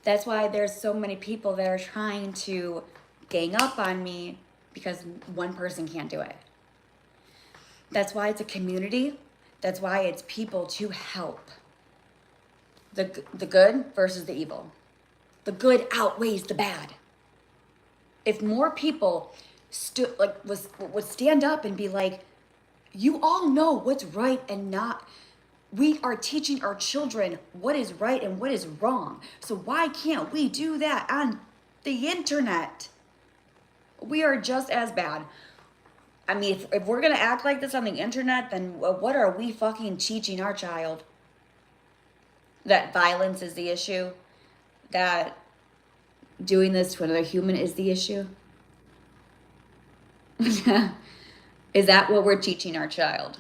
That's why there's so many people that are trying to gang up on me because one person can't do it. That's why it's a community. That's why it's people to help. The good versus the evil. The good outweighs the bad. If more people would stand up and be like, you all know what's right and not. We are teaching our children what is right and what is wrong. So why can't we do that on the internet? We are just as bad. I mean, if we're going to act like this on the internet, then what are we fucking teaching our child? That violence is the issue? That doing this to another human is the issue? Is that what we're teaching our child?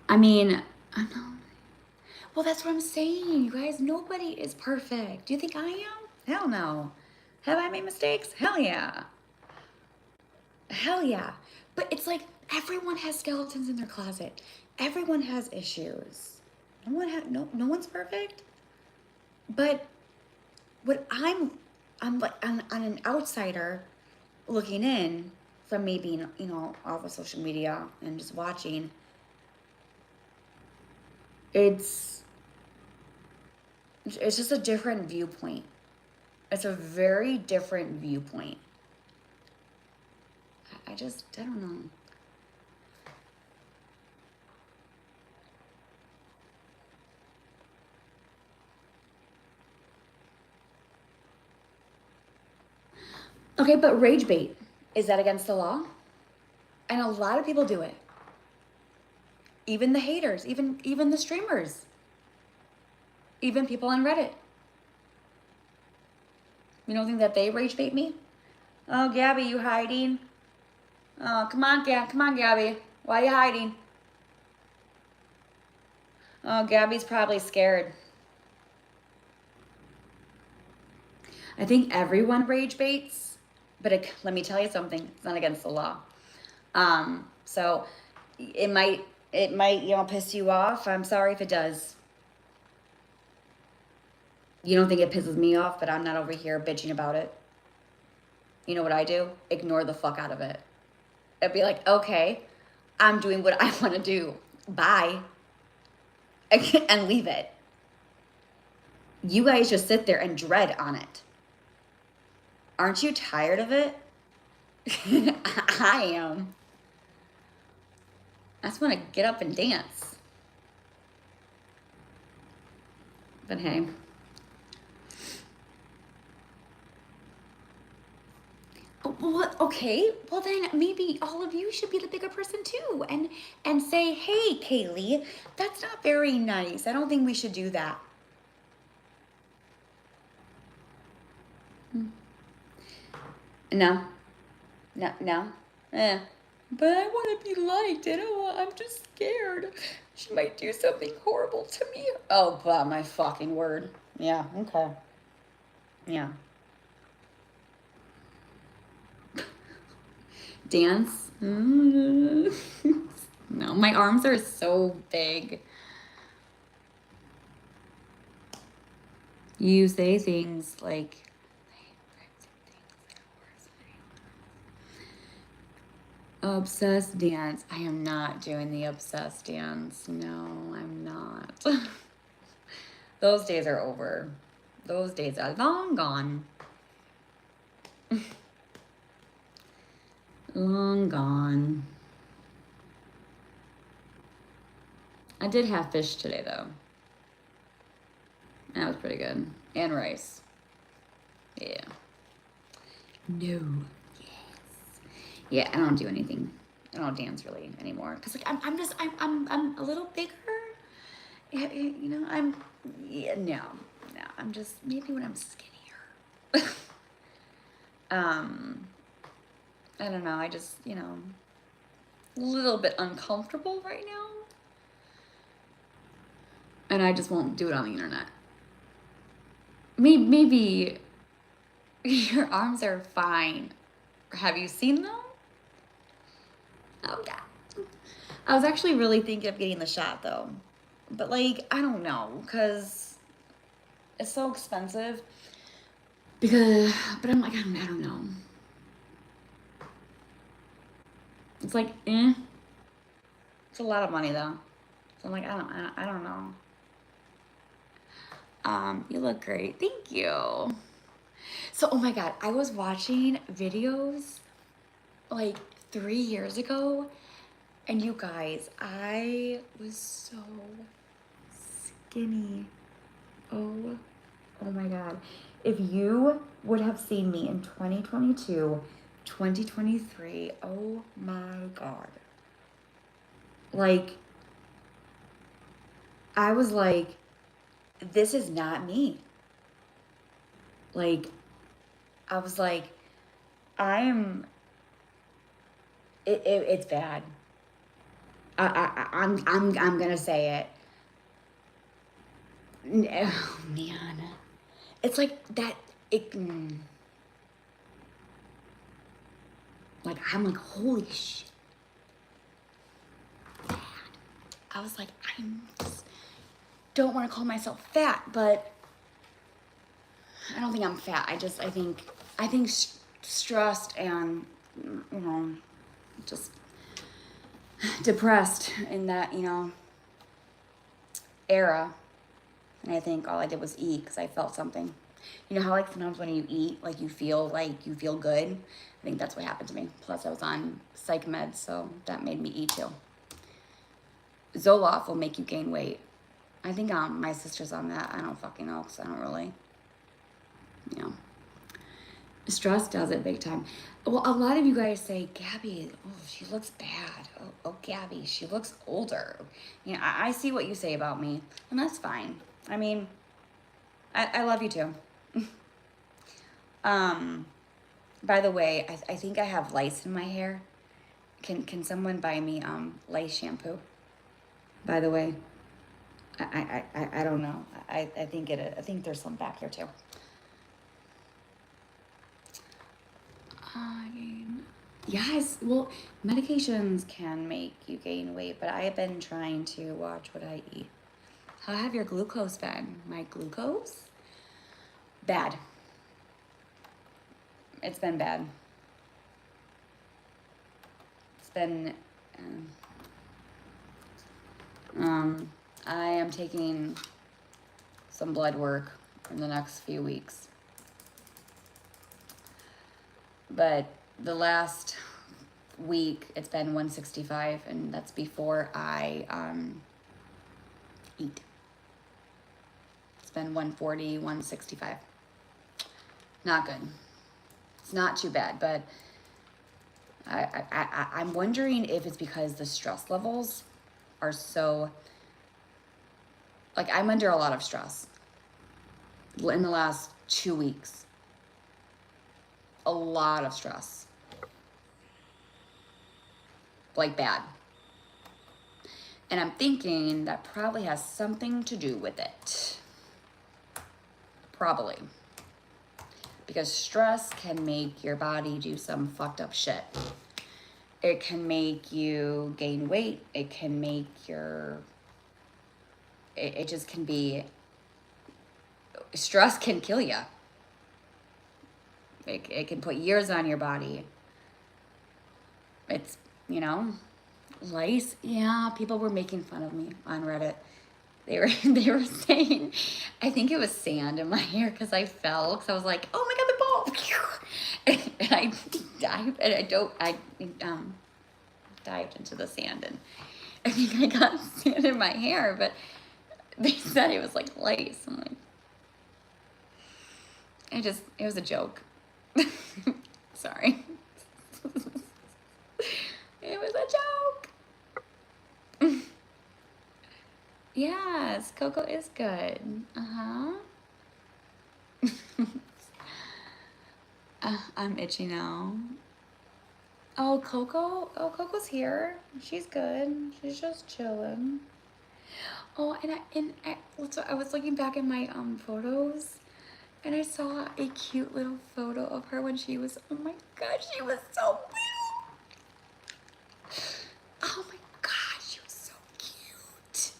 I mean, I'm not. Well, that's what I'm saying, you guys. Nobody is perfect. Do you think I am? Hell no. Have I made mistakes? Hell yeah. Hell yeah. But it's like everyone has skeletons in their closet. Everyone has issues. No one's perfect. But what I'm like on an outsider looking in from me being, off of social media and just watching. It's just a different viewpoint. It's a very different viewpoint. I don't know. Okay, but rage bait, is that against the law? And a lot of people do it. Even the haters, even the streamers. Even people on Reddit. You don't think that they rage bait me? Oh, Gabby, you hiding? Oh, come on, Gabby. Why are you hiding? Oh, Gabby's probably scared. I think everyone rage baits, but let me tell you something. It's not against the law. So it might piss you off. I'm sorry if it does. You don't think it pisses me off, but I'm not over here bitching about it. You know what I do? Ignore the fuck out of it. I'd be like, okay, I'm doing what I want to do. Bye. And leave it. You guys just sit there and dread on it. Aren't you tired of it? I am. I just want to get up and dance. But hey. Well, okay. Well, then maybe all of you should be the bigger person too, and say, "Hey, Kaylee, that's not very nice. I don't think we should do that." No. But I want to be liked. I'm just scared. She might do something horrible to me. Oh, my fucking word. Yeah. Okay. Yeah. Dance? No, my arms are so big. You say things like, obsessed dance. I am not doing the obsessed dance. No, I'm not. Those days are over. Those days are long gone. Long gone. I did have fish today, though. That was pretty good. And rice. Yeah. No. Yes. Yeah, I don't do anything. I don't dance really anymore. Cause like I'm a little bigger. Yeah, no. I'm just maybe when I'm skinnier. I don't know. I just a little bit uncomfortable right now. And I just won't do it on the internet. maybe your arms are fine. Have you seen them? Oh, yeah. I was actually really thinking of getting the shot though. But like, I don't know, because it's so expensive. But I'm like, I don't know. It's like, It's a lot of money though. So I'm like, I don't know. You look great. Thank you. So, oh my God, I was watching videos like 3 years ago, and you guys, I was so skinny. Oh, oh my God. If you would have seen me in 2022, 2023, oh my God. Like, I was like, this is not me. Like, I was like, it's bad. I'm gonna say it. Oh man, it's like that. Like I'm like, holy shit. Bad. I was like, just don't want to call myself fat, but I don't think I'm fat. I think stressed and just depressed in that era. And I think all I did was eat because I felt something. You know how like sometimes when you eat, like you feel good? I think that's what happened to me. Plus I was on psych meds, so that made me eat too. Zoloft will make you gain weight. I think my sister's on that. I don't fucking know because I don't really, you know. Stress does it big time. Well, a lot of you guys say, Gabby, oh, she looks bad. Oh, Gabby, she looks older. You know, I see what you say about me, and that's fine. I mean, I love you too. By the way, I think I have lice in my hair. Can someone buy me lice shampoo? By the way, I don't know. I think there's some back here too. Yes, well, medications can make you gain weight, but I have been trying to watch what I eat. How have your glucose been? My glucose? Bad. It's been bad. It's been, I am taking some blood work in the next few weeks. But the last week, it's been 165, and that's before I eat. It's been 140, 165. Not good. It's not too bad, but I'm wondering if it's because the stress levels are so, like I'm under a lot of stress in the last 2 weeks. A lot of stress. Like bad. And I'm thinking that probably has something to do with it. Probably. Because stress can make your body do some fucked up shit. It can make you gain weight. It can make it just can be, stress can kill you. It can put years on your body. It's, lice. Yeah, people were making fun of me on Reddit. They were saying, I think it was sand in my hair because I fell. Because I was like, oh my God, the ball. And I dived, and dived into the sand. And I think I got sand in my hair, but they said it was like lice. I'm like, it was a joke. Sorry. It was a joke. Yes, Coco is good. I'm itchy now. Oh, Coco? Oh, Coco's here. She's good. She's just chilling. Oh, so I was looking back at my photos, And I saw a cute little photo of her when she was, oh my gosh, she was so cute. Oh my gosh, she was so cute.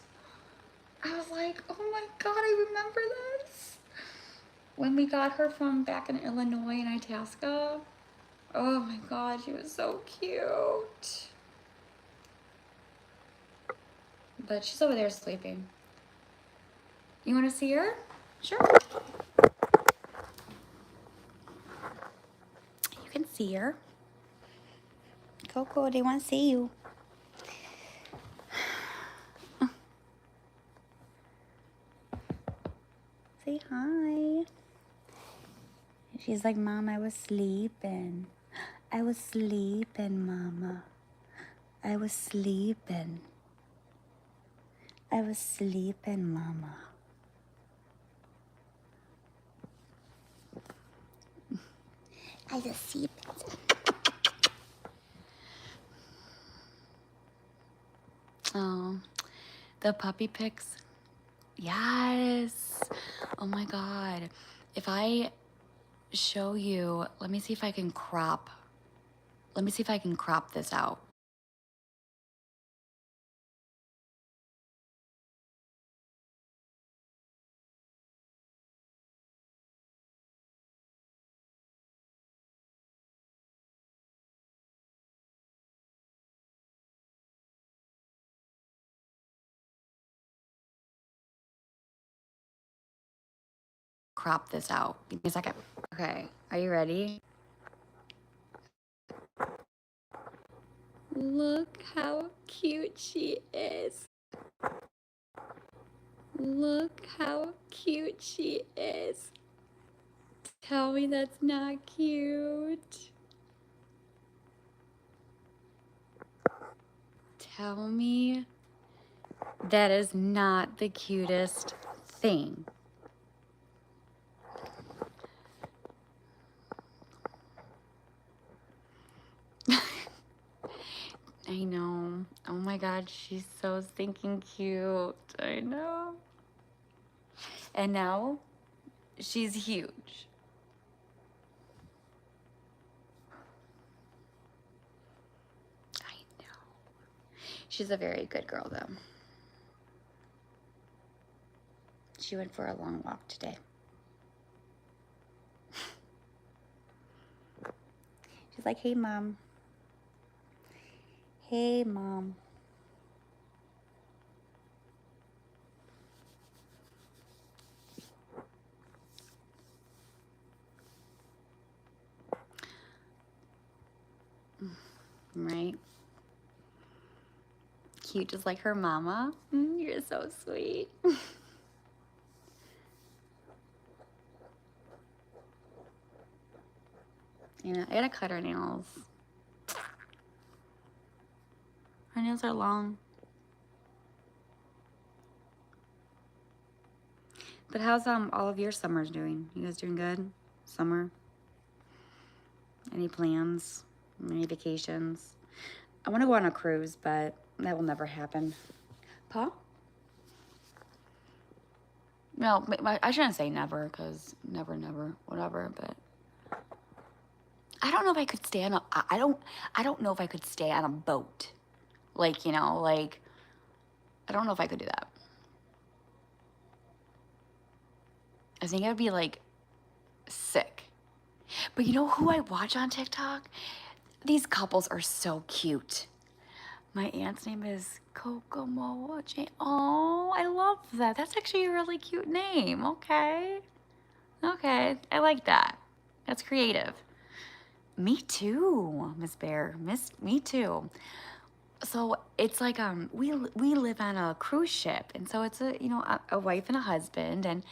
I was like, oh my God, I remember this. When we got her from back in Illinois in Itasca. Oh my God, she was so cute. But she's over there sleeping. You want to see her? Sure. You can see her. Coco, they want to see you. Say hi. She's like, Mom, I was sleeping. I was sleeping, Mama. I was sleeping. I was sleeping, Mama. I was sleeping. Oh, the puppy pics. Yes. Oh my God. If I show you, let me see if I can crop. Let me see if I can crop this out. Crop this out. Give me a second. Okay, are you ready? Look how cute she is. Look how cute she is. Tell me that's not cute. Tell me that is not the cutest thing. I know. Oh my God, she's so stinking cute. I know. And now she's huge. I know. She's a very good girl though. She went for a long walk today. She's like, hey, Mom. Hey, Mom. Right? Cute, just like her mama. You're so sweet. Yeah, I gotta cut her nails. Her nails are long. But how's all of your summers doing? You guys doing good? Summer? Any plans? Any vacations? I want to go on a cruise, but that will never happen. Pa? No, I shouldn't say never, because never, whatever, but I don't know if I could stay on a, I don't know if I could stay on a boat. Like, you know, like, I don't know if I could do that. I think I'd be like sick. But you know who I watch on TikTok? These couples are so cute. My aunt's name is Kokomo. Oh, I love that. That's actually a really cute name. Okay. Okay, I like that. That's creative. Me too, Miss Bear. Me too. So it's like we live on a cruise ship, and so it's a wife and a husband, and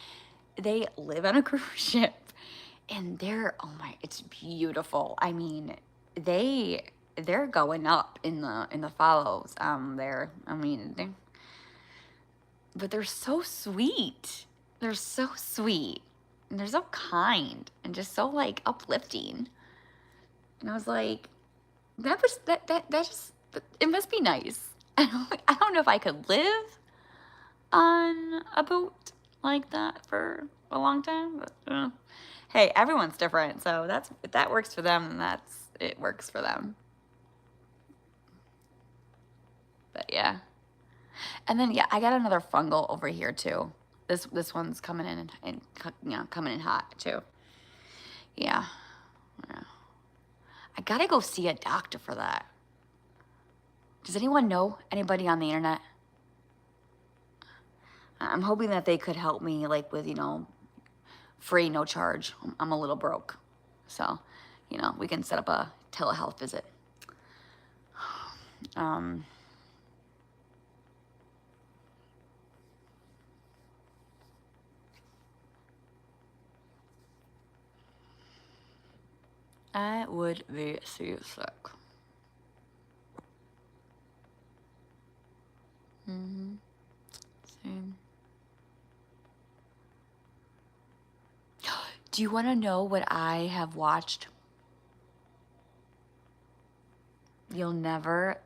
they live on a cruise ship, and it's beautiful. I mean, they're going up in the follows there. I mean, but they're so sweet. They're so sweet, and they're so kind, and just so like uplifting. And I was like, that just, it must be nice. I don't know if I could live on a boat like that for a long time. But, hey, everyone's different, so if that works for them, then it works for them. But yeah. And then yeah, I got another fungal over here too. This one's coming in and coming in hot too. Yeah. Yeah. I gotta go see a doctor for that. Does anyone know anybody on the internet? I'm hoping that they could help me, like with free, no charge. I'm a little broke, so we can set up a telehealth visit. I would be so sick. Same. Do you want to know what I have watched? You'll never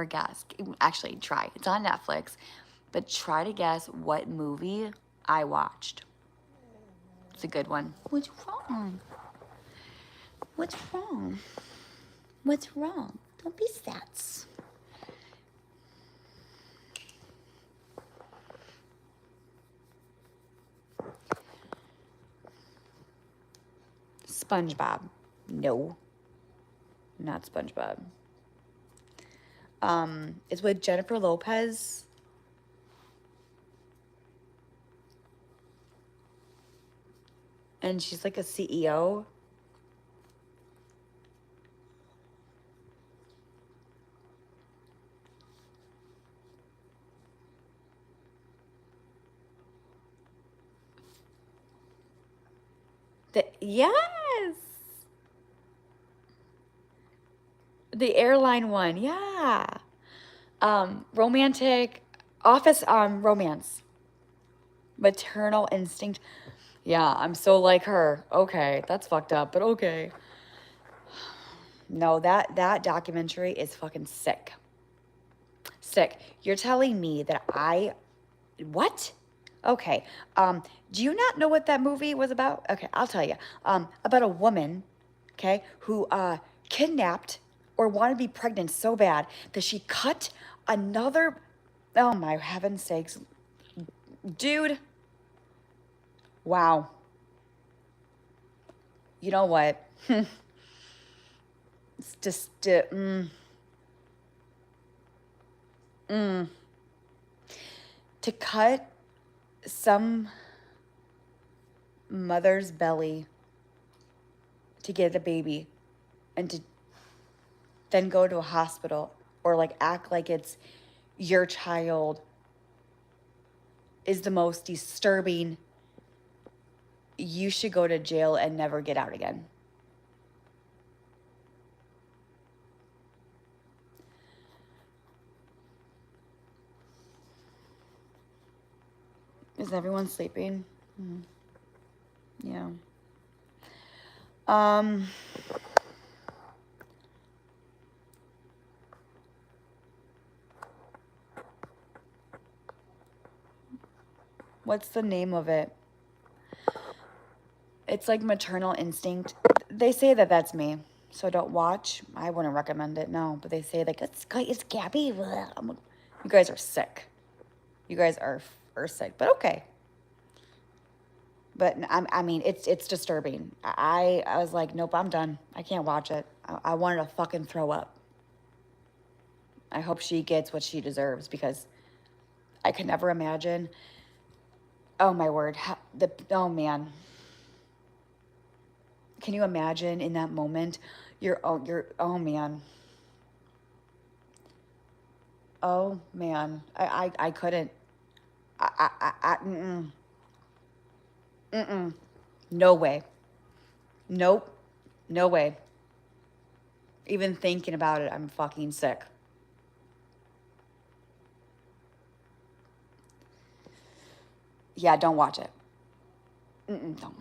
guess. Actually, try. It's on Netflix, but try to guess what movie I watched. It's a good one. What's wrong? What's wrong? What's wrong? Don't be sad. SpongeBob. No. Not SpongeBob. It's with Jennifer Lopez. And she's like a CEO. Yes. The airline one, yeah. Romantic office romance. Maternal instinct. Yeah, I'm so like her. Okay, that's fucked up, but okay. No, that documentary is fucking sick. Sick. You're telling me that what? Okay. Do you not know what that movie was about? Okay, I'll tell you. About a woman, okay, who kidnapped or wanted to be pregnant so bad that she cut another. Oh my heaven's sakes, dude. Wow. You know what? It's just to cut some mother's belly to get a baby and to then go to a hospital or like act like it's your child is the most disturbing. You should go to jail and never get out again. Is everyone sleeping? Yeah. What's the name of it? It's like maternal instinct. They say that that's me, so don't watch. I wouldn't recommend it, no. But they say like it's Gabby. You guys are sick. You guys are sick, but okay. But I mean, it's disturbing. I was like, nope, I'm done. I can't watch it. I wanted to fucking throw up. I hope she gets what she deserves because I could never imagine. Oh my word, oh man. Can you imagine in that moment? Oh man. Oh man, I couldn't. No way. Nope. No way. Even thinking about it, I'm fucking sick. Yeah, don't watch it. Don't.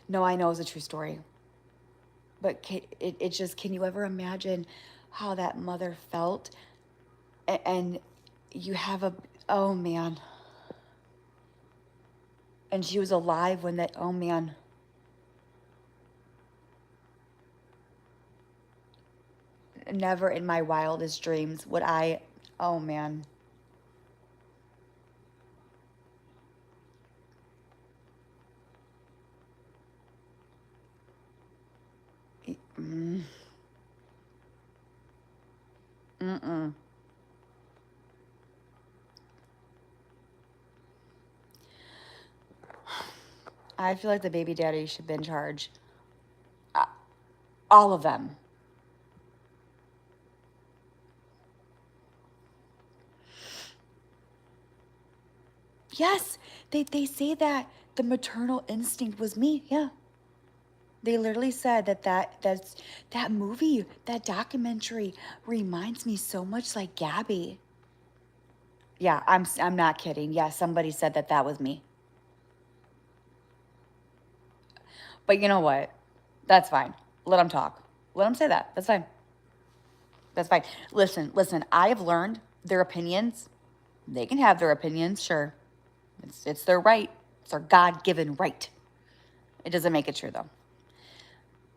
No, I know it's a true story. but it just, can you ever imagine how that mother felt? And you have oh man. And she was alive when that, oh man. Never in my wildest dreams would I, oh man. Mm, mm-mm. I feel like the baby daddy should be in charge. Uh, all of them. Yes, they say that the maternal instinct was me. Yeah. They literally said that movie, that documentary reminds me so much like Gabby. Yeah, I'm not kidding. Yeah, somebody said that that was me. But you know what? That's fine. Let them talk. Let them say that. That's fine. That's fine. Listen, I have learned their opinions. They can have their opinions, sure. It's their right. It's their God-given right. It doesn't make it true though.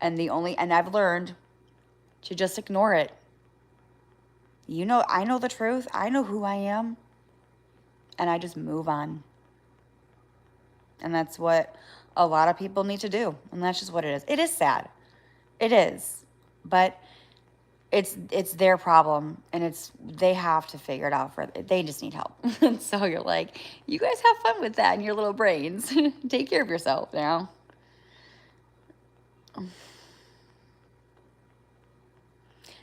And I've learned to just ignore it. You know, I know the truth. I know who I am. And I just move on. And that's what a lot of people need to do. And that's just what it is. It is sad. It is. But it's their problem, and they have to figure it out. They just need help. And so you're like, you guys have fun with that in your little brains. Take care of yourself now.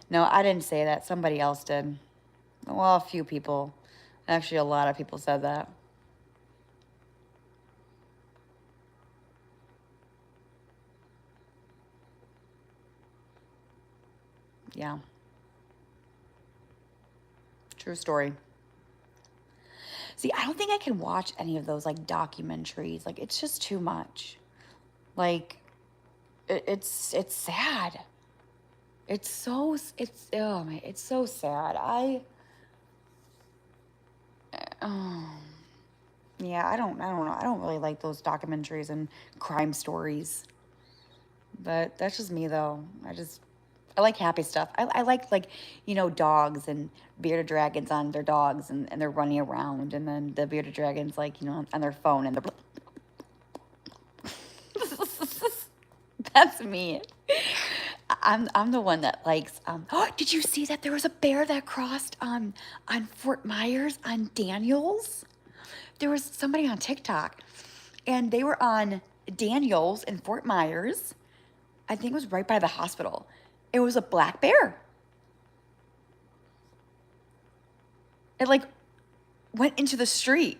No, I didn't say that. Somebody else did. Well, a few people. Actually, a lot of people said that. Yeah. True story. See, I don't think I can watch any of those like documentaries. Like, it's just too much. Like, it's sad. Oh man, it's so sad. Oh, yeah, I don't know. I don't really like those documentaries and crime stories. But that's just me though. I like happy stuff. I like, dogs and bearded dragons on their dogs, and they're running around, and then the bearded dragons like, on their phone, and they're that's me. I'm the one that likes. Oh, did you see that there was a bear that crossed on Fort Myers on Daniels? There was somebody on TikTok, and they were on Daniels in Fort Myers. I think it was right by the hospital. It was a black bear. It like went into the street.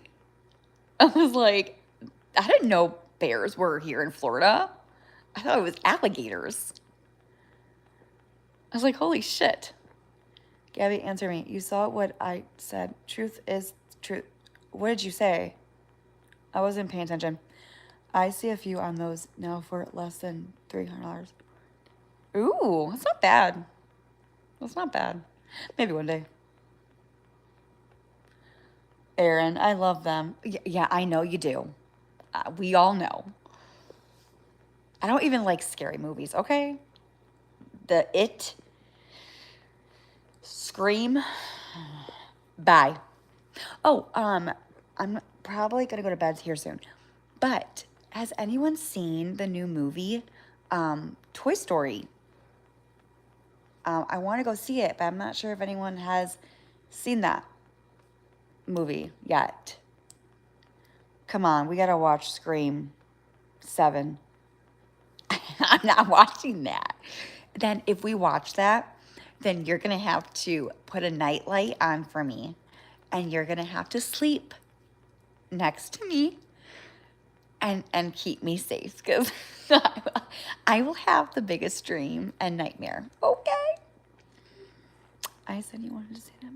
I was like, I didn't know bears were here in Florida. I thought it was alligators. I was like, holy shit. Gabby, answer me. You saw what I said. Truth is truth. What did you say? I wasn't paying attention. I see a few on those now for less than $300. Ooh, that's not bad. That's not bad. Maybe one day. Aaron, I love them. Yeah, I know you do. We all know. I don't even like scary movies, okay? The It, Scream, bye. Oh, I'm probably gonna go to bed here soon. But has anyone seen the new movie, Toy Story? I want to go see it, but I'm not sure if anyone has seen that movie yet. Come on, we gotta watch Scream 7. I'm not watching that. Then if we watch that, then you're gonna have to put a nightlight on for me, and you're gonna have to sleep next to me and keep me safe, because I will have the biggest dream and nightmare. Okay. I said you wanted to say that.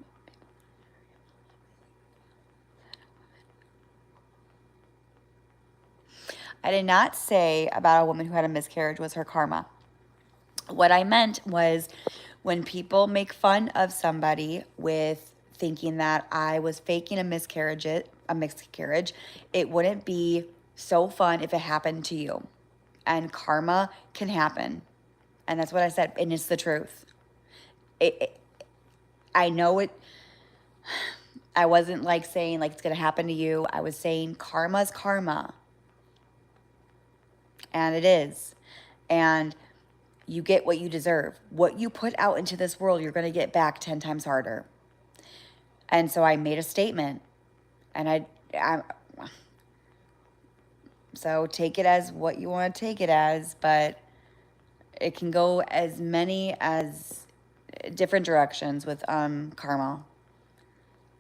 I did not say about a woman who had a miscarriage was her karma. What I meant was when people make fun of somebody with thinking that I was faking a miscarriage, it wouldn't be so fun if it happened to you. And karma can happen. And that's what I said, and it's the truth. It I know it. I wasn't like saying like it's gonna happen to you. I was saying karma's karma, and it is. And you get what you deserve. What you put out into this world, you're gonna get back 10 times harder. And so I made a statement, and I so take it as what you want to take it as, but it can go as many as different directions with karma.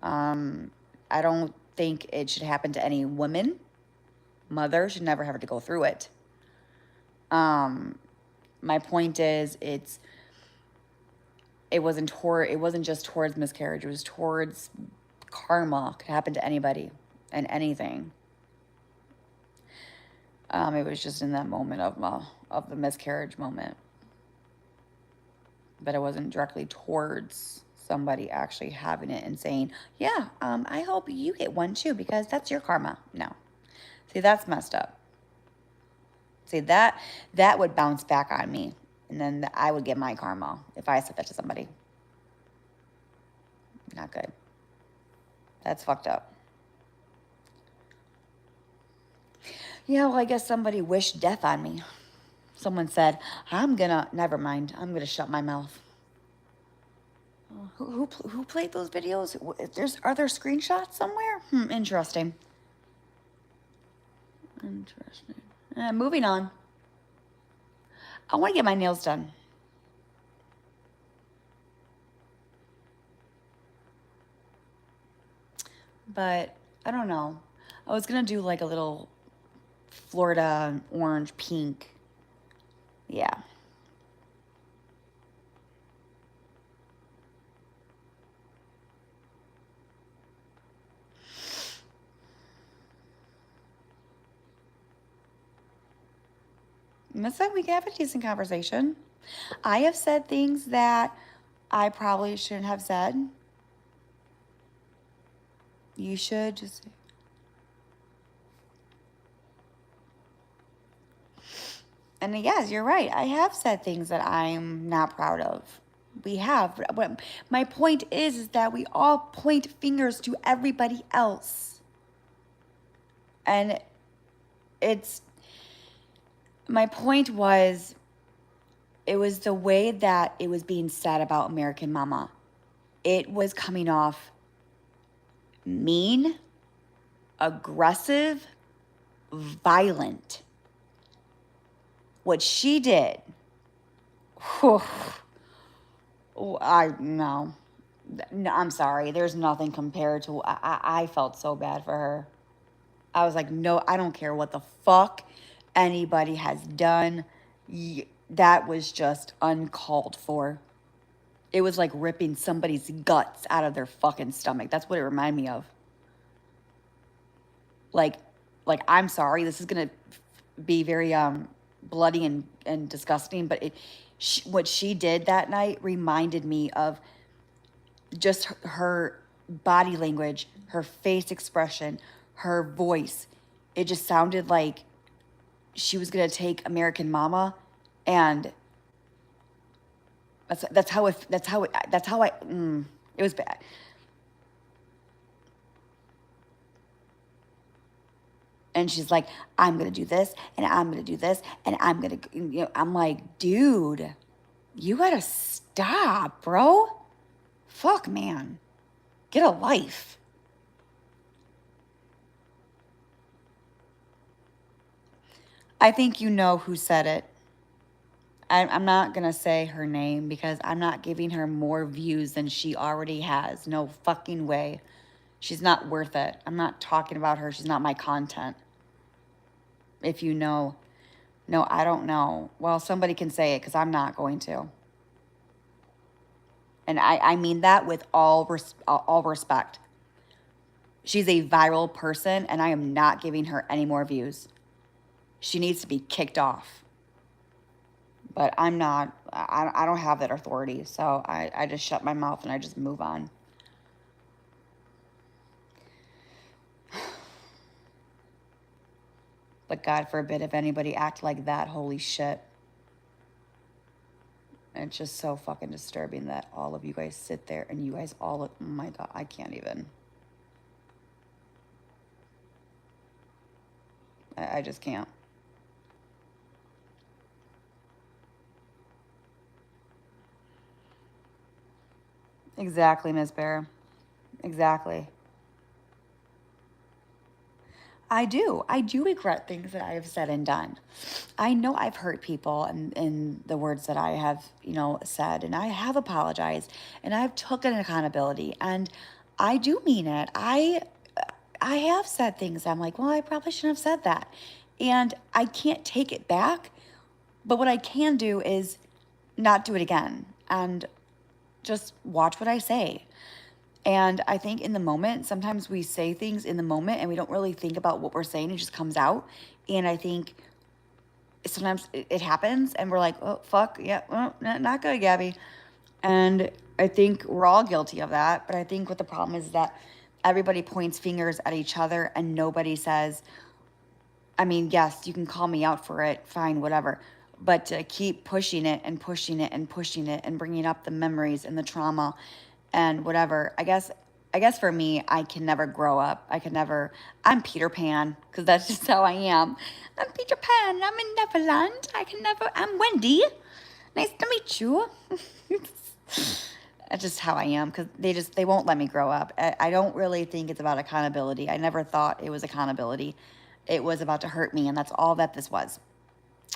I don't think it should happen to any woman. Mother should never have to go through it. My point is, it wasn't just towards miscarriage. It was towards karma. Could happen to anybody and anything. It was just in that moment of the miscarriage moment, but it wasn't directly towards somebody actually having it and saying, yeah, I hope you get one too, because that's your karma. No. See, that's messed up. See, that would bounce back on me, and then I would get my karma if I said that to somebody. Not good. That's fucked up. Yeah, well, I guess somebody wished death on me. Someone said, never mind, I'm gonna shut my mouth. Who played those videos? Are there screenshots somewhere? Interesting. Moving on. I want to get my nails done. But I don't know. I was gonna do like a little Florida orange pink. Yeah. Looks like we can have a decent conversation. I have said things that I probably shouldn't have said. You should just. And yes, you're right. I have said things that I'm not proud of. We have. But my point is that we all point fingers to everybody else. And my point was, it was the way that it was being said about American Mama. It was coming off mean, aggressive, violent. What she did, whew, no, I'm sorry. There's nothing compared to, I felt so bad for her. I was like, no, I don't care what the fuck anybody has done. That was just uncalled for. It was like ripping somebody's guts out of their fucking stomach. That's what it reminded me of. Like I'm sorry, this is gonna be very bloody and disgusting, but what she did that night reminded me of just her body language, her face expression, her voice. It just sounded like she was gonna take American Mama, and it was bad. And she's like, I'm gonna do this, and I'm gonna do this, and I'm gonna, I'm like, dude, you gotta stop, bro. Fuck, man. Get a life. I think you know who said it. I'm not going to say her name because I'm not giving her more views than she already has. No fucking way. She's not worth it. I'm not talking about her. She's not my content. If you know. No, I don't know. Well, somebody can say it because I'm not going to. And I mean that with all respect. She's a viral person, and I am not giving her any more views. She needs to be kicked off. But I'm not, I don't have that authority. So I just shut my mouth and I just move on. But God forbid if anybody act like that, holy shit. And it's just so fucking disturbing that all of you guys sit there and you guys all, oh my God, I can't even. I just can't. Exactly, Ms. Bear. Exactly. I do. I do regret things that I have said and done. I know I've hurt people in the words that I have, said, and I have apologized and I've taken accountability and I do mean it. I have said things I'm like, well, I probably shouldn't have said that. And I can't take it back. But what I can do is not do it again and just watch what I say. And I think in the moment, sometimes we say things in the moment and we don't really think about what we're saying. It just comes out. And I think sometimes it happens and we're like, oh, fuck, yeah, well, not good, Gabby. And I think we're all guilty of that. But I think what the problem is that everybody points fingers at each other and nobody says, I mean, yes, you can call me out for it, fine, whatever. But to keep pushing it and pushing it and pushing it and bringing up the memories and the trauma and whatever. I guess for me, I can never grow up. I'm Peter Pan because that's just how I am. I'm Peter Pan. I'm in Neverland. I'm Wendy. Nice to meet you. That's just how I am because they won't let me grow up. I don't really think it's about accountability. I never thought it was accountability. It was about to hurt me, and that's all that this was.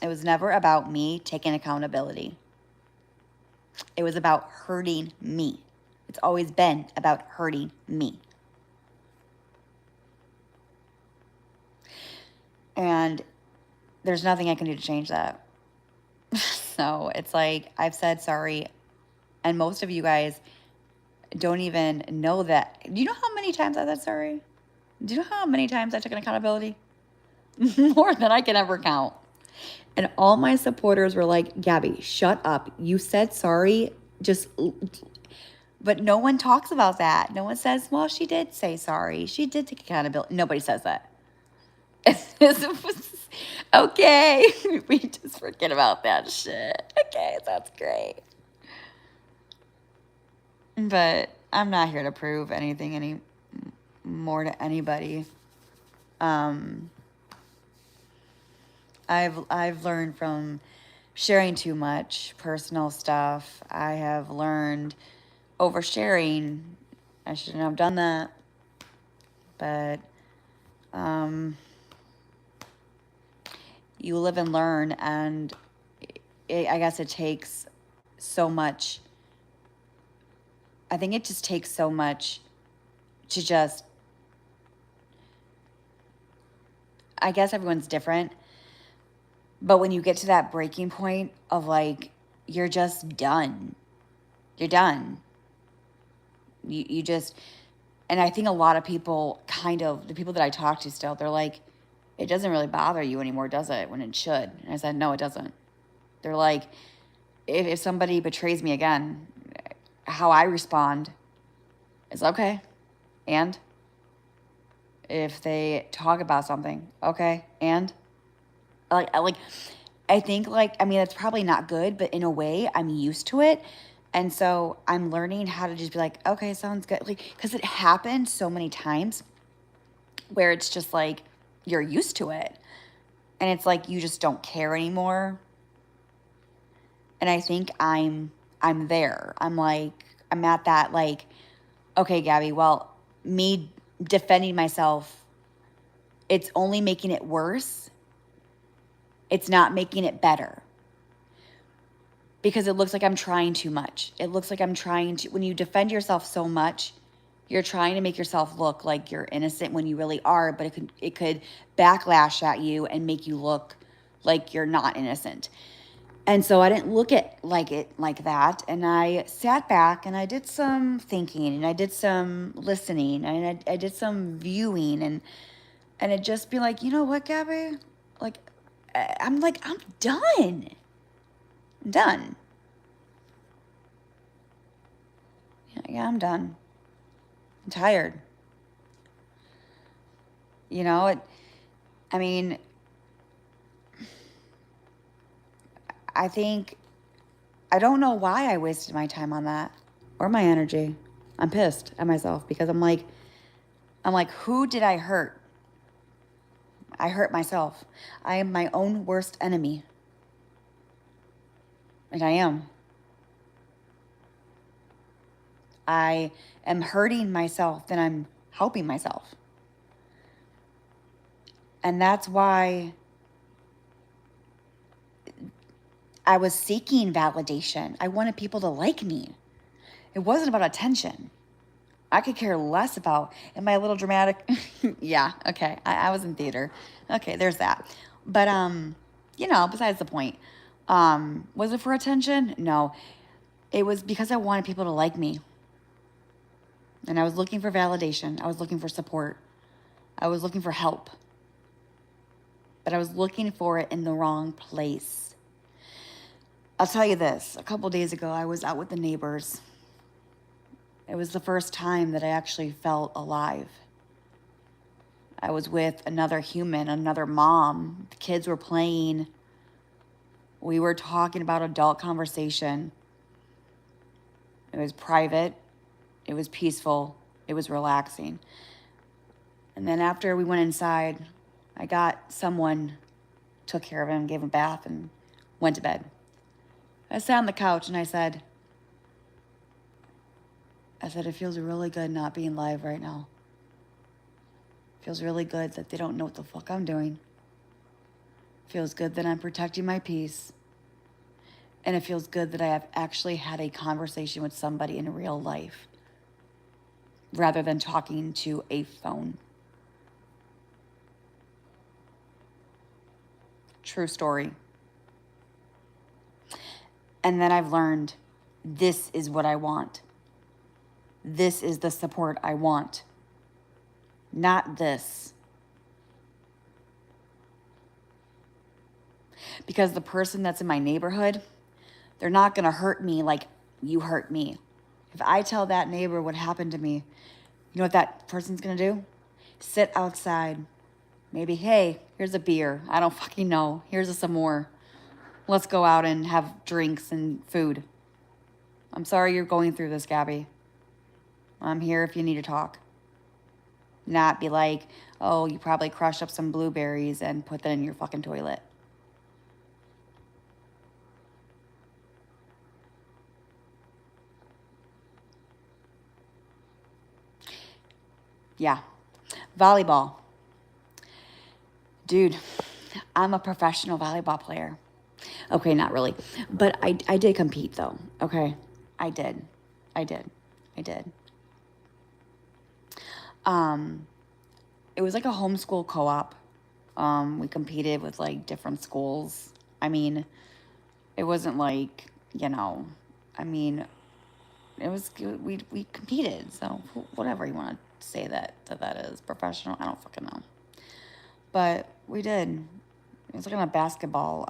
It was never about me taking accountability. It was about hurting me. It's always been about hurting me. And there's nothing I can do to change that. So it's like I've said sorry, and most of you guys don't even know that. Do you know how many times I said sorry? Do you know how many times I took an accountability? More than I can ever count. And all my supporters were like, Gabby, shut up. You said sorry. But no one talks about that. No one says, well, she did say sorry. She did take accountability. Nobody says that. Okay. We just forget about that shit. Okay, that's great. But I'm not here to prove anything any more to anybody. I've learned from sharing too much personal stuff. I have learned oversharing. I shouldn't have done that. But you live and learn, and I guess it takes so much. I think it just takes so much to just. I guess everyone's different. But when you get to that breaking point of like, you're just done. You're done. You just, and I think a lot of people the people that I talk to still, they're like, it doesn't really bother you anymore, does it? When it should. And I said, no, it doesn't. They're like, if somebody betrays me again, how I respond is okay. And if they talk about something, okay. And I think I mean, that's probably not good, but in a way I'm used to it. And so I'm learning how to just be like, okay, sounds good. Because it happened so many times where it's just like, you're used to it. And it's like, you just don't care anymore. And I think I'm there. I'm at that okay, Gabby, well, me defending myself, it's only making it worse. It's not making it better. Because it looks like I'm trying too much. It looks like I'm trying to, when you defend yourself so much, you're trying to make yourself look like you're innocent when you really are, but it could backlash at you and make you look like you're not innocent. And so I didn't look at it like that. And I sat back and I did some thinking and I did some listening and I did some viewing and it just be like, you know what, Gabby? I'm done. I'm done. Yeah, I'm done. I'm tired. You know, I mean, I think, I don't know why I wasted my time on that or my energy. I'm pissed at myself because I'm like, who did I hurt? I hurt myself. I am my own worst enemy. And I am. I am hurting myself, then I'm helping myself. And that's why I was seeking validation. I wanted people to like me. It wasn't about attention. I could care less about, am I a little dramatic? Yeah, okay. I was in theater. Okay, there's that. But besides the point. Was it for attention? No. It was because I wanted people to like me. And I was looking for validation. I was looking for support. I was looking for help. But I was looking for it in the wrong place. I'll tell you this. A couple days ago, I was out with the neighbors. It was the first time that I actually felt alive. I was with another human, another mom. The kids were playing. We were talking about adult conversation. It was private. It was peaceful. It was relaxing. And then after we went inside, I got someone, took care of him, gave him a bath, and went to bed. I sat on the couch and I said, it feels really good not being live right now. It feels really good that they don't know what the fuck I'm doing. It feels good that I'm protecting my peace. And it feels good that I have actually had a conversation with somebody in real life rather than talking to a phone. True story. And then I've learned this is what I want. This is the support I want. Not this. Because the person that's in my neighborhood, they're not going to hurt me like you hurt me. If I tell that neighbor what happened to me, you know what that person's going to do? Sit outside. Maybe, hey, here's a beer. I don't fucking know. Here's some more. Let's go out and have drinks and food. I'm sorry you're going through this, Gabby. I'm here if you need to talk. Not be like, oh, you probably crushed up some blueberries and put that in your fucking toilet. Yeah. Volleyball. Dude, I'm a professional volleyball player. Okay, not really. But I did compete though. Okay. I did. It was like a homeschool co-op. We competed with like different schools. I mean, it wasn't like, I mean, it was, we competed. So whatever you want to say that is professional. I don't fucking know. But we did. It was like on a basketball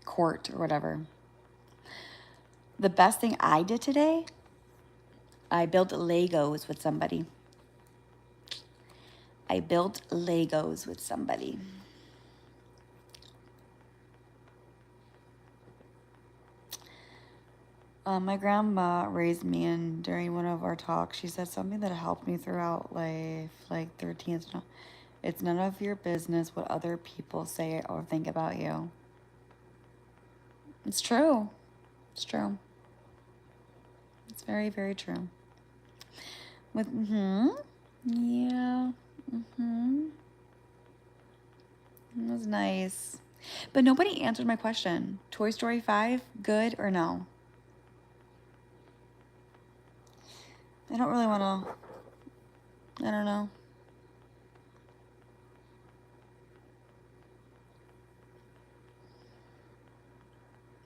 court or whatever. The best thing I did today, I built Legos with somebody. My grandma raised me, and during one of our talks, she said something that helped me throughout life, like 13th. It's none of your business what other people say or think about you. It's true. It's true. It's very, very true. Yeah. It was nice. But nobody answered my question. Toy Story 5, good or no? I don't really want to. I don't know.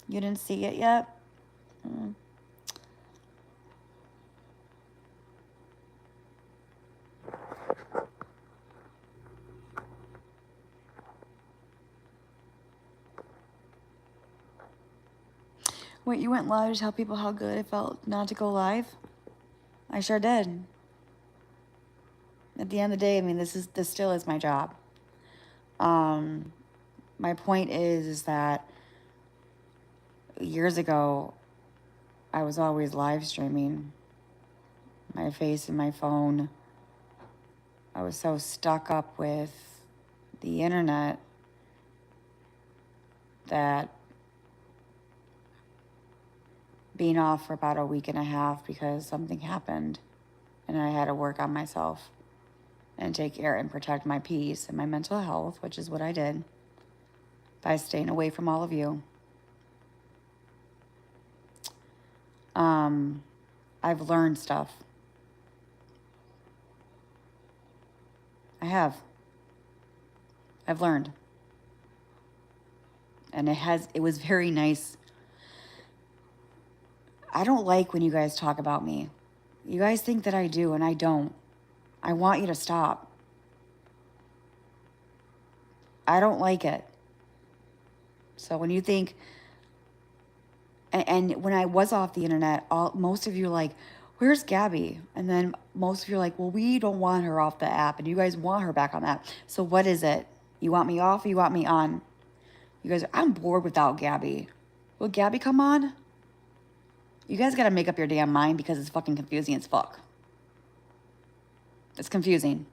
You didn't see it yet? Wait, you went live to tell people how good it felt not to go live? I sure did. At the end of the day, I mean, this still is my job. My point is that years ago, I was always live streaming my face and my phone. I was so stuck up with the internet that being off for about a week and a half because something happened and I had to work on myself and take care and protect my peace and my mental health, which is what I did by staying away from all of you. I've learned stuff. I have. I've learned. And it was very nice. I don't like when you guys talk about me. You guys think that I do, and I don't. I want you to stop. I don't like it. So when you think, and when I was off the internet, most of you are like, where's Gabby? And then most of you are like, well, we don't want her off the app, and you guys want her back on that. So what is it? You want me off or you want me on? You guys, I'm bored without Gabby. Will Gabby come on? You guys got to make up your damn mind because it's fucking confusing as fuck. It's confusing.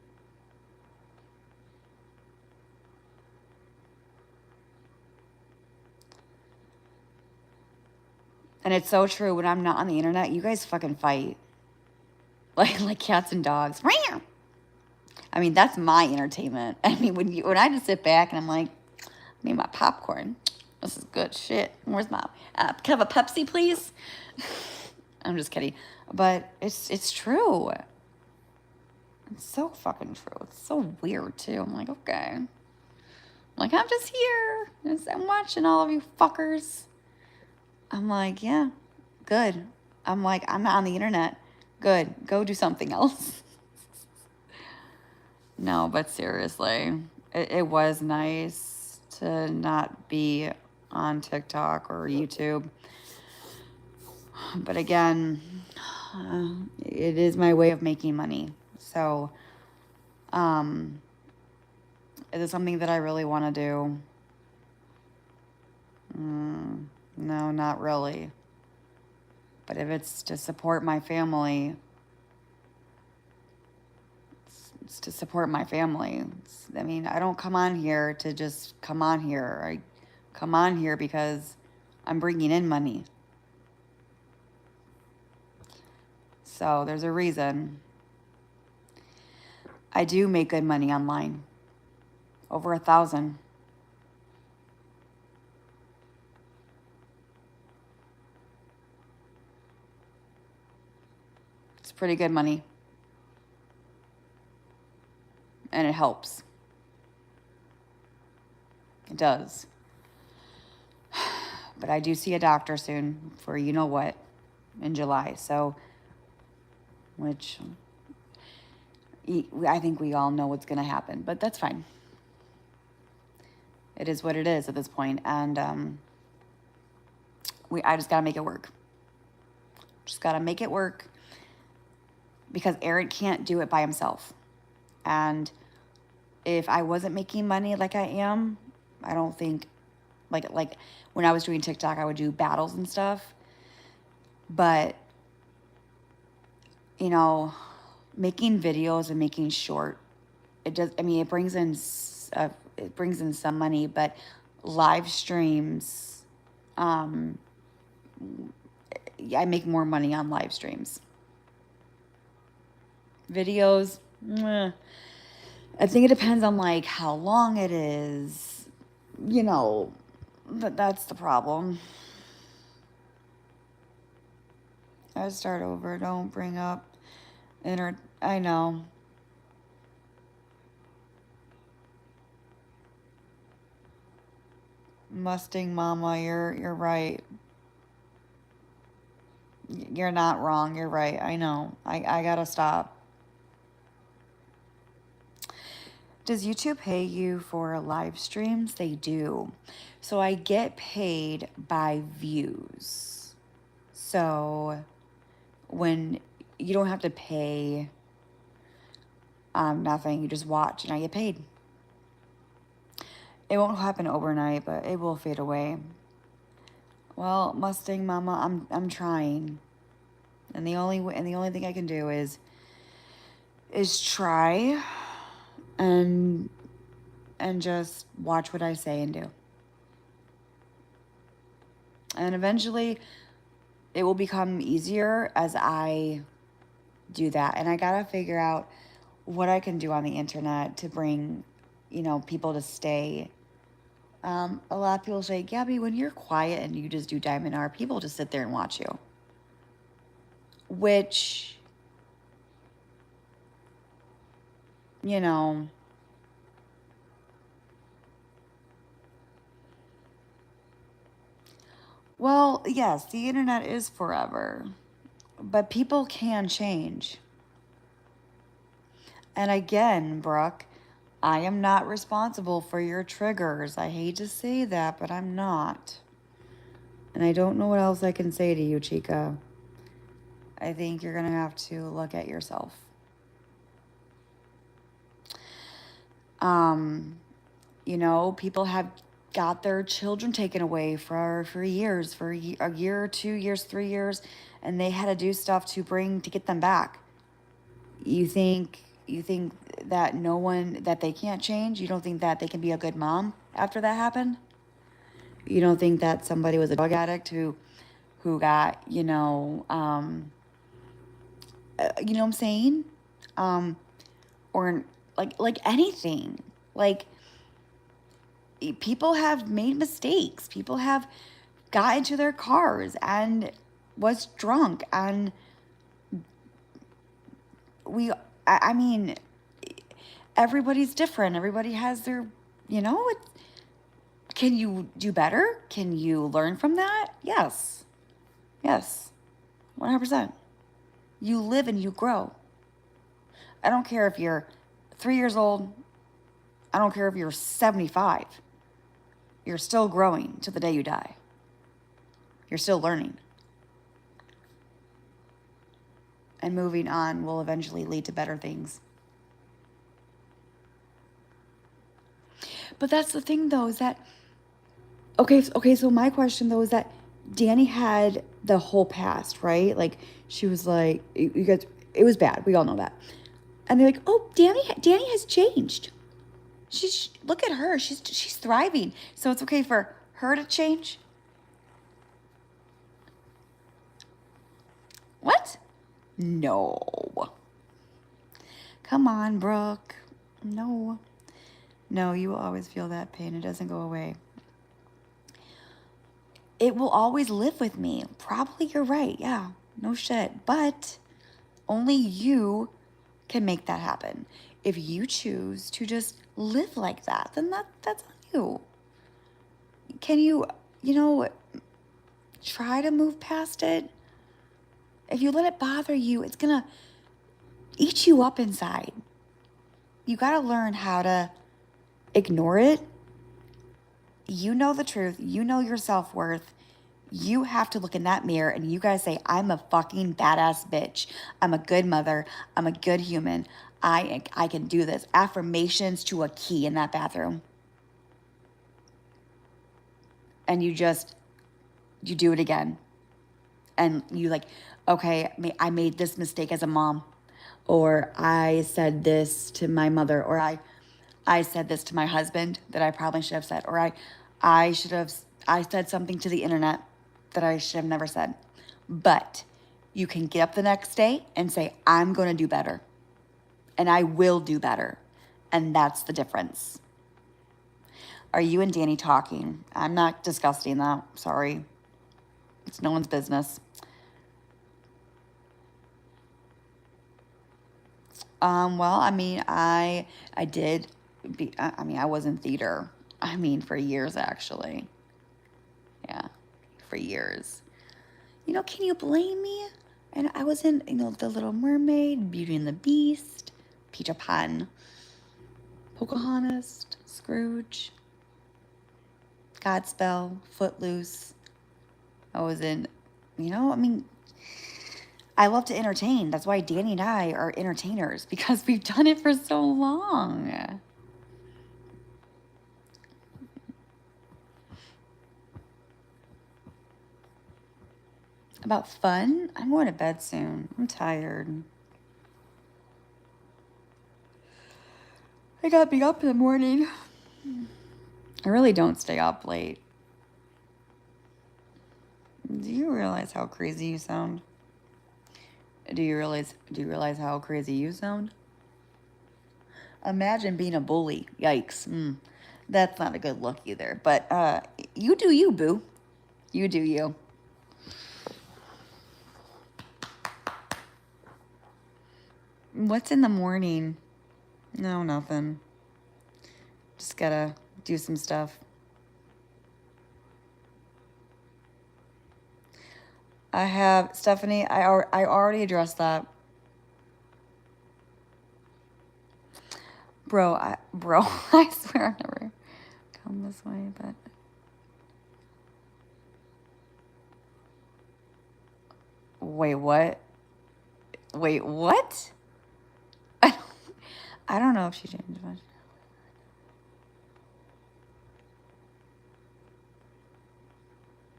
And it's so true. When I'm not on the internet, you guys fucking fight. Like cats and dogs. I mean, that's my entertainment. I mean, when I just sit back and I'm like, I need my popcorn. This is good shit. Where's my, can I have a Pepsi, please? I'm just kidding. But it's true. It's so fucking true. It's so weird, too. I'm like, okay. I'm like, I'm just here. I'm watching all of you fuckers. I'm like, yeah, good. I'm like, I'm not on the internet. Good. Go do something else. No, but seriously, it was nice to not be on TikTok or YouTube. But again, it is my way of making money. So, is it something that I really want to do? No, not really. But if it's to support my family, it's to support my family. I mean, I don't come on here to just come on here. I come on here because I'm bringing in money. So there's a reason. I do make good money online. Over 1,000. It's pretty good money. And it helps. It does. But I do see a doctor soon for you know what in July. So, which I think we all know what's going to happen. But that's fine. It is what it is at this point. And I just got to make it work. Just got to make it work. Because Aaron can't do it by himself. And if I wasn't making money like I am, I don't think, like when I was doing TikTok, I would do battles and stuff. But, you know, making videos and making short, it brings in some money, but live streams, I make more money on live streams. Videos, I think it depends on like how long it is, you know, that's the problem. I start over, don't bring up I know. Mustang Mama, you're right. You're not wrong, you're right. I know. I gotta stop. Does YouTube pay you for live streams? They do. So I get paid by views. So when you don't have to pay nothing, you just watch and I get paid. It won't happen overnight, but it will fade away. Well, Mustang Mama, I'm trying. And the only thing I can do is try and just watch what I say and do. And eventually it will become easier as I do that. And I got to figure out what I can do on the internet to bring, people to stay. A lot of people say, Gabby, when you're quiet and you just do Diamond R, people just sit there and watch you. Which, well, yes, the internet is forever, but people can change. And again, Brooke, I am not responsible for your triggers. I hate to say that, but I'm not. And I don't know what else I can say to you, Chica. I think you're going to have to look at yourself. People have got their children taken away for years, for a year, 2 years, 3 years, and they had to do stuff to get them back. You think that that they can't change? You don't think that they can be a good mom after that happened? You don't think that somebody was a drug addict who got, you know what I'm saying? Or like anything. Like, people have made mistakes. People have got into their cars and was drunk, and I mean, everybody's different. Everybody has their, can you do better? Can you learn from that? Yes. Yes. 100%. You live and you grow. I don't care if you're 3 years old. I don't care if you're 75. You're still growing to the day you die. You're still learning. And moving on will eventually lead to better things. But that's the thing, though, is that, okay, so my question, though, is that Danny had the whole past, right? Like, she was like, you guys, it was bad. We all know that. And they're like, oh, Danny has changed. Look at her. She's thriving. So it's okay for her to change? What? No. Come on, Brooke. No. No, you will always feel that pain. It doesn't go away. It will always live with me. Probably you're right. Yeah, no shit. But only you can make that happen. If you choose to just live like that, then that's on you. Can you, try to move past it? If you let it bother you, it's going to eat you up inside. You got to learn how to ignore it. You know the truth. You know your self-worth. You have to look in that mirror and you guys say, I'm a fucking badass bitch. I'm a good mother. I'm a good human. I can do this. Affirmations to a key in that bathroom. And you do it again. And you like, okay, I made this mistake as a mom. Or I said this to my mother. Or I said this to my husband that I probably should have said. Or I said something to the internet that I should have never said. But you can get up the next day and say, I'm going to do better. And I will do better. And that's the difference. Are you and Danny talking? I'm not discussing that. Sorry. It's no one's business. Well, I mean, I was in theater. For years, actually. Yeah, for years. Can you blame me? And I was in, The Little Mermaid, Beauty and the Beast, Peter Pan, Pocahontas, Scrooge, Godspell, Footloose. I was in You know, I mean, I love to entertain. That's why Danny and I are entertainers because we've done it for so long. About fun? I'm going to bed soon. I'm tired. I gotta be up in the morning. I really don't stay up late. Do you realize how crazy you sound? Do you realize how crazy you sound? Imagine being a bully. Yikes. That's not a good look either. But you do you, boo. You do you. What's in the morning? No, nothing. Just gotta do some stuff. I have, Stephanie, I already addressed that. Bro, I swear I've never come this way, but. Wait, what? Wait, what? I don't know if she changed much.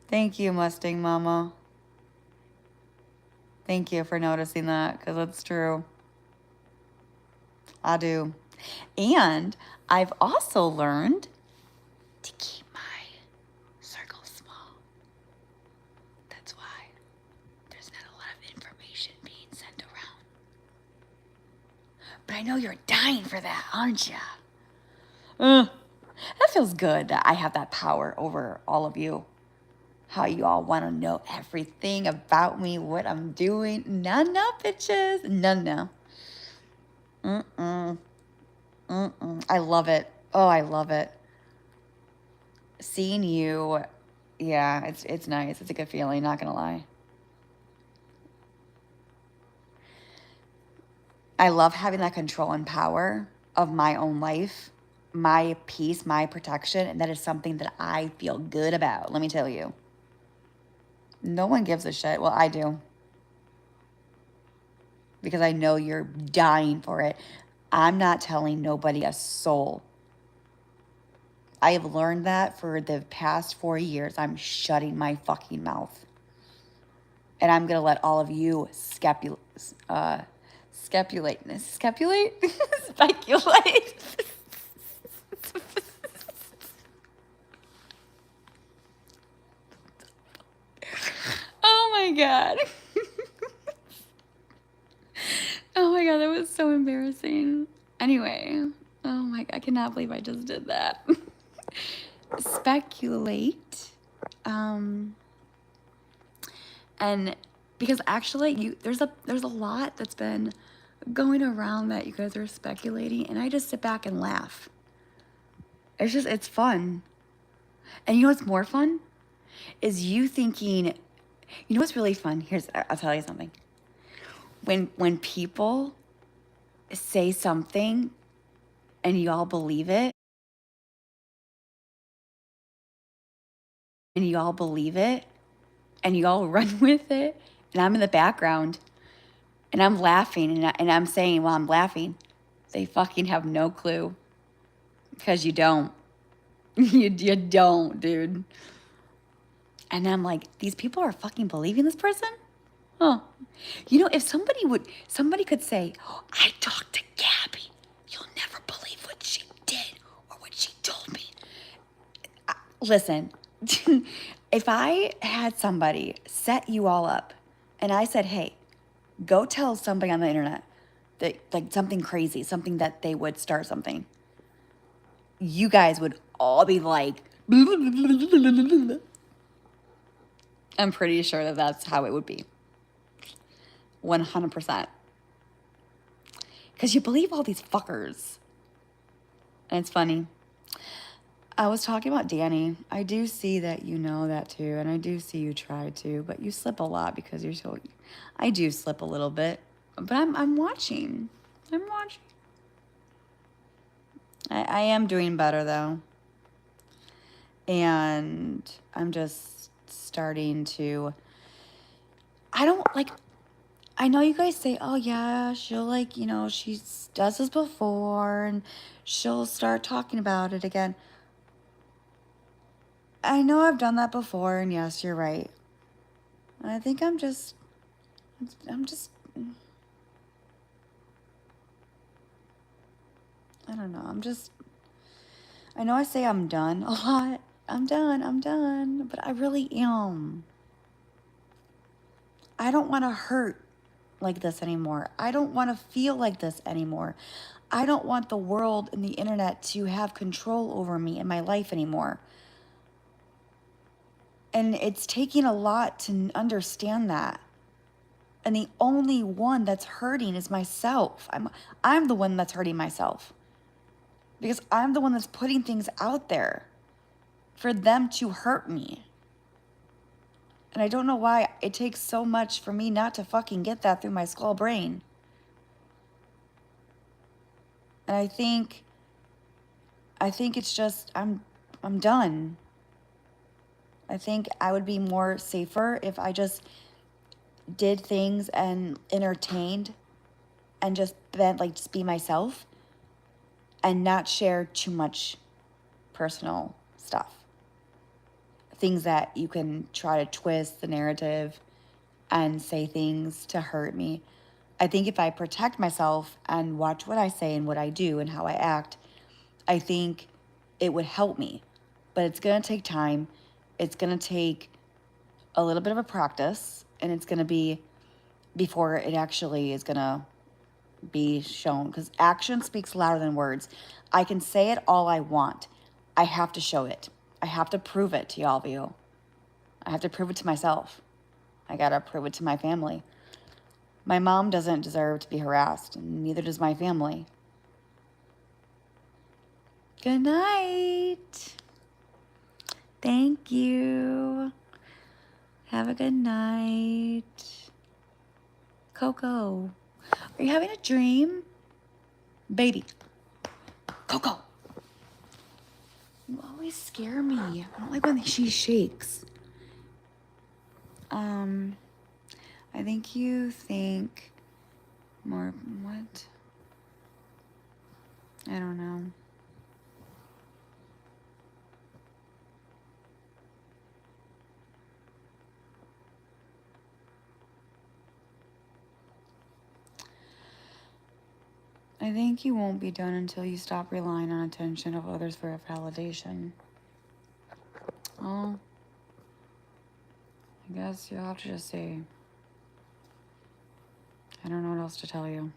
Thank you, Mustang Mama. Thank you for noticing that, because it's true. I do. And I've also learned to keep my circle small. That's why there's not a lot of information being sent around. But I know you're dying for that, aren't you? That feels good that I have that power over all of you. How you all want to know everything about me, what I'm doing. No, bitches. No. I love it. Oh, I love it. Seeing you, yeah, it's nice. It's a good feeling, not gonna lie. I love having that control and power of my own life, my peace, my protection, and that is something that I feel good about. Let me tell you. No one gives a shit. Well, I do. Because I know you're dying for it. I'm not telling nobody a soul. I have learned that for the past 4 years. I'm shutting my fucking mouth. And I'm going to let all of you speculate? Speculate? Oh my God. Oh my God, that was so embarrassing. Anyway, oh my God, I cannot believe I just did that. Speculate. And because actually there's a lot that's been going around that you guys are speculating, and I just sit back and laugh. It's fun. And you know what's more fun? Is you thinking, you know what's really fun? I'll tell you something. When people say something and you all believe it, and you all run with it, and I'm in the background and I'm laughing and I'm saying while I'm laughing, they fucking have no clue. Because you don't. You don't, dude. And I'm like, these people are fucking believing this person? Huh. You know, if somebody could say, oh, I talked to Gabby. You'll never believe what she did or what she told me. Listen, if I had somebody set you all up and I said, hey, go tell somebody on the internet that, like, something crazy, something that they would start something, you guys would all be like, I'm pretty sure that that's how it would be. 100%. Because you believe all these fuckers. And it's funny. I was talking about Danny. I do see that you know that too. And I do see you try to. But you slip a lot because you're so... I do slip a little bit. But I'm watching. I'm watching. I am doing better though. And I'm just starting to I don't like, I know you guys say, oh yeah, she'll like, you know, she does this before and she'll start talking about it again. I know I've done that before, and yes, you're right. I think I'm just, I don't know, I know I say I'm done a lot. I'm done, but I really am. I don't want to hurt like this anymore. I don't want to feel like this anymore. I don't want the world and the internet to have control over me and my life anymore. And it's taking a lot to understand that. And the only one that's hurting is myself. I'm the one that's hurting myself. Because I'm the one that's putting things out there for them to hurt me. And I don't know why it takes so much for me not to fucking get that through my skull brain. And I think it's just I'm done. I think I would be more safer if I just did things and entertained and just be myself and not share too much personal stuff. Things that you can try to twist the narrative and say things to hurt me. I think if I protect myself and watch what I say and what I do and how I act, I think it would help me. But it's going to take time. It's going to take a little bit of a practice, and it's going to be before it actually is going to be shown, because action speaks louder than words. I can say it all I want. I have to show it. I have to prove it to all of you. I have to prove it to myself. I gotta prove it to my family. My mom doesn't deserve to be harassed, and neither does my family. Good night. Thank you. Have a good night. Coco, are you having a dream? Baby. Coco. You always scare me. I don't like when she shakes. I think you think more, what? I don't know. I think you won't be done until you stop relying on attention of others for validation. Oh, I guess you'll have to just say, I don't know what else to tell you.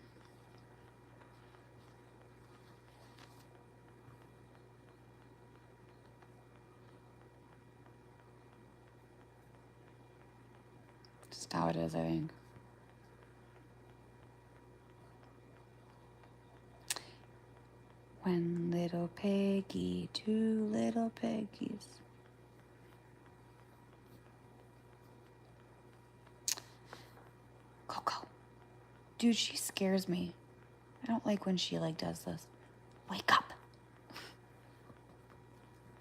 Just how it is, I think. When little Peggy, two little Peggies. Coco. Dude, she scares me. I don't like when she does this. Wake up.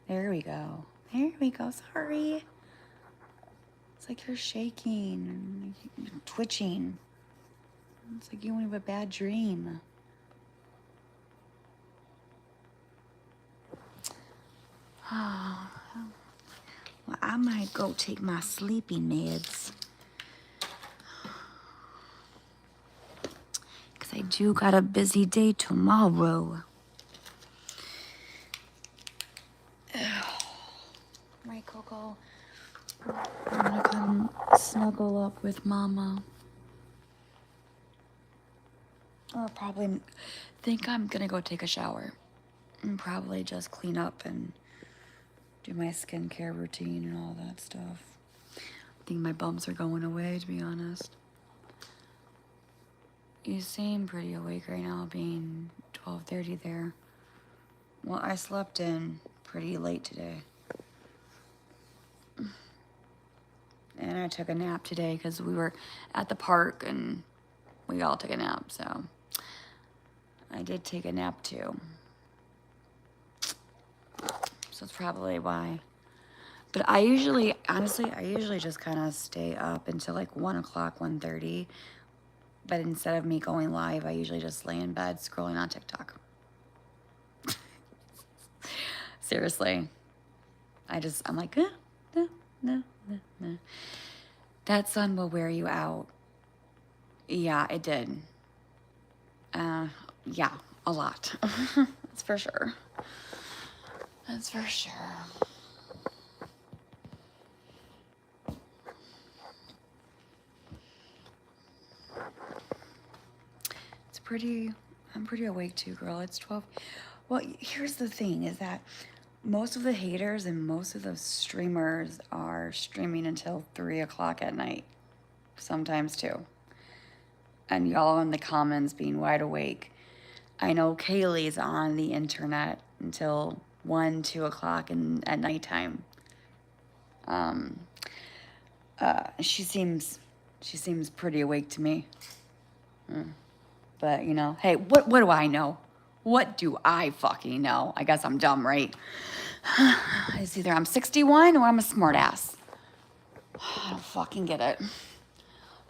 There we go. There we go. Sorry. It's like you're shaking, you're twitching. It's like you have a bad dream. Well, I might go take my sleeping meds. Because I do got a busy day tomorrow. Right, Coco? I'm gonna come snuggle up with Mama. Or probably think I'm gonna go take a shower. And probably just clean up and do my skincare routine and all that stuff. I think my bumps are going away, to be honest. You seem pretty awake right now, being 12:30 there. Well, I slept in pretty late today. And I took a nap today because we were at the park and we all took a nap, so I did take a nap too. So that's probably why. But I usually, honestly, I usually just kind of stay up until like 1 o'clock, 1:30. But instead of me going live, I usually just lay in bed scrolling on TikTok. Seriously. I'm like, no, no, no, no. That sun will wear you out. Yeah, it did. Yeah, a lot. That's for sure. That's for sure. I'm pretty awake too, girl. It's 12. Well, here's the thing is that most of the haters and most of the streamers are streaming until 3 o'clock at night, sometimes too. And y'all in the comments being wide awake. I know Kaylee's on the internet until 1, 2 o'clock at nighttime. She seems pretty awake to me. But, you know, hey, what do I know? What do I fucking know? I guess I'm dumb, right? It's either I'm 61 or I'm a smartass. I don't fucking get it.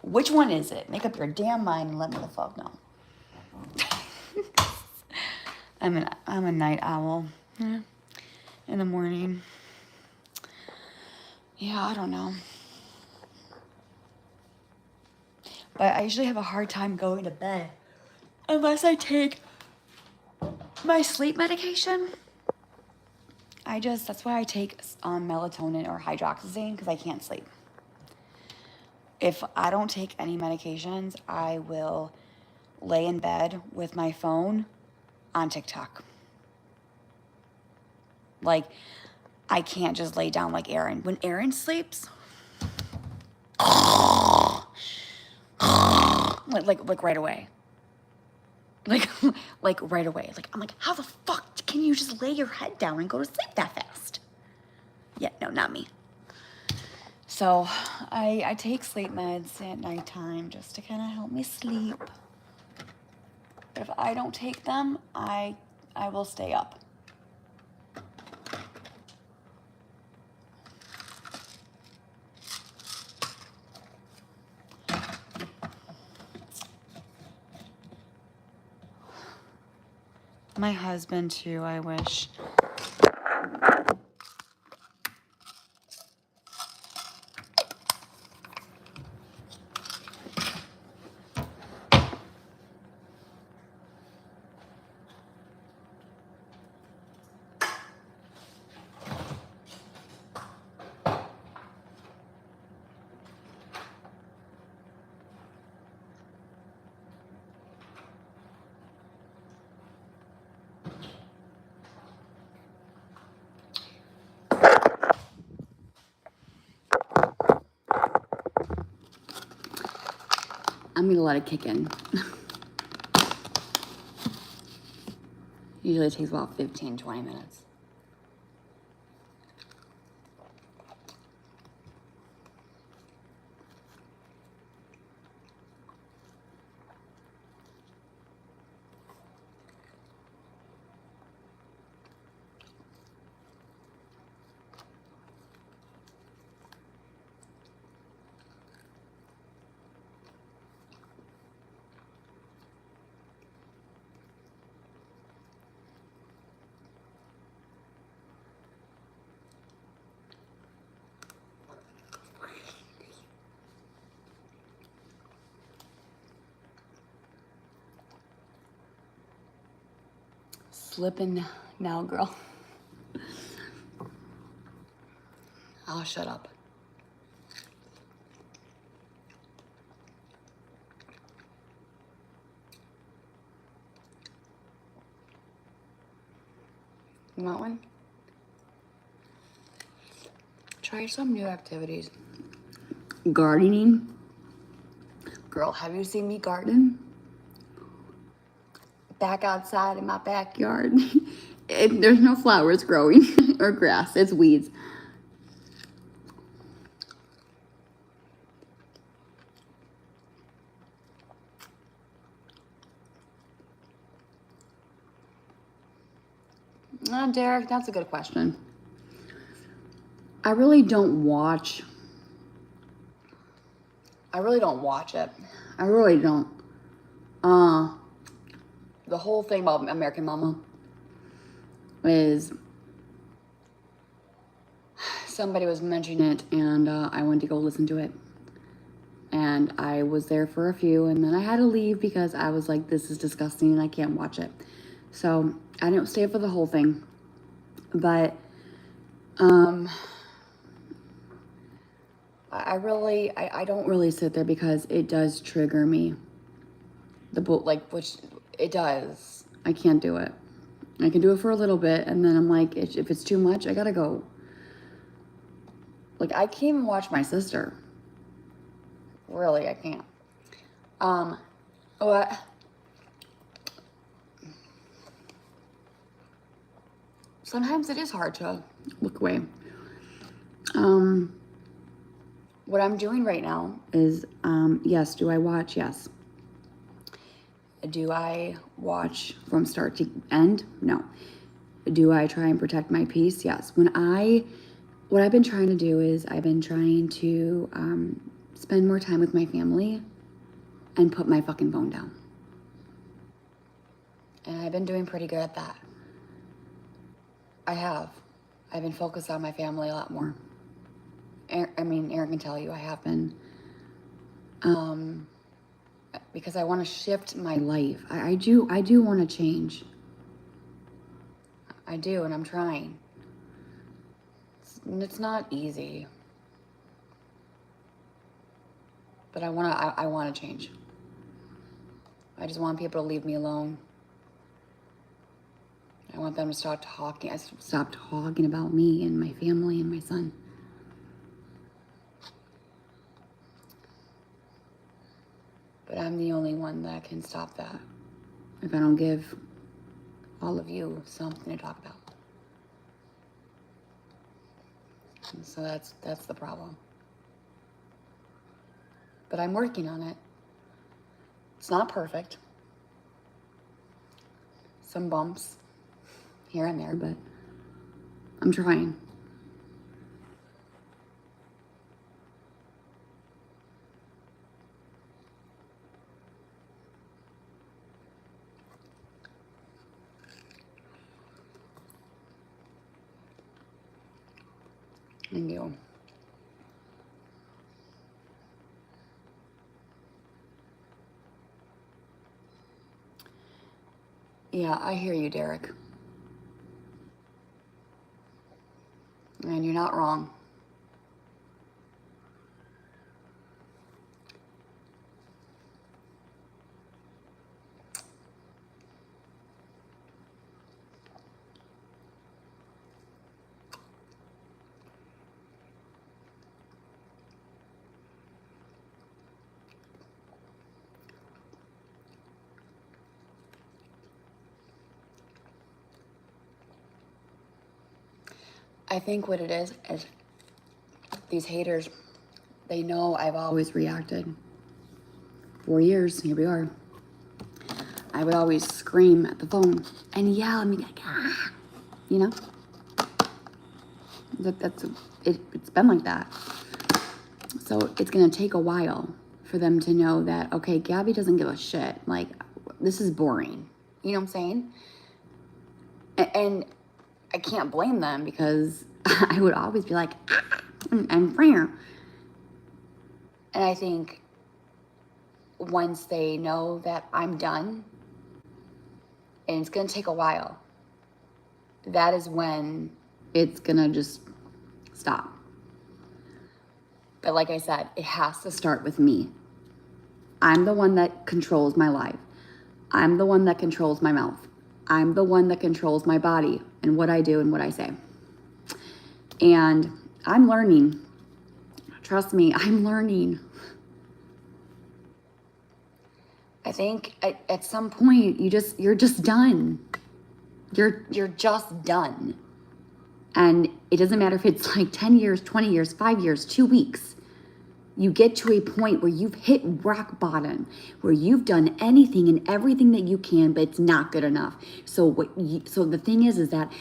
Which one is it? Make up your damn mind and let me the fuck know. I'm a night owl. Yeah. In the morning. Yeah, I don't know. But I usually have a hard time going to bed unless I take my sleep medication. That's why I take melatonin or hydroxyzine, because I can't sleep. If I don't take any medications, I will lay in bed with my phone on TikTok. Like, I can't just lay down like Aaron. When Aaron sleeps, like right away. Like right away. Like, I'm like, how the fuck can you just lay your head down and go to sleep that fast? Yeah, no, not me. So I take sleep meds at nighttime just to kind of help me sleep. But if I don't take them, I will stay up. My husband too, I wish. I'm gonna let it kick in. Usually it takes about 15, 20 minutes. Slipping now, girl. I'll shut up. You want one? Try some new activities. Gardening. Girl, have you seen me garden? Back outside in my backyard. There's no flowers growing or grass. It's weeds. Derek, that's a good question. I really don't watch. I really don't watch it. I really don't. The whole thing about American Mama is somebody was mentioning it, and I went to go listen to it. And I was there for a few, and then I had to leave because I was like, this is disgusting and I can't watch it. So I didn't stay for the whole thing. But I don't really sit there because it does trigger me. The book, like, which it does. I can't do it. I can do it for a little bit, and then I'm like, if it's too much, I gotta go. Like, I can't even watch my sister. Really, I can't. What? Sometimes it is hard to look away. What I'm doing right now is, yes, do I watch? Yes. Do I watch from start to end? No. Do I try and protect my peace? Yes. What I've been trying to do is I've been trying to spend more time with my family and put my fucking phone down. And I've been doing pretty good at that. I have. I've been focused on my family a lot more. Aaron can tell you I have been. Because I want to shift my life. I do want to change. I do, and I'm trying. It's not easy. But I want to change. I just want people to leave me alone. I want them to stop talking about me and my family and my son. But I'm the only one that can stop that if I don't give all of you something to talk about. And so that's the problem. But I'm working on it. It's not perfect. Some bumps here and there, but I'm trying. Thank you. Yeah, I hear you, Derek. And you're not wrong. I think what it is these haters, they know I've always reacted. 4 years, here we are. I would always scream at the phone and yell and be like, ah, you know? It's been like that. So it's gonna take a while for them to know that, okay, Gabby doesn't give a shit. Like, this is boring. You know what I'm saying? And I can't blame them because I would always be like, ah, I'm fair. And I think once they know that I'm done, and it's gonna take a while, that is when it's gonna just stop. But like I said, it has to start with me. I'm the one that controls my life. I'm the one that controls my mouth. I'm the one that controls my body and what I do and what I say. And I'm learning. Trust me, I'm learning. I think at some point you're just done. You're just done. And it doesn't matter if it's like 10 years, 20 years, 5 years, 2 weeks. You get to a point where you've hit rock bottom, where you've done anything and everything that you can, but it's not good enough. So the thing is that